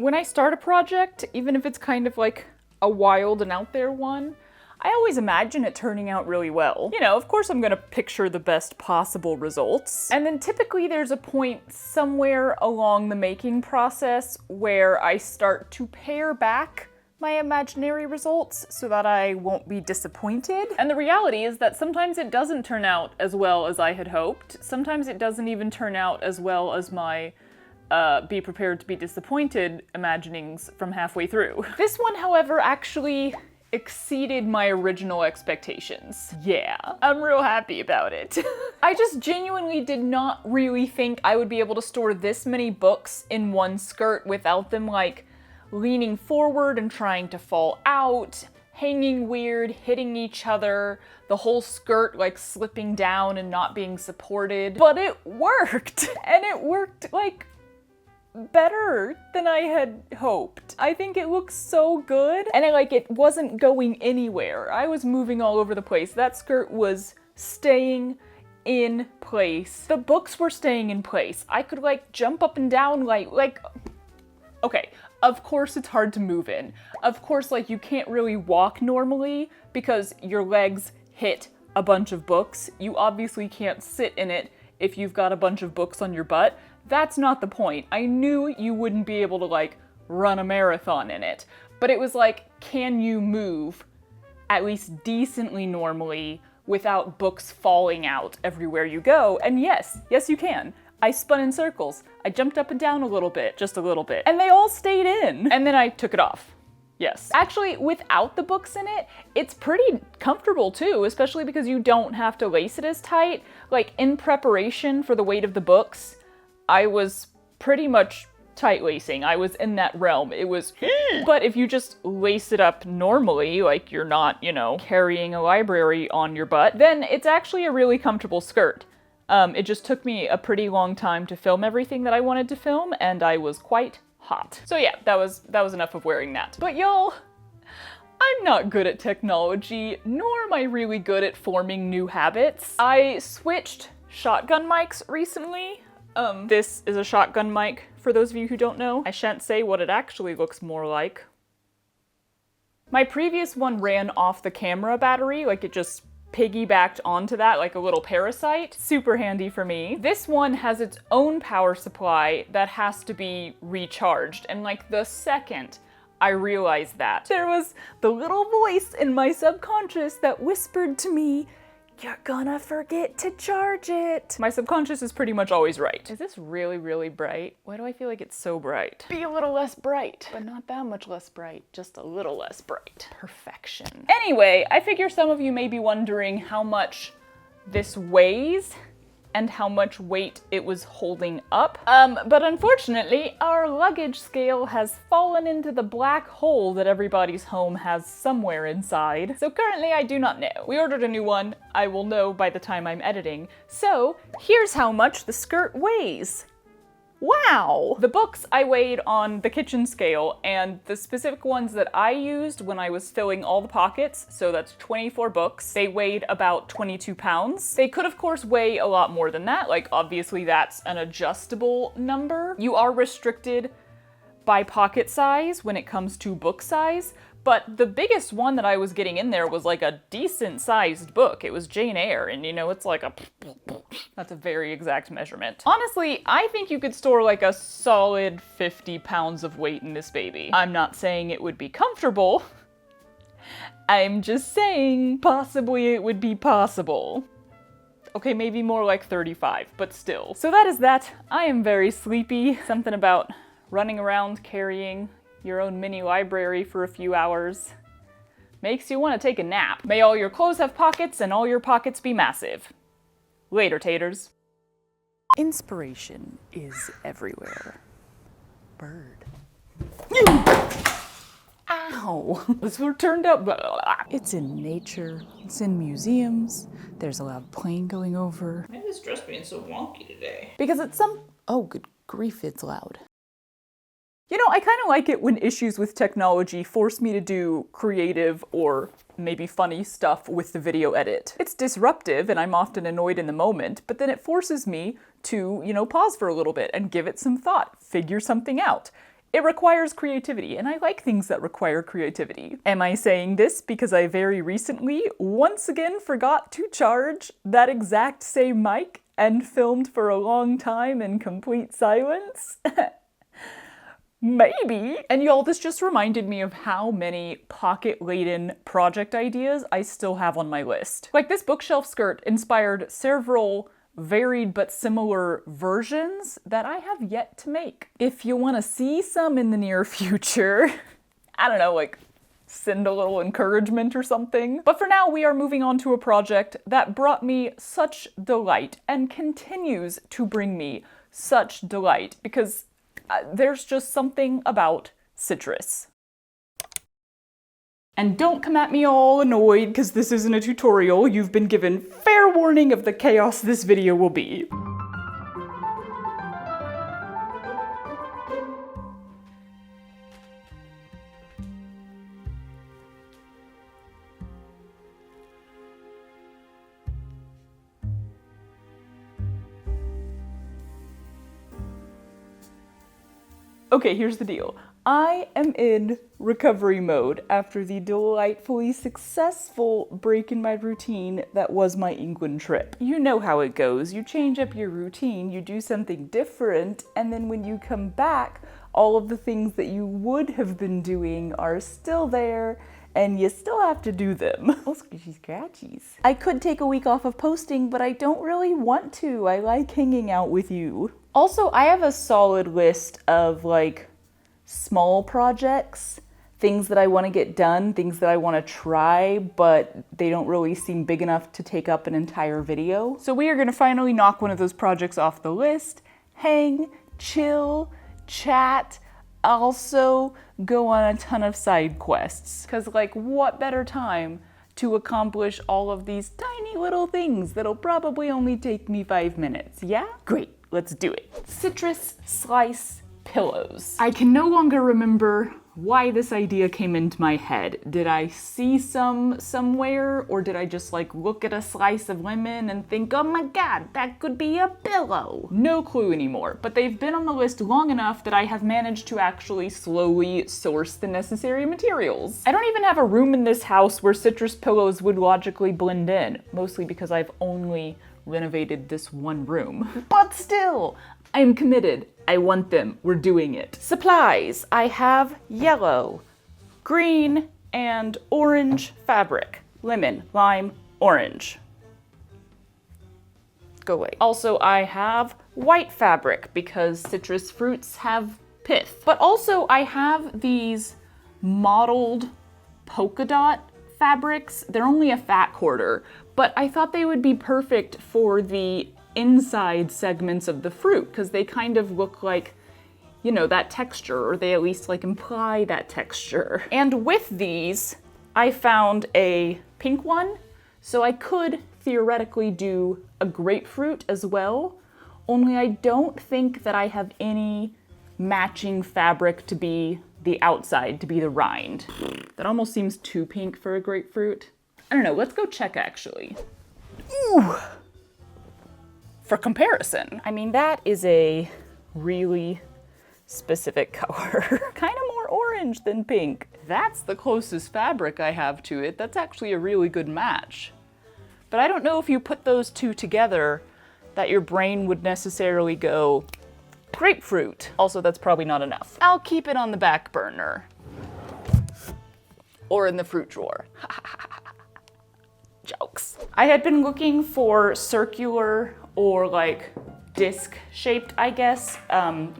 When I start a project, even if it's kind of like a wild and out there one, I always imagine it turning out really well. You know, of course I'm gonna picture the best possible results. And then typically there's a point somewhere along the making process where I start to pare back my imaginary results so that I won't be disappointed. And the reality is that sometimes it doesn't turn out as well as I had hoped. Sometimes it doesn't even turn out as well as my be prepared to be disappointed imaginings from halfway through. This one, however, actually exceeded my original expectations. Yeah, I'm real happy about it. I just genuinely did not really think I would be able to store this many books in one skirt without them like leaning forward and trying to fall out, hanging weird, hitting each other, the whole skirt like slipping down and not being supported. But it worked! And it worked like better than I had hoped. I think it looks so good, and it wasn't going anywhere. I was moving all over the place. That skirt was staying in place. The books were staying in place. I could like jump up and down okay, of course it's hard to move in. Of course, like, you can't really walk normally because your legs hit a bunch of books. You obviously can't sit in it if you've got a bunch of books on your butt. That's not the point. I knew you wouldn't be able to like run a marathon in it, but it was like, can you move at least decently normally without books falling out everywhere you go? And yes you can. I spun in circles. I jumped up and down a little bit, just a little bit, and they all stayed in. And then I took it off. Yes. Actually, without the books in it, it's pretty comfortable too, especially because you don't have to lace it as tight. Like, in preparation for the weight of the books, I was pretty much tight lacing. I was in that realm. It was, but if you just lace it up normally, like you're not, you know, carrying a library on your butt, then it's actually a really comfortable skirt. It just took me a pretty long time to film everything that I wanted to film, and I was quite hot. So yeah, that was enough of wearing that. But y'all, I'm not good at technology, nor am I really good at forming new habits. I switched shotgun mics recently. This is a shotgun mic, for those of you who don't know. I shan't say what it actually looks more like. My previous one ran off the camera battery, like it just piggybacked onto that like a little parasite. Super handy for me. This one has its own power supply that has to be recharged, and like the second I realized that, there was the little voice in my subconscious that whispered to me, "You're gonna forget to charge it." My subconscious is pretty much always right. Is this really, really bright? Why do I feel like it's so bright? Be a little less bright, but not that much less bright, just a little less bright. Perfection. Anyway, I figure some of you may be wondering how much this weighs and how much weight it was holding up. But unfortunately, our luggage scale has fallen into the black hole that everybody's home has somewhere inside. So currently I do not know. We ordered a new one. I will know by the time I'm editing. So here's how much the skirt weighs. Wow! The books I weighed on the kitchen scale, and the specific ones that I used when I was filling all the pockets, so that's 24 books, they weighed about 22 pounds. They could of course weigh a lot more than that, like obviously that's an adjustable number. You are restricted by pocket size when it comes to book size, but the biggest one that I was getting in there was like a decent sized book. It was Jane Eyre, and you know, it's like a, that's a very exact measurement. Honestly, I think you could store like a solid 50 pounds of weight in this baby. I'm not saying it would be comfortable. I'm just saying possibly it would be possible. Okay, maybe more like 35, but still. So that is that. I am very sleepy. Something about running around carrying your own mini library for a few hours makes you want to take a nap. May all your clothes have pockets and all your pockets be massive. Later, taters. Inspiration is everywhere. Bird. Ow! This one turned out. It's in nature, it's in museums, there's a loud plane going over. Why is this dress being so wonky today? Because it's some. Oh, good grief, it's loud. You know, I kind of like it when issues with technology force me to do creative or maybe funny stuff with the video edit. It's disruptive and I'm often annoyed in the moment, but then it forces me to, you know, pause for a little bit and give it some thought, figure something out. It requires creativity, and I like things that require creativity. Am I saying this because I very recently once again forgot to charge that exact same mic and filmed for a long time in complete silence? Maybe. And y'all, this just reminded me of how many pocket-laden project ideas I still have on my list. Like, this bookshelf skirt inspired several varied but similar versions that I have yet to make. If you want to see some in the near future, I don't know, like send a little encouragement or something. But for now, we are moving on to a project that brought me such delight and continues to bring me such delight because there's just something about citrus. And don't come at me all annoyed because this isn't a tutorial. You've been given fair warning of the chaos this video will be. Okay, here's the deal. I am in recovery mode after the delightfully successful break in my routine that was my England trip. You know how it goes. You change up your routine, you do something different, and then when you come back, all of the things that you would have been doing are still there, and you still have to do them. Oh, squishy scratchies. I could take a week off of posting, but I don't really want to. I like hanging out with you. Also, I have a solid list of like small projects, things that I want to get done, things that I want to try, but they don't really seem big enough to take up an entire video. So we are going to finally knock one of those projects off the list, hang, chill, chat, also go on a ton of side quests. Cause like, what better time to accomplish all of these tiny little things that'll probably only take me 5 minutes, yeah? Great, let's do it. Citrus slice pillows. I can no longer remember why this idea came into my head. Did I see some somewhere, or did I just like look at a slice of lemon and think, oh my god, that could be a pillow? No clue anymore, but they've been on the list long enough that I have managed to actually slowly source the necessary materials. I don't even have a room in this house where citrus pillows would logically blend in, mostly because I've only renovated this one room. But still, I'm committed. I want them. We're doing it. Supplies. I have yellow, green, and orange fabric. Lemon, lime, orange. Go away. Also, I have white fabric because citrus fruits have pith. But also, I have these mottled polka dot fabrics. They're only a fat quarter, but I thought they would be perfect for the inside segments of the fruit because they kind of look like, you know, that texture, or they at least like imply that texture. And with these, I found a pink one, so I could theoretically do a grapefruit as well, only I don't think that I have any matching fabric to be the outside, to be the rind. That almost seems too pink for a grapefruit. I don't know, let's go check actually. Ooh! For comparison. I mean, that is a really specific color. Kind of more orange than pink. That's the closest fabric I have to it. That's actually a really good match. But I don't know if you put those two together that your brain would necessarily go, grapefruit. Also, that's probably not enough. I'll keep it on the back burner. Or in the fruit drawer. Jokes. I had been looking for circular or like disc shaped, I guess,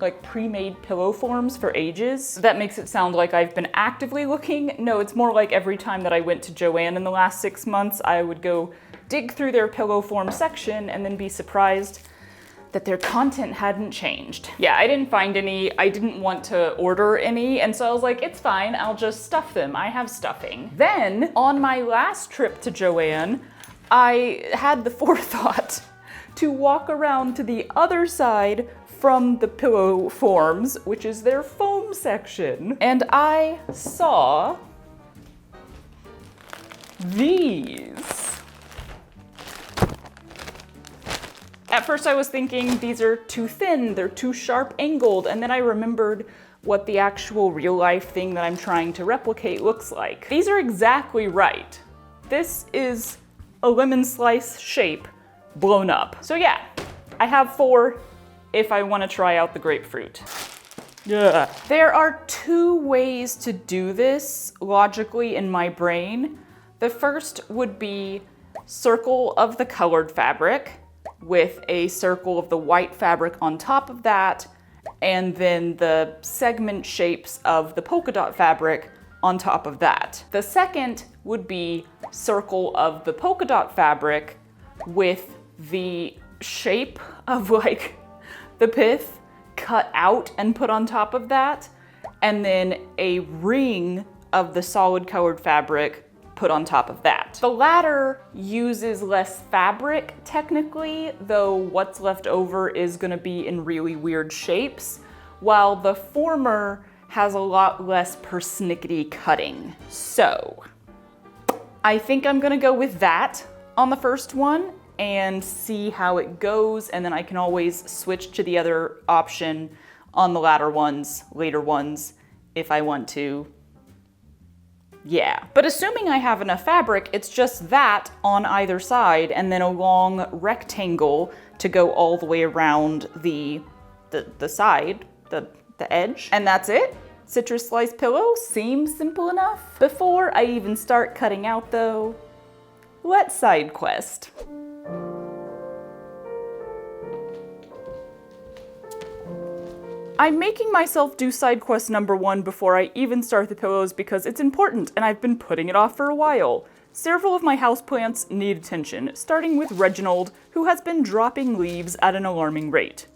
like pre-made pillow forms for ages. That makes it sound like I've been actively looking. No, it's more like every time that I went to Joann in the last 6 months, I would go dig through their pillow form section and then be surprised that their content hadn't changed. Yeah, I didn't find any, I didn't want to order any, and so I was like, it's fine, I'll just stuff them, I have stuffing. Then, on my last trip to Joann, I had the forethought to walk around to the other side from the pillow forms, which is their foam section. And I saw these. At first I was thinking these are too thin, they're too sharp angled, and then I remembered what the actual real life thing that I'm trying to replicate looks like. These are exactly right. This is a lemon slice shape blown up. So yeah, I have 4 if I want to try out the grapefruit. Yeah. There are 2 ways to do this logically in my brain. The first would be circle of the colored fabric with a circle of the white fabric on top of that, and then the segment shapes of the polka dot fabric on top of that. The second would be circle of the polka dot fabric with the shape of like the pith cut out and put on top of that, and then a ring of the solid colored fabric put on top of that. The latter uses less fabric technically, though what's left over is gonna be in really weird shapes, while the former has a lot less persnickety cutting. So I think I'm gonna go with that on the first one and see how it goes, and then I can always switch to the other option on the later ones, if I want to. Yeah, but assuming I have enough fabric, it's just that on either side and then a long rectangle to go all the way around the side, the edge, and that's it. Citrus slice pillow seems simple enough. Before I even start cutting out though, let's side quest. I'm making myself do side quest number 1 before I even start the pillows because it's important and I've been putting it off for a while. Several of my houseplants need attention, starting with Reginald, who has been dropping leaves at an alarming rate.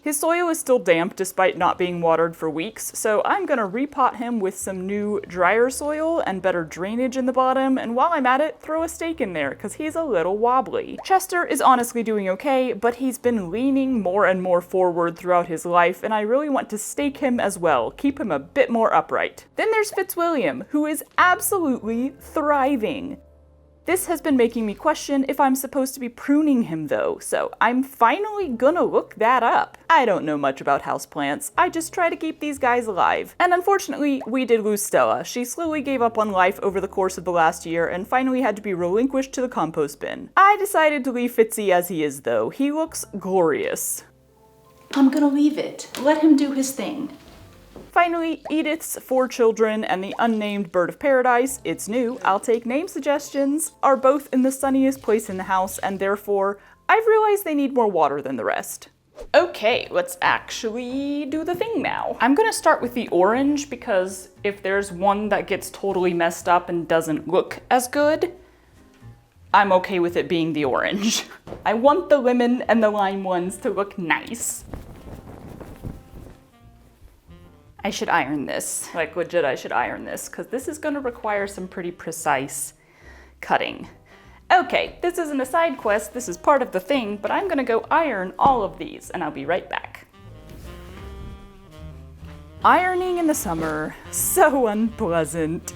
His soil is still damp despite not being watered for weeks, so I'm gonna repot him with some new drier soil and better drainage in the bottom, and while I'm at it, throw a stake in there, because he's a little wobbly. Chester is honestly doing okay, but he's been leaning more and more forward throughout his life, and I really want to stake him as well, keep him a bit more upright. Then there's Fitzwilliam, who is absolutely thriving. This has been making me question if I'm supposed to be pruning him though, so I'm finally gonna look that up. I don't know much about houseplants, I just try to keep these guys alive. And unfortunately, we did lose Stella. She slowly gave up on life over the course of the last year and finally had to be relinquished to the compost bin. I decided to leave Fitzy as he is though. He looks glorious. I'm gonna leave it. Let him do his thing. Finally, Edith's 4 children and the unnamed bird of paradise, it's new, I'll take name suggestions, are both in the sunniest place in the house, and therefore, I've realized they need more water than the rest. Okay, let's actually do the thing now. I'm gonna start with the orange because if there's one that gets totally messed up and doesn't look as good, I'm okay with it being the orange. I want the lemon and the lime ones to look nice. I should iron this. Like legit, I should iron this because this is gonna require some pretty precise cutting. Okay, this isn't a side quest, this is part of the thing, but I'm gonna go iron all of these and I'll be right back. Ironing in the summer, so unpleasant.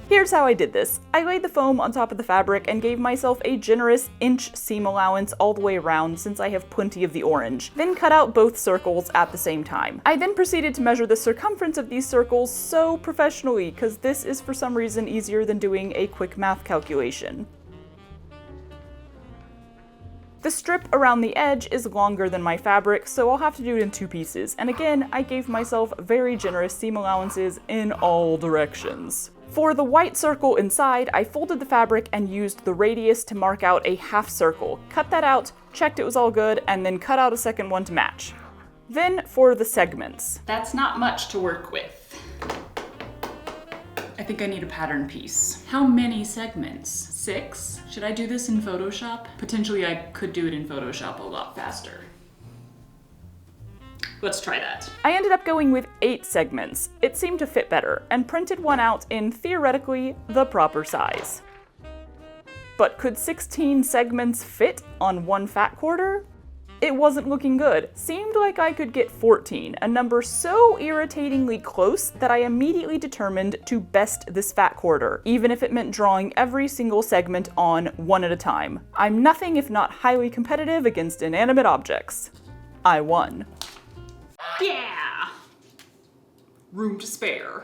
Here's how I did this. I laid the foam on top of the fabric and gave myself a generous inch seam allowance all the way around since I have plenty of the orange, then cut out both circles at the same time. I then proceeded to measure the circumference of these circles so professionally, because this is for some reason easier than doing a quick math calculation. The strip around the edge is longer than my fabric, so I'll have to do it in 2 pieces, and again, I gave myself very generous seam allowances in all directions. For the white circle inside, I folded the fabric and used the radius to mark out a half circle. Cut that out, checked it was all good, and then cut out a second one to match. Then for the segments. That's not much to work with. I think I need a pattern piece. How many segments? 6? Should I do this in Photoshop? Potentially I could do it in Photoshop a lot faster. Let's try that. I ended up going with 8 segments. It seemed to fit better, and printed one out in, theoretically, the proper size. But could 16 segments fit on one fat quarter? It wasn't looking good. Seemed like I could get 14, a number so irritatingly close that I immediately determined to best this fat quarter, even if it meant drawing every single segment on one at a time. I'm nothing if not highly competitive against inanimate objects. I won. Yeah! Room to spare.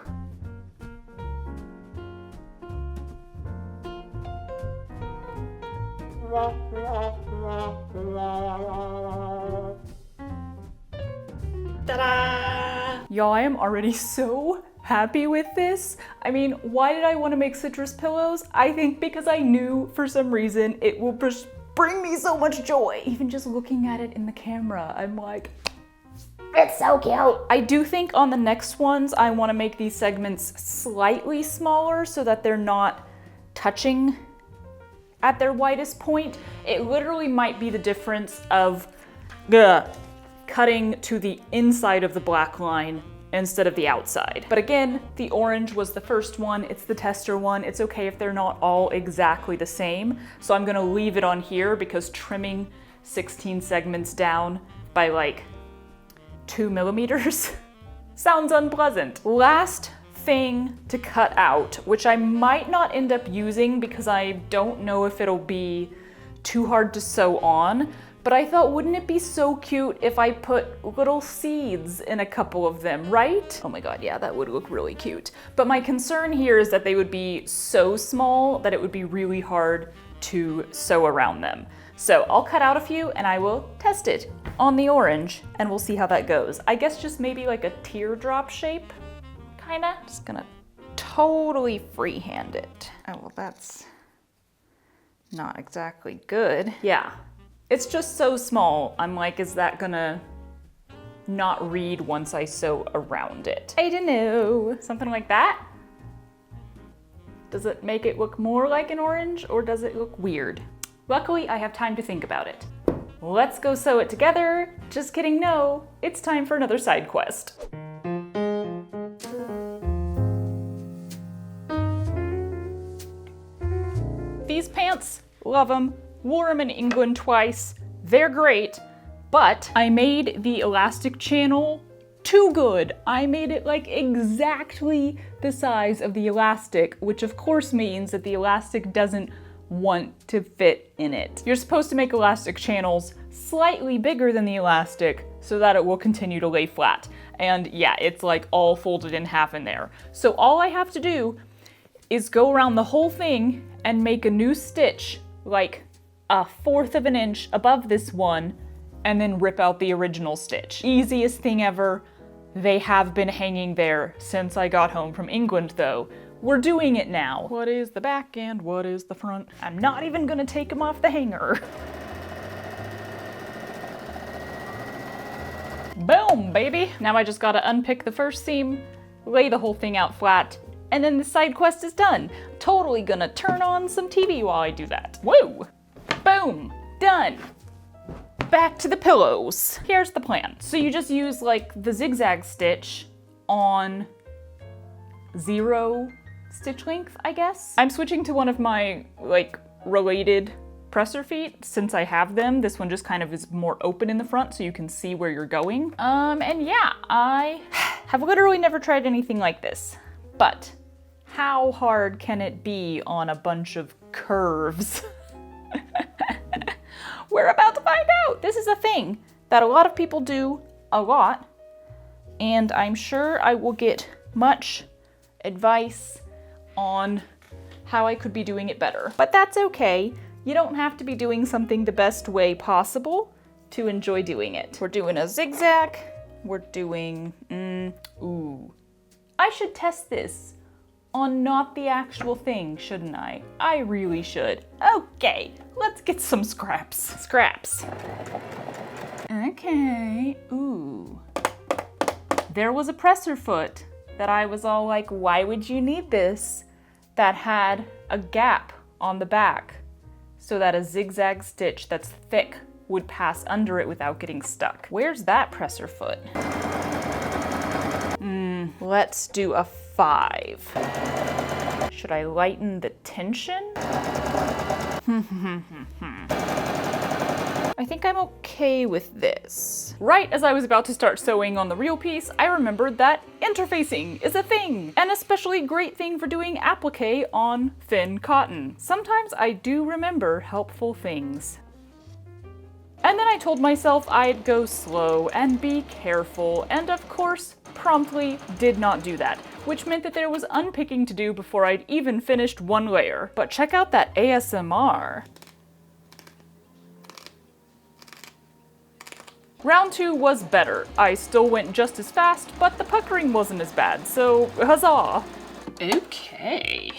Ta-da! Y'all, I am already so happy with this. I mean, why did I want to make citrus pillows? I think because I knew for some reason it will just bring me so much joy. Even just looking at it in the camera, I'm like, it's so cute. I do think on the next ones, I want to make these segments slightly smaller so that they're not touching at their widest point. It literally might be the difference of cutting to the inside of the black line instead of the outside. But again, the orange was the first one. It's the tester one. It's okay if they're not all exactly the same. So I'm gonna leave it on here because trimming 16 segments down by like 2 millimeters sounds unpleasant. Last thing to cut out, which I might not end up using because I don't know if it'll be too hard to sew on, but I thought, wouldn't it be so cute if I put little seeds in a couple of them, right? Oh my god, yeah, that would look really cute. But my concern here is that they would be so small that it would be really hard to sew around them. So I'll cut out a few and I will test it on the orange and we'll see how that goes. I guess just maybe like a teardrop shape, kinda. Just gonna totally freehand it. Oh, well, that's not exactly good. Yeah, it's just so small. I'm like, is that gonna not read once I sew around it? I don't know, something like that? Does it make it look more like an orange or does it look weird? Luckily, I have time to think about it. Let's go sew it together. Just kidding, no. It's time for another side quest. These pants, love them. Wore them in England twice. They're great, but I made the elastic channel too good. I made it like exactly the size of the elastic, which of course means that the elastic doesn't want to fit in it. You're supposed to make elastic channels slightly bigger than the elastic so that it will continue to lay flat. And yeah, it's like all folded in half in there. So all I have to do is go around the whole thing and make a new stitch like 1/4 of an inch above this one, and then rip out the original stitch. Easiest thing ever. They have been hanging there since I got home from England though. We're doing it now. What is the back and what is the front? I'm not even gonna take them off the hanger. Boom, baby. Now I just gotta unpick the first seam, lay the whole thing out flat, and then the side quest is done. Totally gonna turn on some TV while I do that. Woo! Boom, done. Back to the pillows. Here's the plan. So you just use like the zigzag stitch on 0 stitch length, I guess. I'm switching to one of my like related presser feet since I have them. This one just kind of is more open in the front so you can see where you're going. And yeah, I have literally never tried anything like this, but how hard can it be on a bunch of curves? We're about to find out. This is a thing that a lot of people do a lot, and I'm sure I will get much advice on how I could be doing it better. But that's okay. You don't have to be doing something the best way possible to enjoy doing it. We're doing a zigzag. We're doing, ooh. I should test this on not the actual thing, shouldn't I? I really should. Okay, let's get some scraps. Scraps. Okay, ooh. There was a presser foot that I was all like, why would you need this? That had a gap on the back so that a zigzag stitch that's thick would pass under it without getting stuck. Where's that presser foot? Let's do a 5. Should I lighten the tension? I think I'm okay with this. Right as I was about to start sewing on the real piece, I remembered that interfacing is a thing, an especially great thing for doing applique on thin cotton. Sometimes I do remember helpful things. And then I told myself I'd go slow and be careful, and of course, promptly did not do that, which meant that there was unpicking to do before I'd even finished one layer. But check out that ASMR. Round 2 was better. I still went just as fast, but the puckering wasn't as bad, so huzzah. Okay.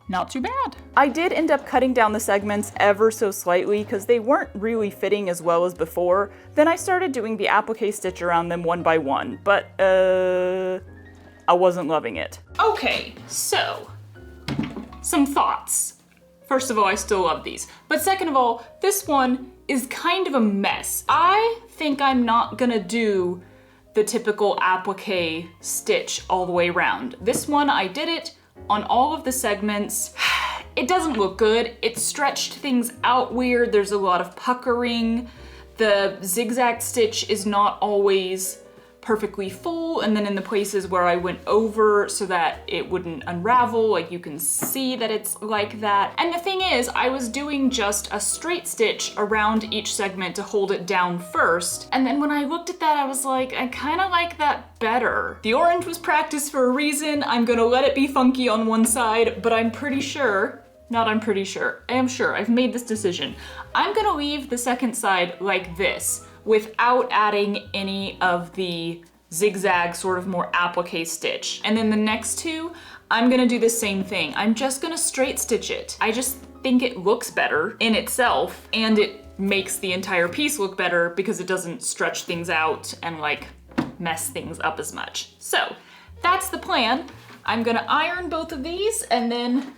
Not too bad. I did end up cutting down the segments ever so slightly because they weren't really fitting as well as before. Then I started doing the applique stitch around them one by one, but I wasn't loving it. Okay, so some thoughts. First of all, I still love these. But second of all, this one is kind of a mess. I think I'm not gonna do the typical applique stitch all the way around. This one, I did it on all of the segments. It doesn't look good. It stretched things out weird. There's a lot of puckering. The zigzag stitch is not always perfectly full, and then in the places where I went over so that it wouldn't unravel, like you can see that it's like that. And the thing is, I was doing just a straight stitch around each segment to hold it down first, and then when I looked at that, I was like, I kind of like that better. The orange was practice for a reason. I'm gonna let it be funky on one side, but I'm pretty sure, not I'm pretty sure, I am sure, I've made this decision. I'm gonna leave the second side like this, without adding any of the zigzag sort of more applique stitch. And then the next two, I'm gonna do the same thing. I'm just gonna straight stitch it. I just think it looks better in itself, and it makes the entire piece look better because it doesn't stretch things out and like mess things up as much. So that's the plan. I'm gonna iron both of these and then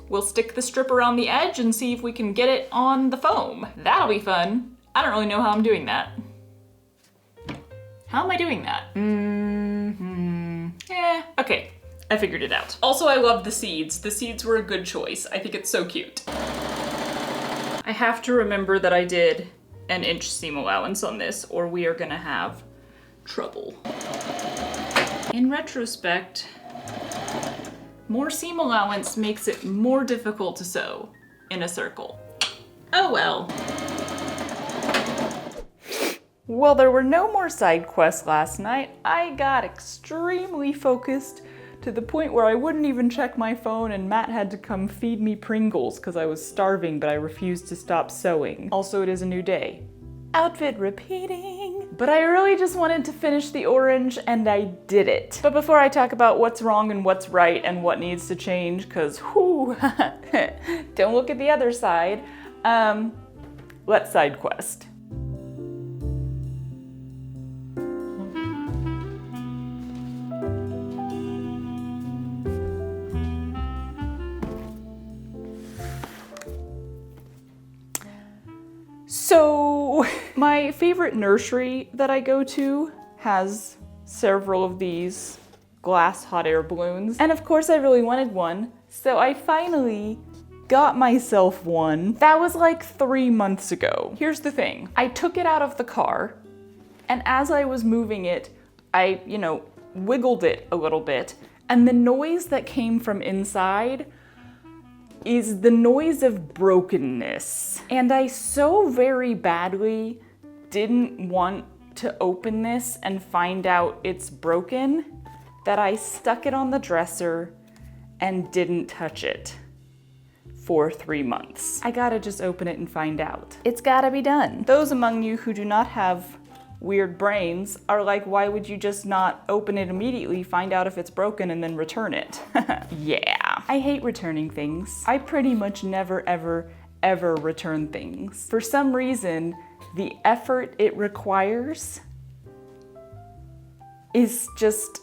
We'll stick the strip around the edge and see if we can get it on the foam. That'll be fun. I don't really know how I'm doing that. How am I doing that? Okay, I figured it out. Also, I love the seeds. The seeds were a good choice. I think it's so cute. I have to remember that I did an inch seam allowance on this, or we are gonna have trouble. In retrospect, more seam allowance makes it more difficult to sew in a circle. Oh well. Well, there were no more side quests last night. I got extremely focused to the point where I wouldn't even check my phone, and Matt had to come feed me Pringles because I was starving, but I refused to stop sewing. Also, it is a new day. Outfit repeating. But I really just wanted to finish the orange, and I did it. But before I talk about what's wrong and what's right and what needs to change, because whoo, don't look at the other side, let's side quest. So, my favorite nursery that I go to has several of these glass hot air balloons. And of course I really wanted one, so I finally got myself one. That was like 3 months ago. Here's the thing. I took it out of the car, and as I was moving it, I, wiggled it a little bit, and the noise that came from inside is the noise of brokenness. And I so very badly didn't want to open this and find out it's broken that I stuck it on the dresser and didn't touch it for 3 months. I gotta just open it and find out. It's gotta be done. Those among you who do not have weird brains are like, why would you just not open it immediately, find out if it's broken, and then return it? Yeah. I hate returning things. I pretty much never, ever return things. For some reason, the effort it requires is just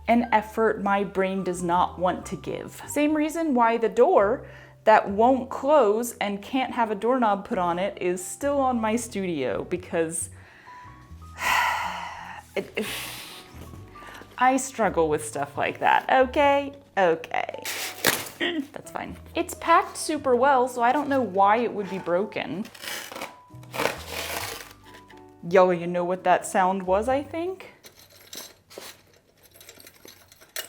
an effort my brain does not want to give. Same reason why the door that won't close and can't have a doorknob put on it is still on my studio, because I struggle with stuff like that. Okay. That's fine. It's packed super well, so I don't know why it would be broken. Yo, you know what that sound was, I think?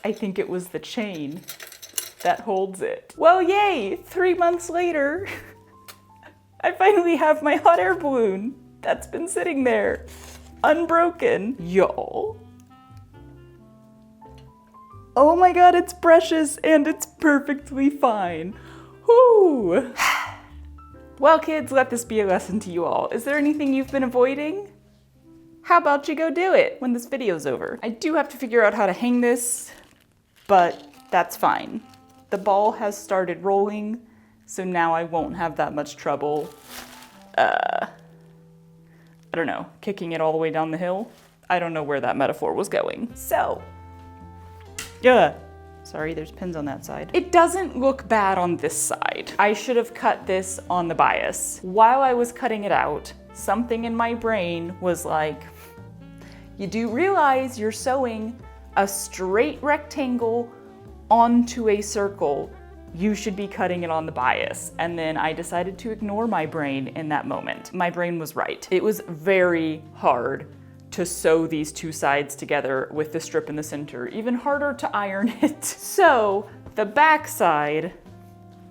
I think it was the chain that holds it. Well, yay! 3 months later, I finally have my hot air balloon that's been sitting there, unbroken. Y'all. Oh my god, it's precious and it's perfectly fine. Whoo! Well, kids, let this be a lesson to you all. Is there anything you've been avoiding? How about you go do it when this video's over? I do have to figure out how to hang this, but that's fine. The ball has started rolling, so now I won't have that much trouble, I don't know, kicking it all the way down the hill? I don't know where that metaphor was going. So, sorry, there's pins on that side. It doesn't look bad on this side. I should have cut this on the bias. While I was cutting it out, something in my brain was like, you do realize you're sewing a straight rectangle onto a circle. You should be cutting it on the bias. And then I decided to ignore my brain in that moment. My brain was right. It was very hard to sew these two sides together with the strip in the center, even harder to iron it. So the back side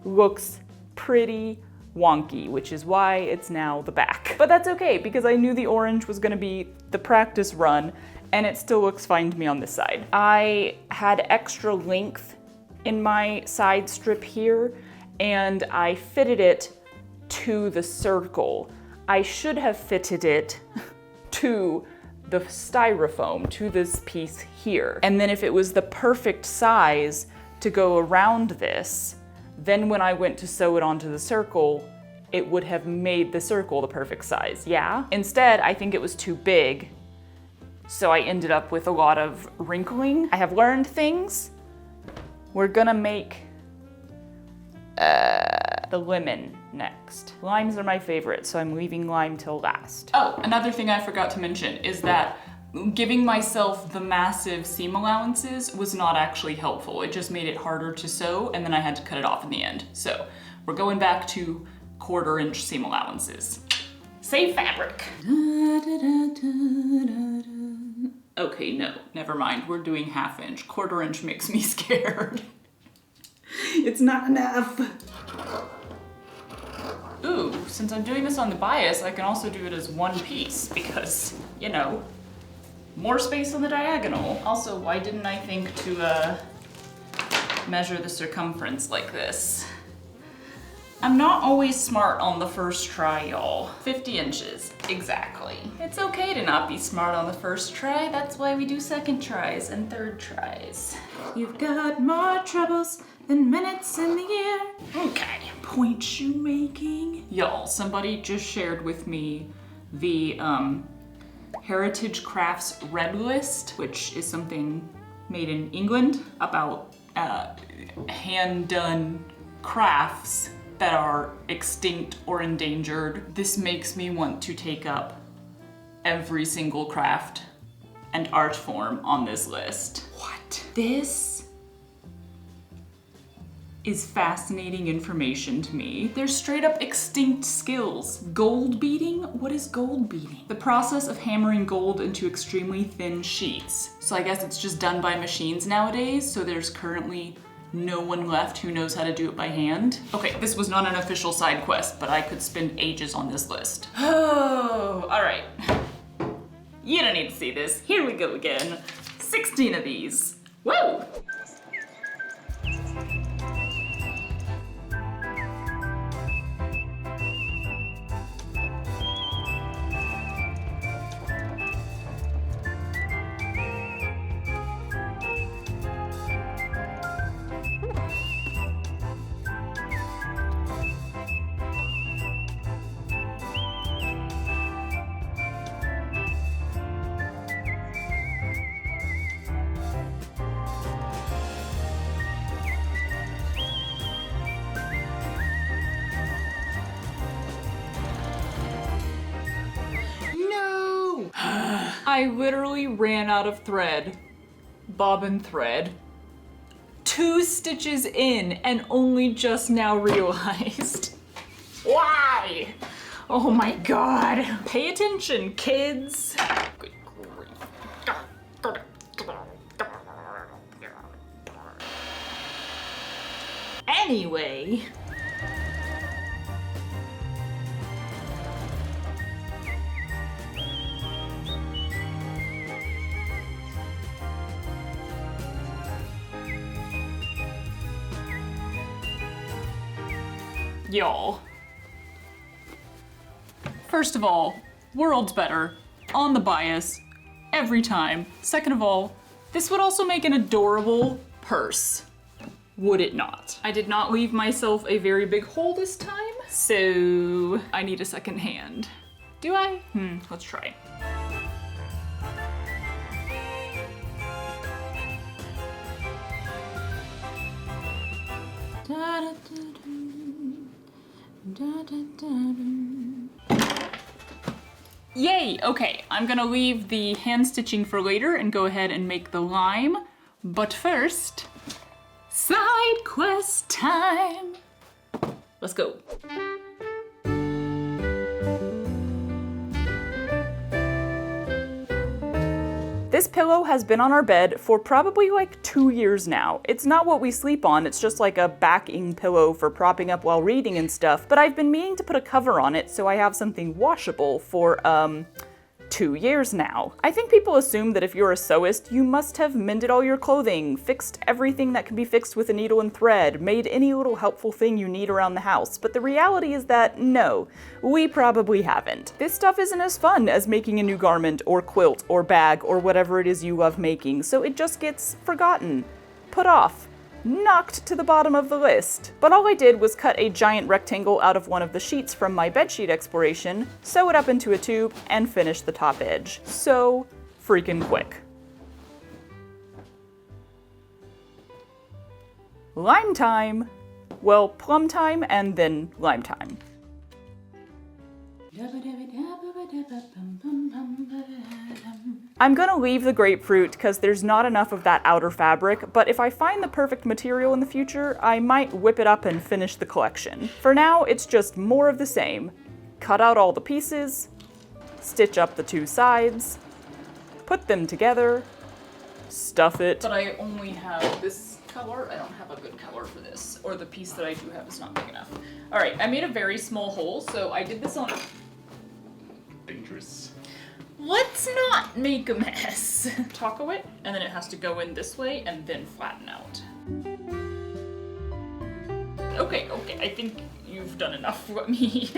looks pretty wonky, which is why it's now the back. But that's okay, because I knew the orange was gonna be the practice run, and it still looks fine to me on this side. I had extra length in my side strip here, and I fitted it to the circle. I should have fitted it to the styrofoam, to this piece here. And then if it was the perfect size to go around this, then when I went to sew it onto the circle, it would have made the circle the perfect size, yeah? Instead, I think it was too big, so I ended up with a lot of wrinkling. I have learned things. We're gonna make The lemon next. Limes are my favorite, so I'm leaving lime till last. Oh, another thing I forgot to mention is that giving myself the massive seam allowances was not actually helpful. It just made it harder to sew, and then I had to cut it off in the end. So we're going back to 1/4 inch seam allowances. Save fabric. Okay, no, never mind. We're doing 1/2 inch. 1/4 inch makes me scared. It's not enough. Ooh, since I'm doing this on the bias, I can also do it as one piece because, you know, more space on the diagonal. Also, why didn't I think to measure the circumference like this? I'm not always smart on the first try, y'all. 50 inches, exactly. It's okay to not be smart on the first try. That's why we do second tries and third tries. You've got more troubles than minutes in the year. Okay, point shoemaking. Y'all, somebody just shared with me the Heritage Crafts Red List, which is something made in England about hand-done crafts that are extinct or endangered. This makes me want to take up every single craft and art form on this list. What? This is fascinating information to me. There's straight up extinct skills. Gold beating? What is gold beating? The process of hammering gold into extremely thin sheets. So I guess it's just done by machines nowadays, so there's currently no one left who knows how to do it by hand. Okay, this was not an official side quest, but I could spend ages on this list. Oh, all right. You don't need to see this. Here we go again. 16 of these. Whoa! I literally ran out of thread, bobbin thread, 2 stitches in and only just now realized. Why? Oh my God. Pay attention, kids. Good grief. Anyway. Y'all. First of all, world's better, on the bias, every time. Second of all, this would also make an adorable purse, would it not? I did not leave myself a very big hole this time, so I need a second hand. Do I? Let's try. Yay! Okay, I'm gonna leave the hand stitching for later and go ahead and make the lime. But first, side quest time! Let's go. This pillow has been on our bed for probably like 2 years now. It's not what we sleep on, it's just like a backing pillow for propping up while reading and stuff, but I've been meaning to put a cover on it so I have something washable for, 2 years now. I think people assume that if you're a sewist, you must have mended all your clothing, fixed everything that can be fixed with a needle and thread, made any little helpful thing you need around the house, but the reality is that no, we probably haven't. This stuff isn't as fun as making a new garment or quilt or bag or whatever it is you love making, so it just gets forgotten, put off, knocked to the bottom of the list. But all I did was cut a giant rectangle out of one of the sheets from my bedsheet exploration, sew it up into a tube, and finish the top edge. So freaking quick. Lime time! well, plum time and then lime time. I'm gonna leave the grapefruit because there's not enough of that outer fabric, but if I find the perfect material in the future, I might whip it up and finish the collection. For now, it's just more of the same. Cut out all the pieces, stitch up the two sides, put them together, stuff it. But I only have this color. I don't have a good color for this, or the piece that I do have is not big enough. All right, I made a very small hole, so I did this on... Dangerous. Let's not make a mess. Taco it, and then it has to go in this way and then flatten out. Okay, I think you've done enough. Let me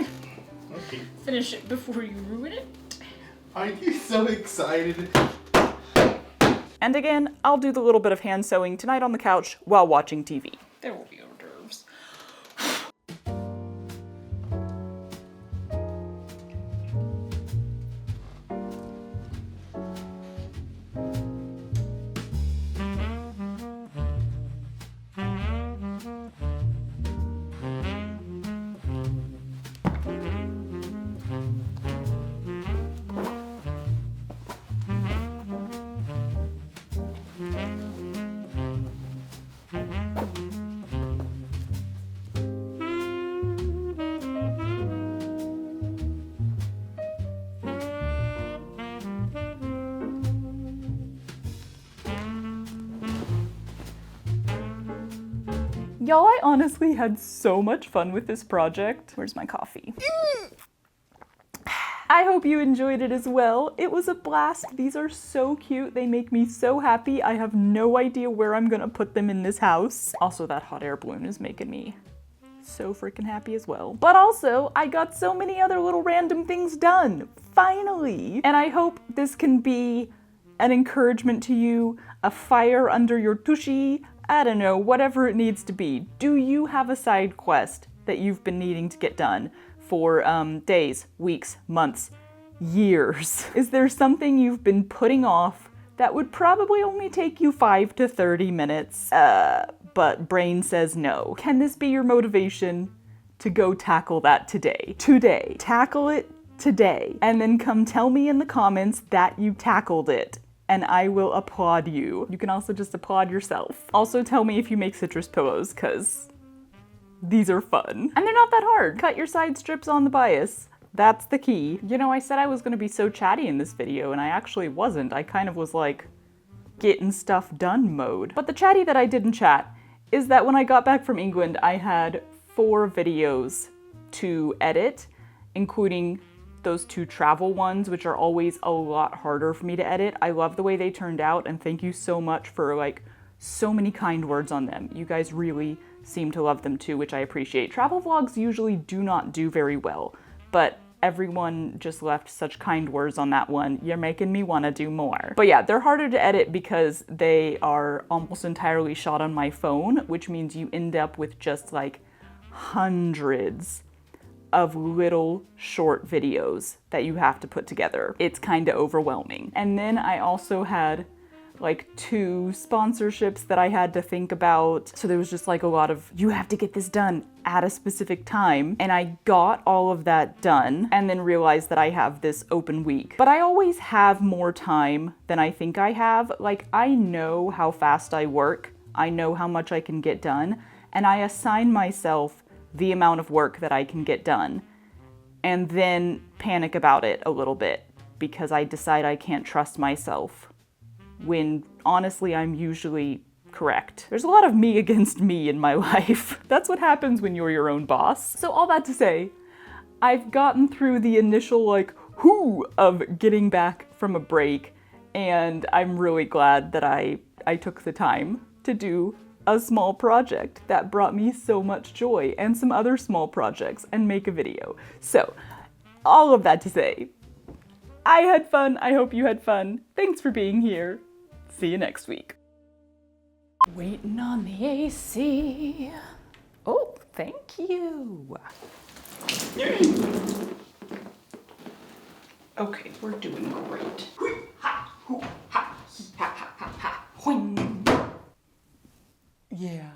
finish it before you ruin it. Are you so excited? And again, I'll do the little bit of hand sewing tonight on the couch while watching TV. There will be hors d'oeuvres. Y'all, I honestly had so much fun with this project. Where's my coffee? I hope you enjoyed it as well. It was a blast. These are so cute. They make me so happy. I have no idea where I'm gonna put them in this house. Also, that hot air balloon is making me so freaking happy as well. But also, I got so many other little random things done, finally. And I hope this can be an encouragement to you, a fire under your tushy, I don't know, whatever it needs to be. Do you have a side quest that you've been needing to get done for days, weeks, months, years? Is there something you've been putting off that would probably only take you 5 to 30 minutes, but brain says no? Can this be your motivation to go tackle that today? Today. Tackle it today. And then come tell me in the comments that you tackled it, and I will applaud you. You can also just applaud yourself. Also tell me if you make citrus pillows, because these are fun. And they're not that hard. Cut your side strips on the bias. That's the key. You know, I said I was gonna be so chatty in this video, and I actually wasn't. I kind of was like, getting stuff done mode. But the chatty that I did in chat is that when I got back from England, I had 4 videos to edit, including those 2 travel ones, which are always a lot harder for me to edit. I love the way they turned out, and thank you so much for like so many kind words on them. You guys really seem to love them too, which I appreciate. Travel vlogs usually do not do very well, but everyone just left such kind words on that one. You're making me want to do more. But yeah, they're harder to edit because they are almost entirely shot on my phone, which means you end up with just like hundreds of little short videos that you have to put together. It's kind of overwhelming. And then I also had like 2 sponsorships that I had to think about. So there was just like a lot of, you have to get this done at a specific time. And I got all of that done and then realized that I have this open week. But I always have more time than I think I have. Like, I know how fast I work. I know how much I can get done. And I assign myself the amount of work that I can get done, and then panic about it a little bit because I decide I can't trust myself, when honestly I'm usually correct. There's a lot of me against me in my life. That's what happens when you're your own boss. So all that to say, I've gotten through the initial like whoo of getting back from a break, and I'm really glad that I took the time to do a small project that brought me so much joy, and some other small projects, and make a video. So, all of that to say, I had fun, I hope you had fun. Thanks for being here. See you next week. Waiting on the AC. Oh, thank you. Yay. Okay, we're doing great. Yeah.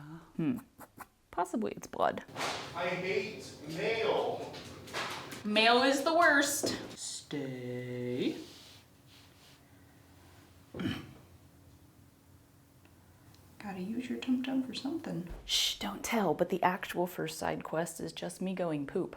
Possibly. Possibly it's blood. I hate mail. Mail is the worst. Stay. Gotta use your tum-tum for something. Shh, don't tell, but the actual first side quest is just me going poop.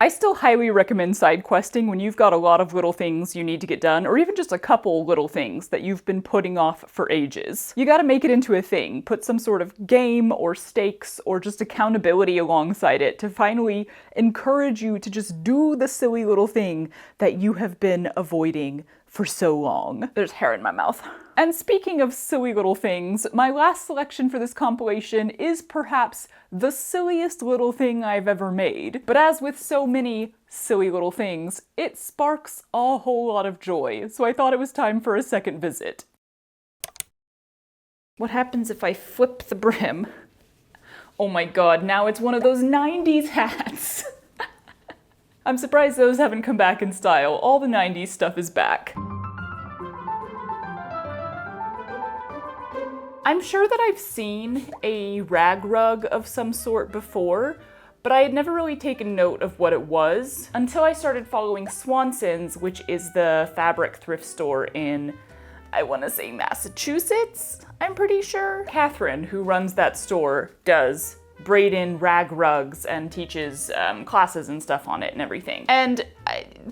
I still highly recommend side questing when you've got a lot of little things you need to get done, or even just a couple little things that you've been putting off for ages. You gotta make it into a thing, put some sort of game or stakes or just accountability alongside it to finally encourage you to just do the silly little thing that you have been avoiding for so long. There's hair in my mouth. And speaking of silly little things, my last selection for this compilation is perhaps the silliest little thing I've ever made. But as with so many silly little things, it sparks a whole lot of joy, so I thought it was time for a second visit. What happens if I flip the brim? Oh my god, now it's one of those 90s hats! I'm surprised those haven't come back in style. All the 90s stuff is back. I'm sure that I've seen a rag rug of some sort before, but I had never really taken note of what it was until I started following Swanson's, which is the fabric thrift store in, I want to say Massachusetts, I'm pretty sure. Catherine, who runs that store, does braid-in rag rugs and teaches classes and stuff on it and everything. And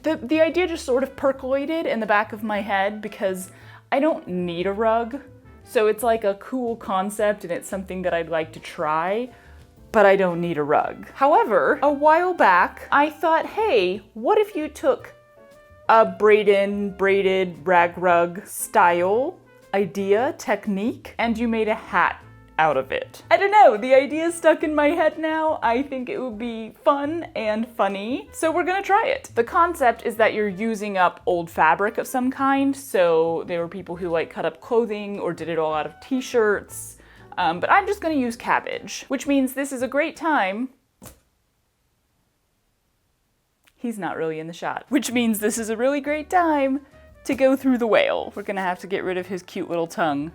the idea just sort of percolated in the back of my head because I don't need a rug. So it's like a cool concept and it's something that I'd like to try, but I don't need a rug. However, a while back, I thought, hey, what if you took a braided rag rug style idea, technique, and you made a hat out of it? I don't know, the idea stuck in my head now. I think it would be fun and funny, so we're gonna try it. The concept is that you're using up old fabric of some kind, so there were people who like cut up clothing or did it all out of t-shirts, but I'm just gonna use cabbage, which means this is a great time. He's not really in the shot. Which means this is a really great time to go through the whale. We're gonna have to get rid of his cute little tongue.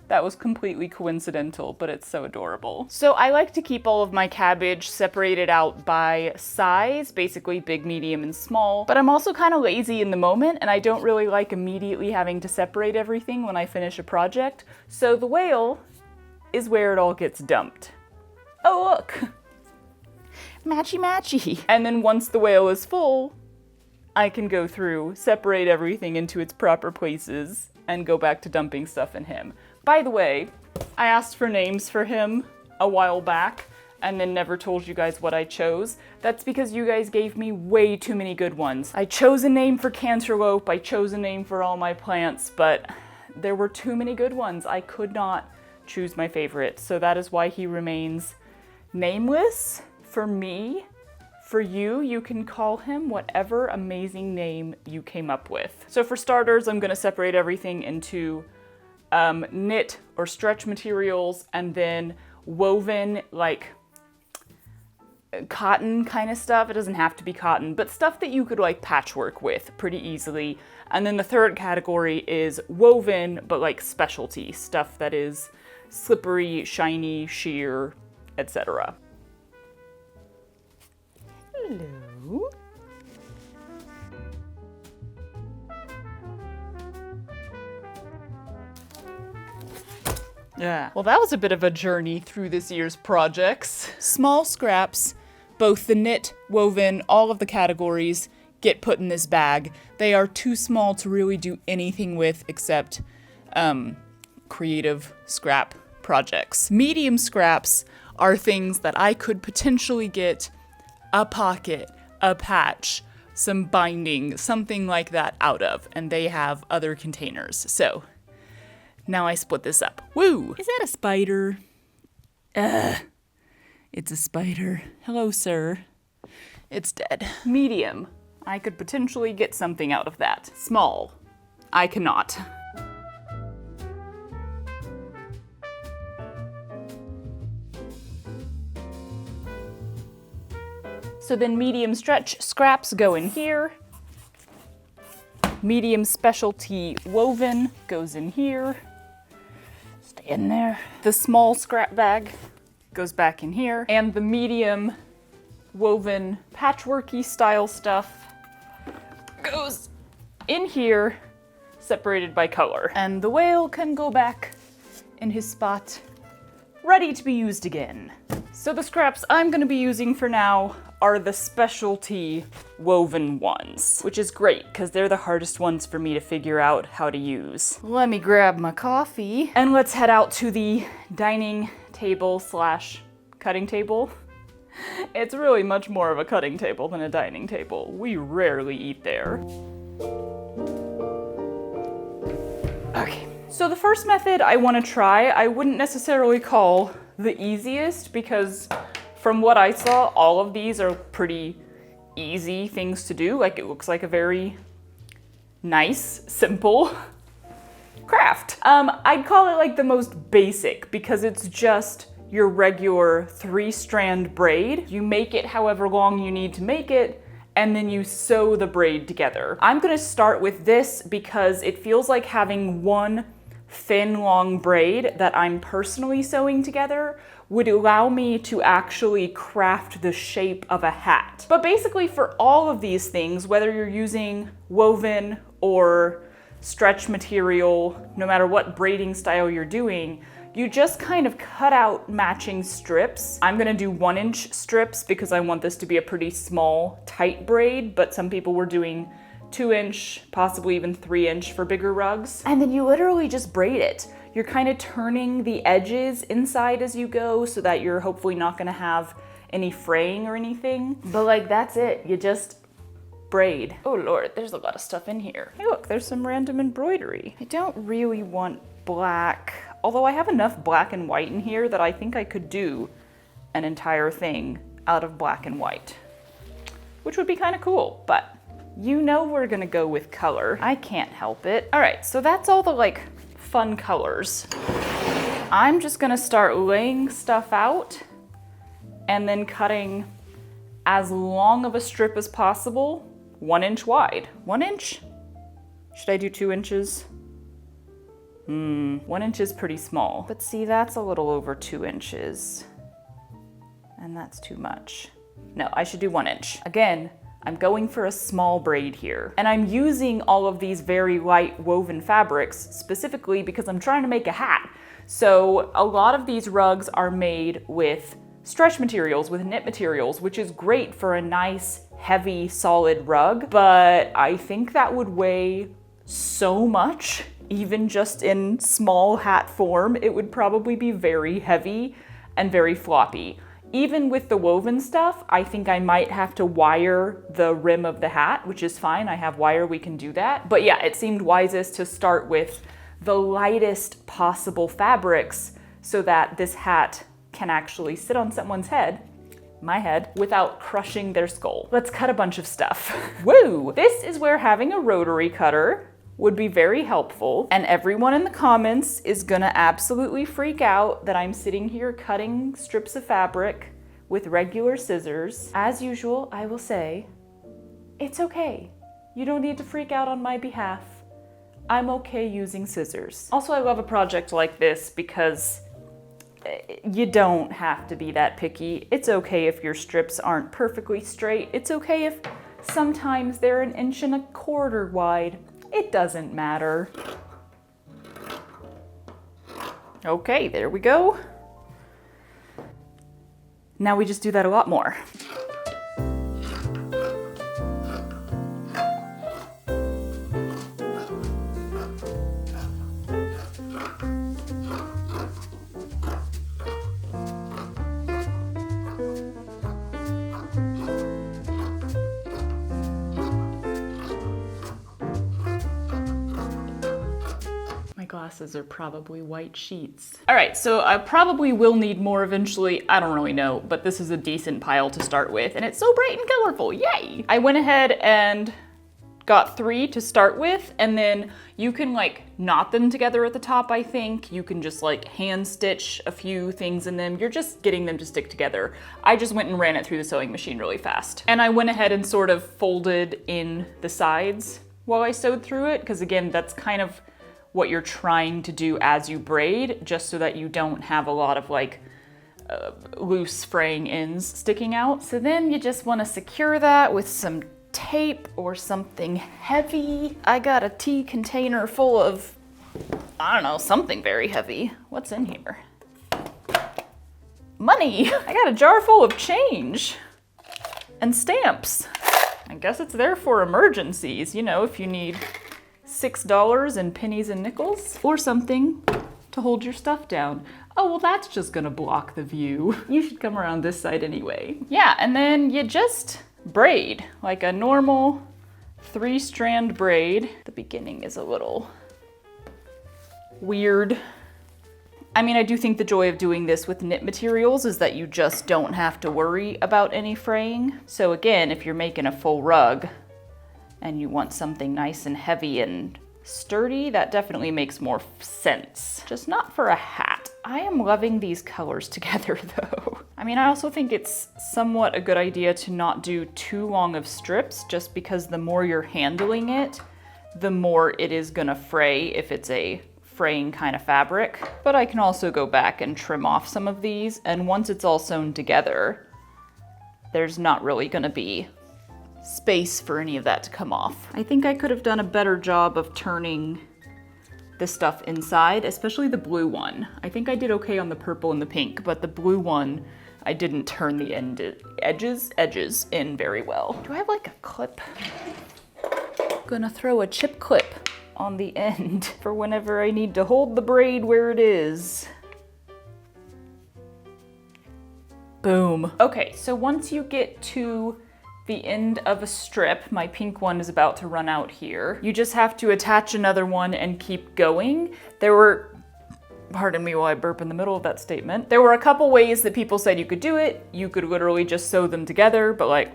That was completely coincidental, but it's so adorable. So I like to keep all of my cabbage separated out by size, basically big, medium, and small, but I'm also kind of lazy in the moment, and I don't really like immediately having to separate everything when I finish a project, so the whale is where it all gets dumped. Oh, look! Matchy matchy! And then once the whale is full, I can go through, separate everything into its proper places, and go back to dumping stuff in him. By the way, I asked for names for him a while back and then never told you guys what I chose. That's because you guys gave me way too many good ones. I chose a name for Cantaloupe, I chose a name for all my plants, but there were too many good ones. I could not choose my favorite, so that is why he remains nameless for me. For you, you can call him whatever amazing name you came up with. So for starters, I'm gonna separate everything into knit or stretch materials and then woven, like cotton kind of stuff. It doesn't have to be cotton, but stuff that you could like patchwork with pretty easily. And then the third category is woven, but like specialty stuff that is slippery, shiny, sheer, etc. Hello. Yeah. Well, that was a bit of a journey through this year's projects. Small scraps, both the knit, woven, all of the categories get put in this bag. They are too small to really do anything with except creative scrap projects. Medium scraps are things that I could potentially get a pocket, a patch, some binding, something like that out of, and they have other containers. So now I split this up. Woo! Is that a spider? It's a spider. Hello, sir. It's dead. Medium. I could potentially get something out of that. Small. I cannot. So then medium stretch scraps go in here. Medium specialty woven goes in here. Stay in there. The small scrap bag goes back in here. And the medium woven patchworky style stuff goes in here, separated by color. And the whale can go back in his spot, ready to be used again. So the scraps I'm gonna be using for now are the specialty woven ones, which is great because they're the hardest ones for me to figure out how to use. Let me grab my coffee and let's head out to the dining table slash cutting table. It's really much more of a cutting table than a dining table. We rarely eat there. Okay, so the first method I want to try, I wouldn't necessarily call the easiest because from what I saw, all of these are pretty easy things to do. Like, it looks like a very nice, simple craft. I'd call it like the most basic because it's just your regular 3-strand braid. You make it however long you need to make it, and then you sew the braid together. I'm gonna start with this because it feels like having one thin, long braid that I'm personally sewing together would allow me to actually craft the shape of a hat. But basically for all of these things, whether you're using woven or stretch material, no matter what braiding style you're doing, you just kind of cut out matching strips. I'm gonna do 1-inch strips because I want this to be a pretty small, tight braid, but some people were doing 2-inch, possibly even 3-inch for bigger rugs. And then you literally just braid it. You're kind of turning the edges inside as you go so that you're hopefully not gonna have any fraying or anything. But like, that's it, you just braid. Oh Lord, there's a lot of stuff in here. Hey look, there's some random embroidery. I don't really want black, although I have enough black and white in here that I think I could do an entire thing out of black and white, which would be kind of cool, but you know we're gonna go with color. I can't help it. All right, so that's all the like fun colors. I'm just gonna start laying stuff out and then cutting as long of a strip as possible, 1 inch wide. 1 inch? Should I do 2 inches? 1 inch is pretty small. But see, that's a little over 2 inches. And that's too much. No, I should do 1 inch. Again, I'm going for a small braid here. And I'm using all of these very light woven fabrics specifically because I'm trying to make a hat. So a lot of these rugs are made with stretch materials, with knit materials, which is great for a nice, heavy, solid rug. But I think that would weigh so much, even just in small hat form. It would probably be very heavy and very floppy. Even with the woven stuff, I think I might have to wire the rim of the hat, which is fine. I have wire, we can do that. But yeah, it seemed wisest to start with the lightest possible fabrics so that this hat can actually sit on someone's head, my head, without crushing their skull. Let's cut a bunch of stuff. Woo! This is where having a rotary cutter would be very helpful. And everyone in the comments is gonna absolutely freak out that I'm sitting here cutting strips of fabric with regular scissors. As usual, I will say, it's okay. You don't need to freak out on my behalf. I'm okay using scissors. Also, I love a project like this because you don't have to be that picky. It's okay if your strips aren't perfectly straight. It's okay if sometimes they're 1.25 inches wide. It doesn't matter. Okay, there we go. Now we just do that a lot more. Glasses are probably white sheets. All right, so I probably will need more eventually. I don't really know, but this is a decent pile to start with, and it's so bright and colorful, yay! I went ahead and got 3 to start with, and then you can like knot them together at the top, I think. You can just like hand stitch a few things in them. You're just getting them to stick together. I just went and ran it through the sewing machine really fast. And I went ahead and sort of folded in the sides while I sewed through it, because again, that's kind of what you're trying to do as you braid, just so that you don't have a lot of like loose fraying ends sticking out. So then you just want to secure that with some tape or something heavy. I got a tea container full of, I don't know, something very heavy. What's in here? Money! I got a jar full of change and stamps. I guess it's there for emergencies, you know, if you need $6 in pennies and nickels or something to hold your stuff down. Oh, well, that's just gonna block the view. You should come around this side anyway. Yeah, and then you just braid like a normal 3-strand braid. The beginning is a little weird. I mean, I do think the joy of doing this with knit materials is that you just don't have to worry about any fraying. So again, if you're making a full rug and you want something nice and heavy and sturdy, that definitely makes more sense. Just not for a hat. I am loving these colors together though. I mean, I also think it's somewhat a good idea to not do too long of strips, just because the more you're handling it, the more it is gonna fray if it's a fraying kind of fabric. But I can also go back and trim off some of these, and once it's all sewn together, there's not really gonna be space for any of that to come off. I think I could have done a better job of turning this stuff inside, especially the blue one. I think I did okay on the purple and the pink, but the blue one, I didn't turn the edges in very well. Do I have like a clip? Gonna throw a chip clip on the end for whenever I need to hold the braid where it is. Boom. Okay, so once you get to the end of a strip, my pink one is about to run out here, you just have to attach another one and keep going. There were, pardon me while I burp in the middle of that statement, there were a couple ways that people said you could do it. You could literally just sew them together, but like,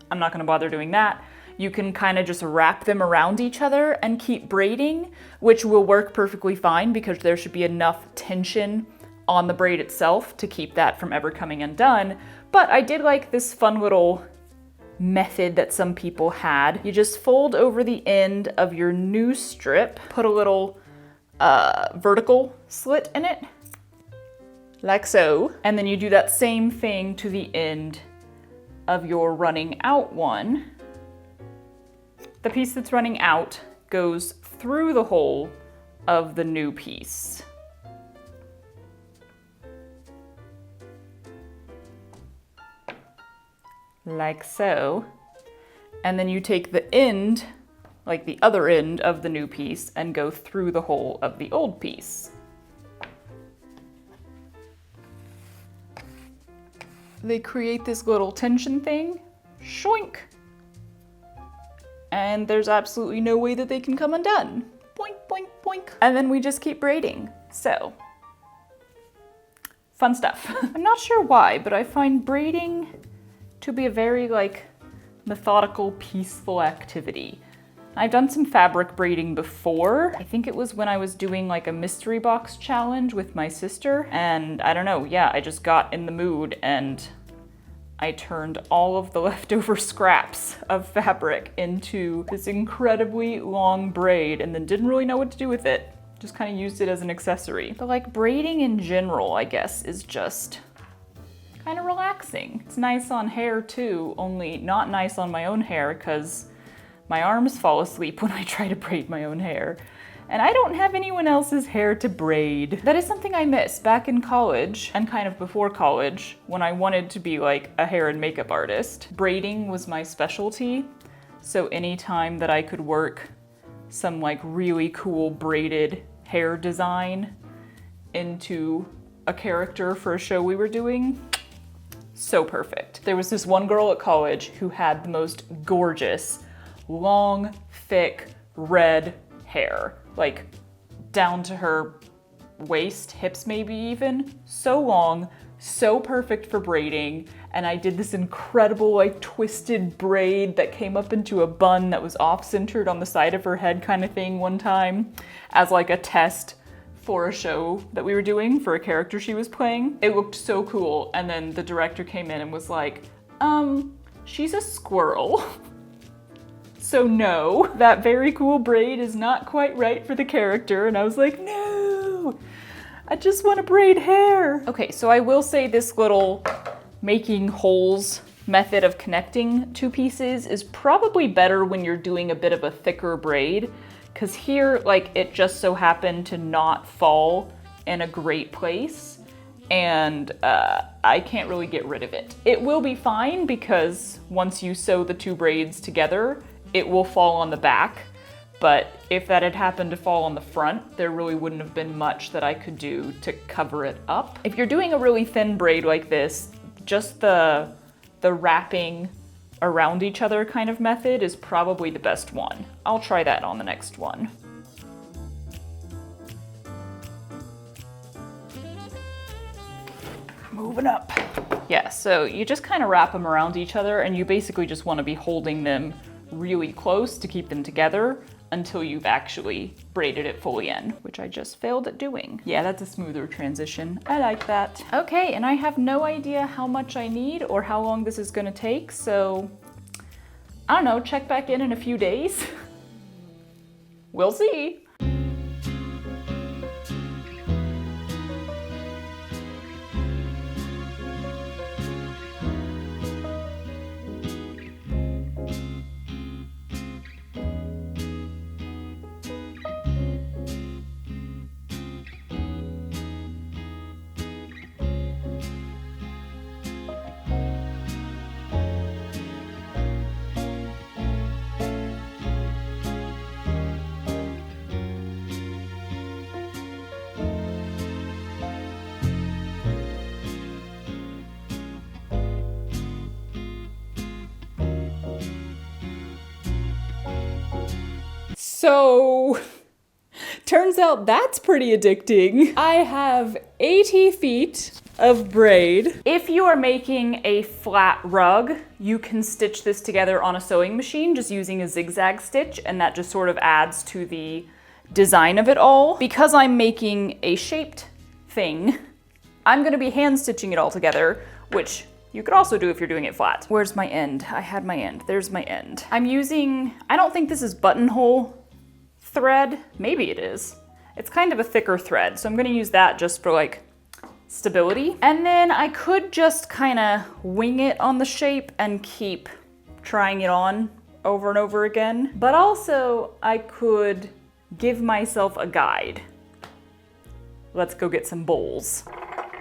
I'm not gonna bother doing that. You can kind of just wrap them around each other and keep braiding, which will work perfectly fine because there should be enough tension on the braid itself to keep that from ever coming undone. But I did like this fun little method that some people had. You just fold over the end of your new strip, put a little vertical slit in it, like so, and then you do that same thing to the end of your running out one. The piece that's running out goes through the hole of the new piece. Like so. And then you take the end, like the other end of the new piece, and go through the hole of the old piece. They create this little tension thing, shoink. And there's absolutely no way that they can come undone. Boink, boink, boink. And then we just keep braiding. So, fun stuff. I'm not sure why, but I find braiding to be a very like methodical, peaceful activity. I've done some fabric braiding before. I think it was when I was doing like a mystery box challenge with my sister. And I don't know, yeah, I just got in the mood and I turned all of the leftover scraps of fabric into this incredibly long braid and then didn't really know what to do with it. Just kind of used it as an accessory. But like braiding in general, I guess, is just kind of relaxing. It's nice on hair too, only not nice on my own hair because my arms fall asleep when I try to braid my own hair. And I don't have anyone else's hair to braid. That is something I miss back in college and kind of before college when I wanted to be like a hair and makeup artist. Braiding was my specialty. So anytime that I could work some like really cool braided hair design into a character for a show we were doing, so perfect. There was this one girl at college who had the most gorgeous, long, thick, red hair. Like down to her waist, hips maybe even. So long, so perfect for braiding. And I did this incredible like twisted braid that came up into a bun that was off-centered on the side of her head kind of thing one time as like a test for a show that we were doing for a character she was playing. It looked so cool. And then the director came in and was like, she's a squirrel. So no, that very cool braid is not quite right for the character. And I was like, no. I just want to braid hair. Okay, so I will say this little making holes method of connecting two pieces is probably better when you're doing a bit of a thicker braid, because here, like, it just so happened to not fall in a great place, and I can't really get rid of it. It will be fine because once you sew the two braids together, it will fall on the back, but if that had happened to fall on the front, there really wouldn't have been much that I could do to cover it up. If you're doing a really thin braid like this, just the wrapping around each other kind of method is probably the best one. I'll try that on the next one. Moving up. Yeah, so you just kind of wrap them around each other and you basically just want to be holding them really close to keep them together until you've actually braided it fully in, which I just failed at doing. Yeah, that's a smoother transition. I like that. Okay, and I have no idea how much I need or how long this is gonna take, so I don't know, check back in a few days. We'll see. So, turns out that's pretty addicting. I have 80 feet of braid. If you are making a flat rug, you can stitch this together on a sewing machine just using a zigzag stitch, and that just sort of adds to the design of it all. Because I'm making a shaped thing, I'm gonna be hand stitching it all together, which you could also do if you're doing it flat. Where's my end? I had my end. There's my end. I'm using, I don't think this is buttonhole thread. Maybe it is. It's kind of a thicker thread, so I'm gonna use that just for like stability. And then I could just kind of wing it on the shape and keep trying it on over and over again. But also I could give myself a guide. Let's go get some bowls.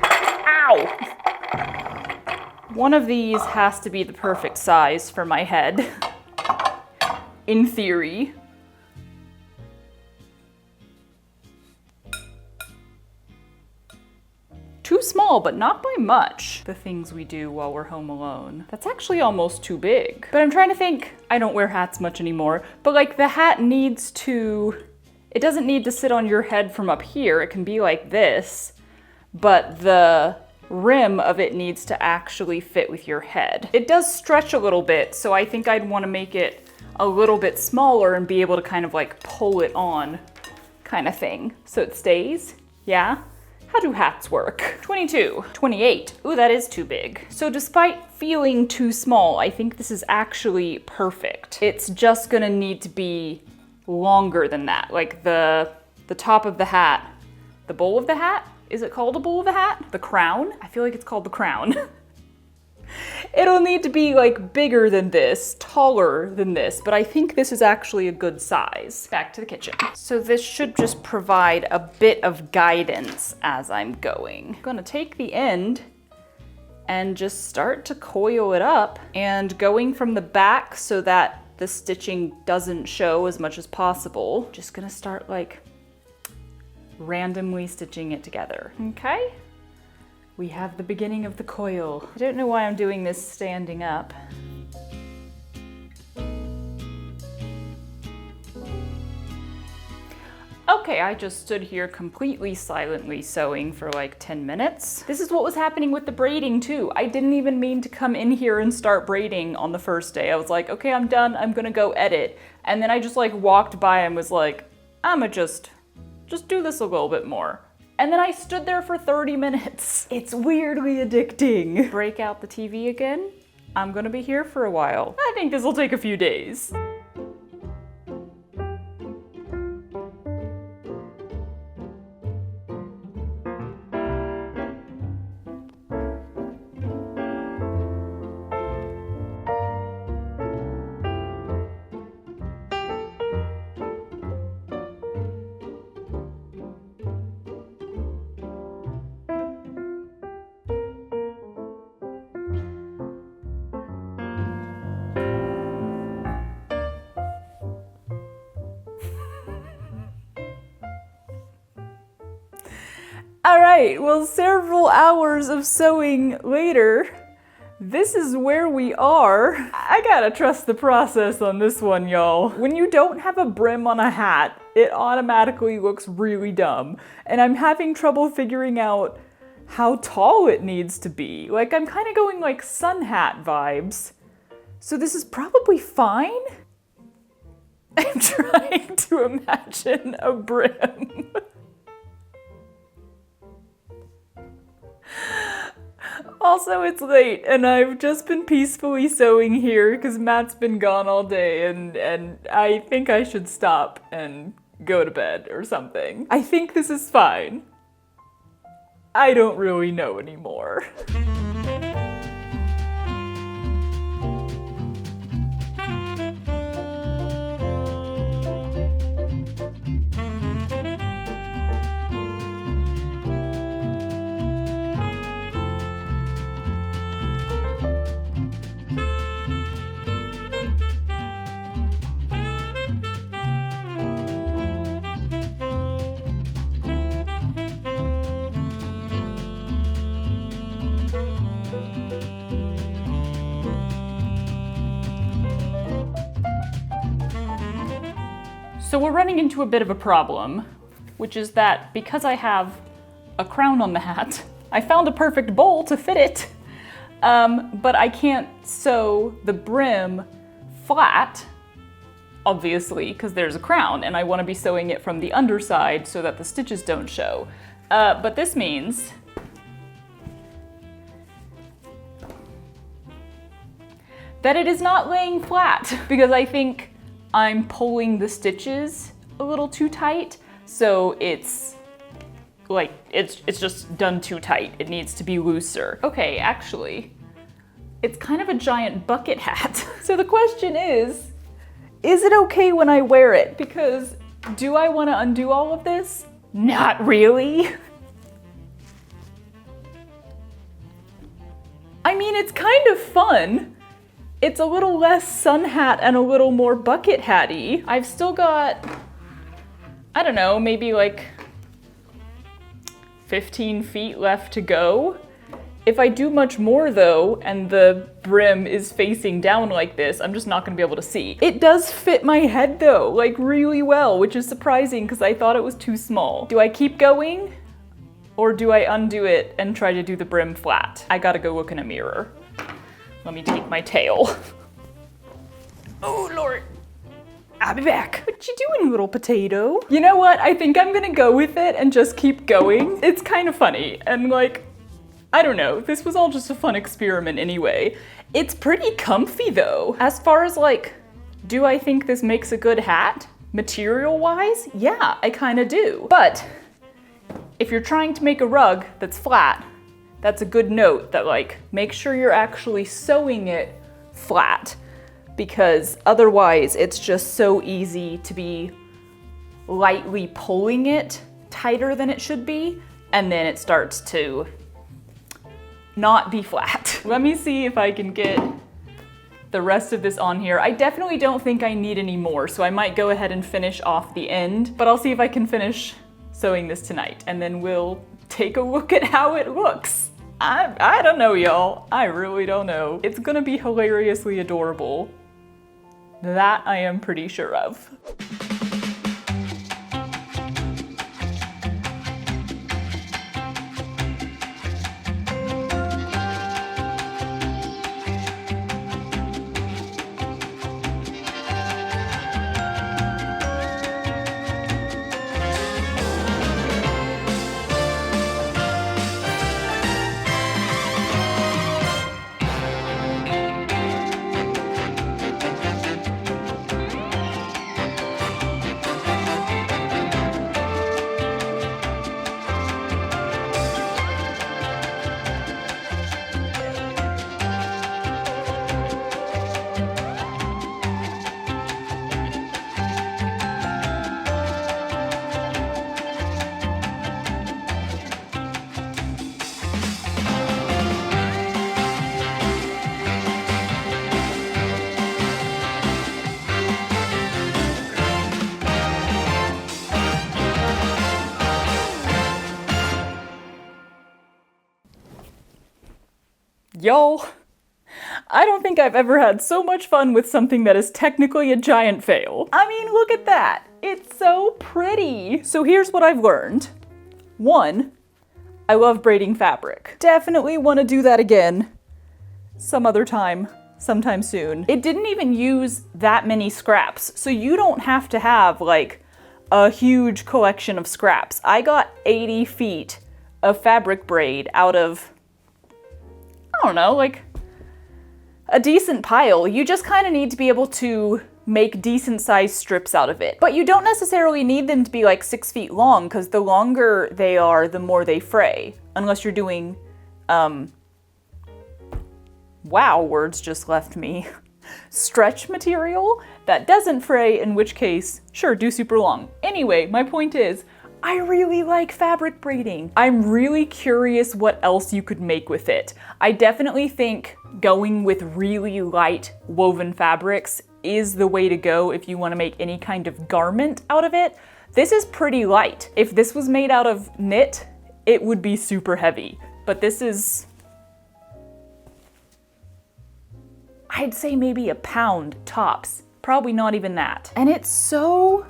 Ow! One of these has to be the perfect size for my head, in theory. Too small, but not by much. The things we do while we're home alone. That's actually almost too big. But I'm trying to think, I don't wear hats much anymore, but like the hat needs to, it doesn't need to sit on your head from up here. It can be like this, but the rim of it needs to actually fit with your head. It does stretch a little bit, so I think I'd want to make it a little bit smaller and be able to kind of like pull it on kind of thing. So it stays, yeah? How do hats work? 22, 28. Ooh, that is too big. So despite feeling too small, I think this is actually perfect. It's just gonna need to be longer than that. Like the top of the hat, the bowl of the hat? Is it called a bowl of the hat? The crown? I feel like it's called the crown. It'll need to be like bigger than this, taller than this, but I think this is actually a good size. Back to the kitchen. So this should just provide a bit of guidance as I'm going. I'm gonna take the end and just start to coil it up, and going from the back so that the stitching doesn't show as much as possible. Just gonna start like randomly stitching it together, okay? We have the beginning of the coil. I don't know why I'm doing this standing up. Okay, I just stood here completely silently sewing for like 10 minutes. This is what was happening with the braiding too. I didn't even mean to come in here and start braiding on the first day. I was like, okay, I'm done, I'm gonna go edit. And then I just like walked by and was like, I'ma just do this a little bit more. And then I stood there for 30 minutes. It's weirdly addicting. Break out the TV again. I'm gonna be here for a while. I think this will take a few days. All right, well, several hours of sewing later, this is where we are. I gotta trust the process on this one, y'all. When you don't have a brim on a hat, it automatically looks really dumb. And I'm having trouble figuring out how tall it needs to be. Like, I'm kind of going like sun hat vibes. So this is probably fine? I'm trying to imagine a brim. Also, it's late, and I've just been peacefully sewing here because Matt's been gone all day, and I think I should stop and go to bed or something. I think this is fine. I don't really know anymore. So we're running into a bit of a problem, which is that because I have a crown on the hat, I found a perfect bowl to fit it, but I can't sew the brim flat, obviously, because there's a crown, and I want to be sewing it from the underside so that the stitches don't show. But this means that it is not laying flat, because I think I'm pulling the stitches a little too tight, so it's like, it's just done too tight. It needs to be looser. Okay, actually, it's kind of a giant bucket hat. So the question is it okay when I wear it? Because do I want to undo all of this? Not really. I mean, it's kind of fun. It's a little less sun hat and a little more bucket hatty. I've still got, I don't know, maybe like 15 feet left to go. If I do much more though, and the brim is facing down like this, I'm just not gonna be able to see. It does fit my head though, like really well, which is surprising because I thought it was too small. Do I keep going? Or do I undo it and try to do the brim flat? I gotta go look in a mirror. Let me take my tail. Oh Lord, I'll be back. What you doing, little potato? You know what, I think I'm gonna go with it and just keep going. It's kind of funny, and like, I don't know, this was all just a fun experiment anyway. It's pretty comfy though. As far as like, do I think this makes a good hat? Material-wise, yeah, I kinda do. But if you're trying to make a rug that's flat, that's a good note that like, make sure you're actually sewing it flat, because otherwise it's just so easy to be lightly pulling it tighter than it should be, and then it starts to not be flat. Let me see if I can get the rest of this on here. I definitely don't think I need any more, so I might go ahead and finish off the end, but I'll see if I can finish sewing this tonight, and then we'll take a look at how it looks. I don't know, y'all. I really don't know. It's gonna be hilariously adorable. That I am pretty sure of. Y'all, I don't think I've ever had so much fun with something that is technically a giant fail. I mean, look at that. It's so pretty. So here's what I've learned. 1, I love braiding fabric. Definitely want to do that again some other time, sometime soon. It didn't even use that many scraps, so you don't have to have like a huge collection of scraps. I got 80 feet of fabric braid out of, I don't know, like a decent pile. You just kind of need to be able to make decent sized strips out of it. But you don't necessarily need them to be like 6 feet long, because the longer they are, the more they fray. Unless you're doing, wow, words just left me. Stretch material that doesn't fray, in which case, sure, do super long. Anyway, my point is, I really like fabric braiding. I'm really curious what else you could make with it. I definitely think going with really light woven fabrics is the way to go if you want to make any kind of garment out of it. This is pretty light. If this was made out of knit, it would be super heavy. But this is, I'd say maybe a pound tops. Probably not even that. And it's so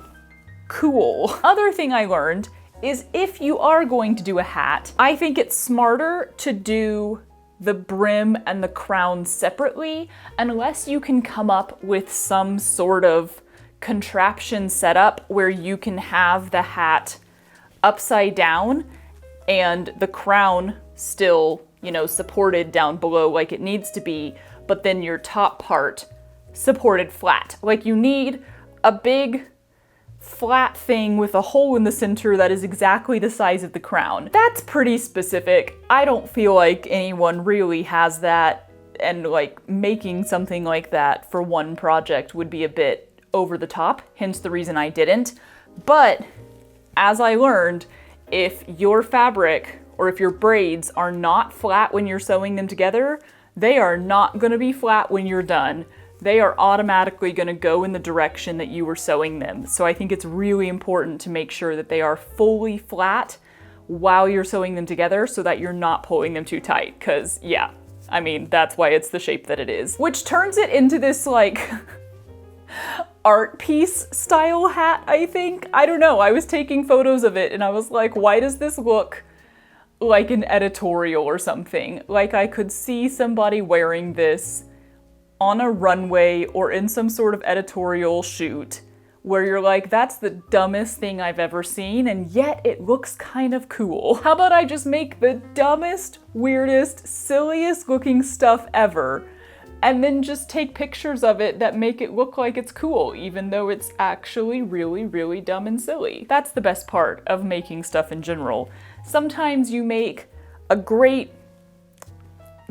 cool. Other thing I learned is if you are going to do a hat, I think it's smarter to do the brim and the crown separately, unless you can come up with some sort of contraption setup where you can have the hat upside down and the crown still, you know, supported down below like it needs to be, but then your top part supported flat. Like you need a big flat thing with a hole in the center that is exactly the size of the crown. That's pretty specific. I don't feel like anyone really has that, and like making something like that for one project would be a bit over the top, hence the reason I didn't. But as I learned, if your fabric or if your braids are not flat when you're sewing them together, they are not gonna be flat when you're done. They are automatically going to go in the direction that you were sewing them. So I think it's really important to make sure that they are fully flat while you're sewing them together so that you're not pulling them too tight. Because yeah, I mean, that's why it's the shape that it is. Which turns it into this like art piece style hat, I think. I don't know, I was taking photos of it and I was like, why does this look like an editorial or something? Like I could see somebody wearing this on a runway or in some sort of editorial shoot where you're like, that's the dumbest thing I've ever seen, and yet it looks kind of cool. How about I just make the dumbest, weirdest, silliest looking stuff ever, and then just take pictures of it that make it look like it's cool, even though it's actually really, really dumb and silly. That's the best part of making stuff in general. Sometimes you make a great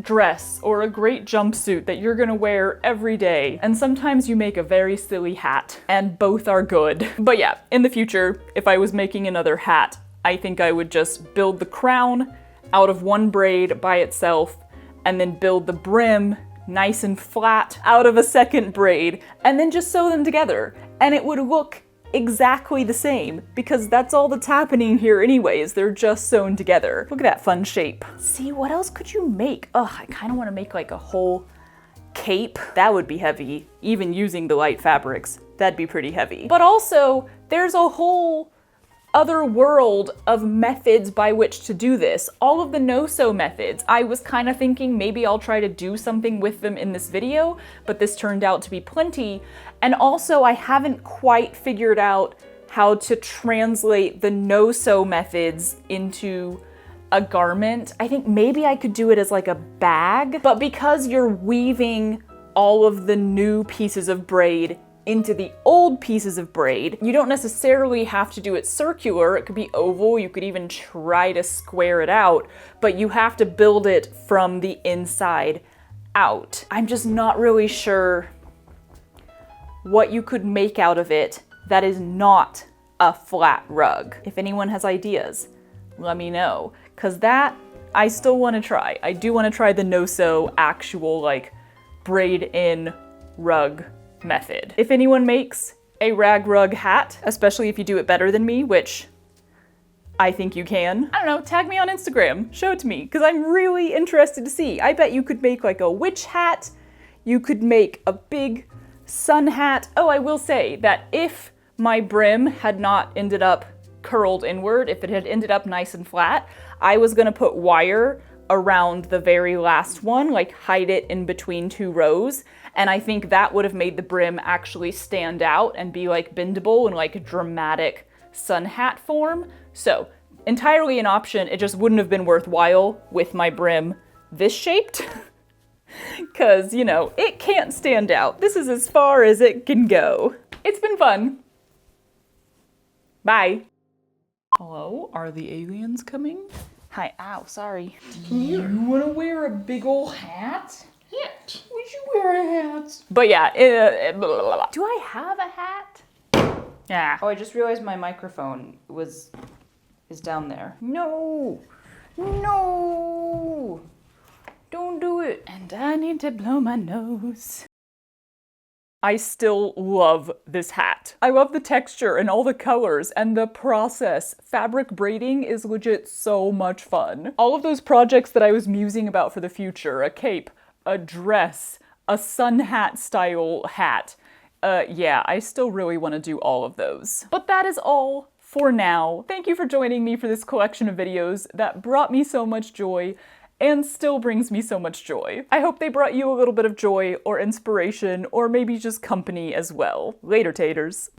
dress or a great jumpsuit that you're gonna wear every day, and sometimes you make a very silly hat, and both are good. But yeah, in the future, if I was making another hat, I think I would just build the crown out of one braid by itself, and then build the brim nice and flat out of a second braid, and then just sew them together, and it would look exactly the same, because that's all that's happening here anyways. They're just sewn together. Look at that fun shape. See, what else could you make? Ugh, I kind of want to make like a whole cape. That would be heavy. Even using the light fabrics, that'd be pretty heavy. But also, there's a whole other world of methods by which to do this. All of the no-sew methods. I was kind of thinking maybe I'll try to do something with them in this video, but this turned out to be plenty. And also I haven't quite figured out how to translate the no-sew methods into a garment. I think maybe I could do it as like a bag, but because you're weaving all of the new pieces of braid into the old pieces of braid, you don't necessarily have to do it circular. It could be oval, you could even try to square it out, but you have to build it from the inside out. I'm just not really sure what you could make out of it that is not a flat rug. If anyone has ideas, let me know, because that I still want to try. I do want to try the no-sew actual like braid in rug method. If anyone makes a rag rug hat, especially if you do it better than me, which I think you can. I don't know, tag me on Instagram, show it to me, because I'm really interested to see. I bet you could make like a witch hat, you could make a big sun hat. Oh, I will say that if my brim had not ended up curled inward, if it had ended up nice and flat, I was gonna put wire around the very last one, like hide it in between 2 rows, and I think that would have made the brim actually stand out and be like bendable and like a dramatic sun hat form. So, entirely an option, it just wouldn't have been worthwhile with my brim this shaped. Cause, you know, it can't stand out. This is as far as it can go. It's been fun. Bye. Hello, are the aliens coming? Hi, ow, sorry. Do you wanna wear a big ol' hat? Hat. Would you wear a hat? But yeah, do I have a hat? Yeah. Oh, I just realized my microphone is down there. No! No! Don't do it. And I need to blow my nose. I still love this hat. I love the texture and all the colors and the process. Fabric braiding is legit so much fun. All of those projects that I was musing about for the future, a cape, a dress, a sun hat style hat. Yeah, I still really want to do all of those. But that is all for now. Thank you for joining me for this collection of videos that brought me so much joy and still brings me so much joy. I hope they brought you a little bit of joy or inspiration or maybe just company as well. Later, taters.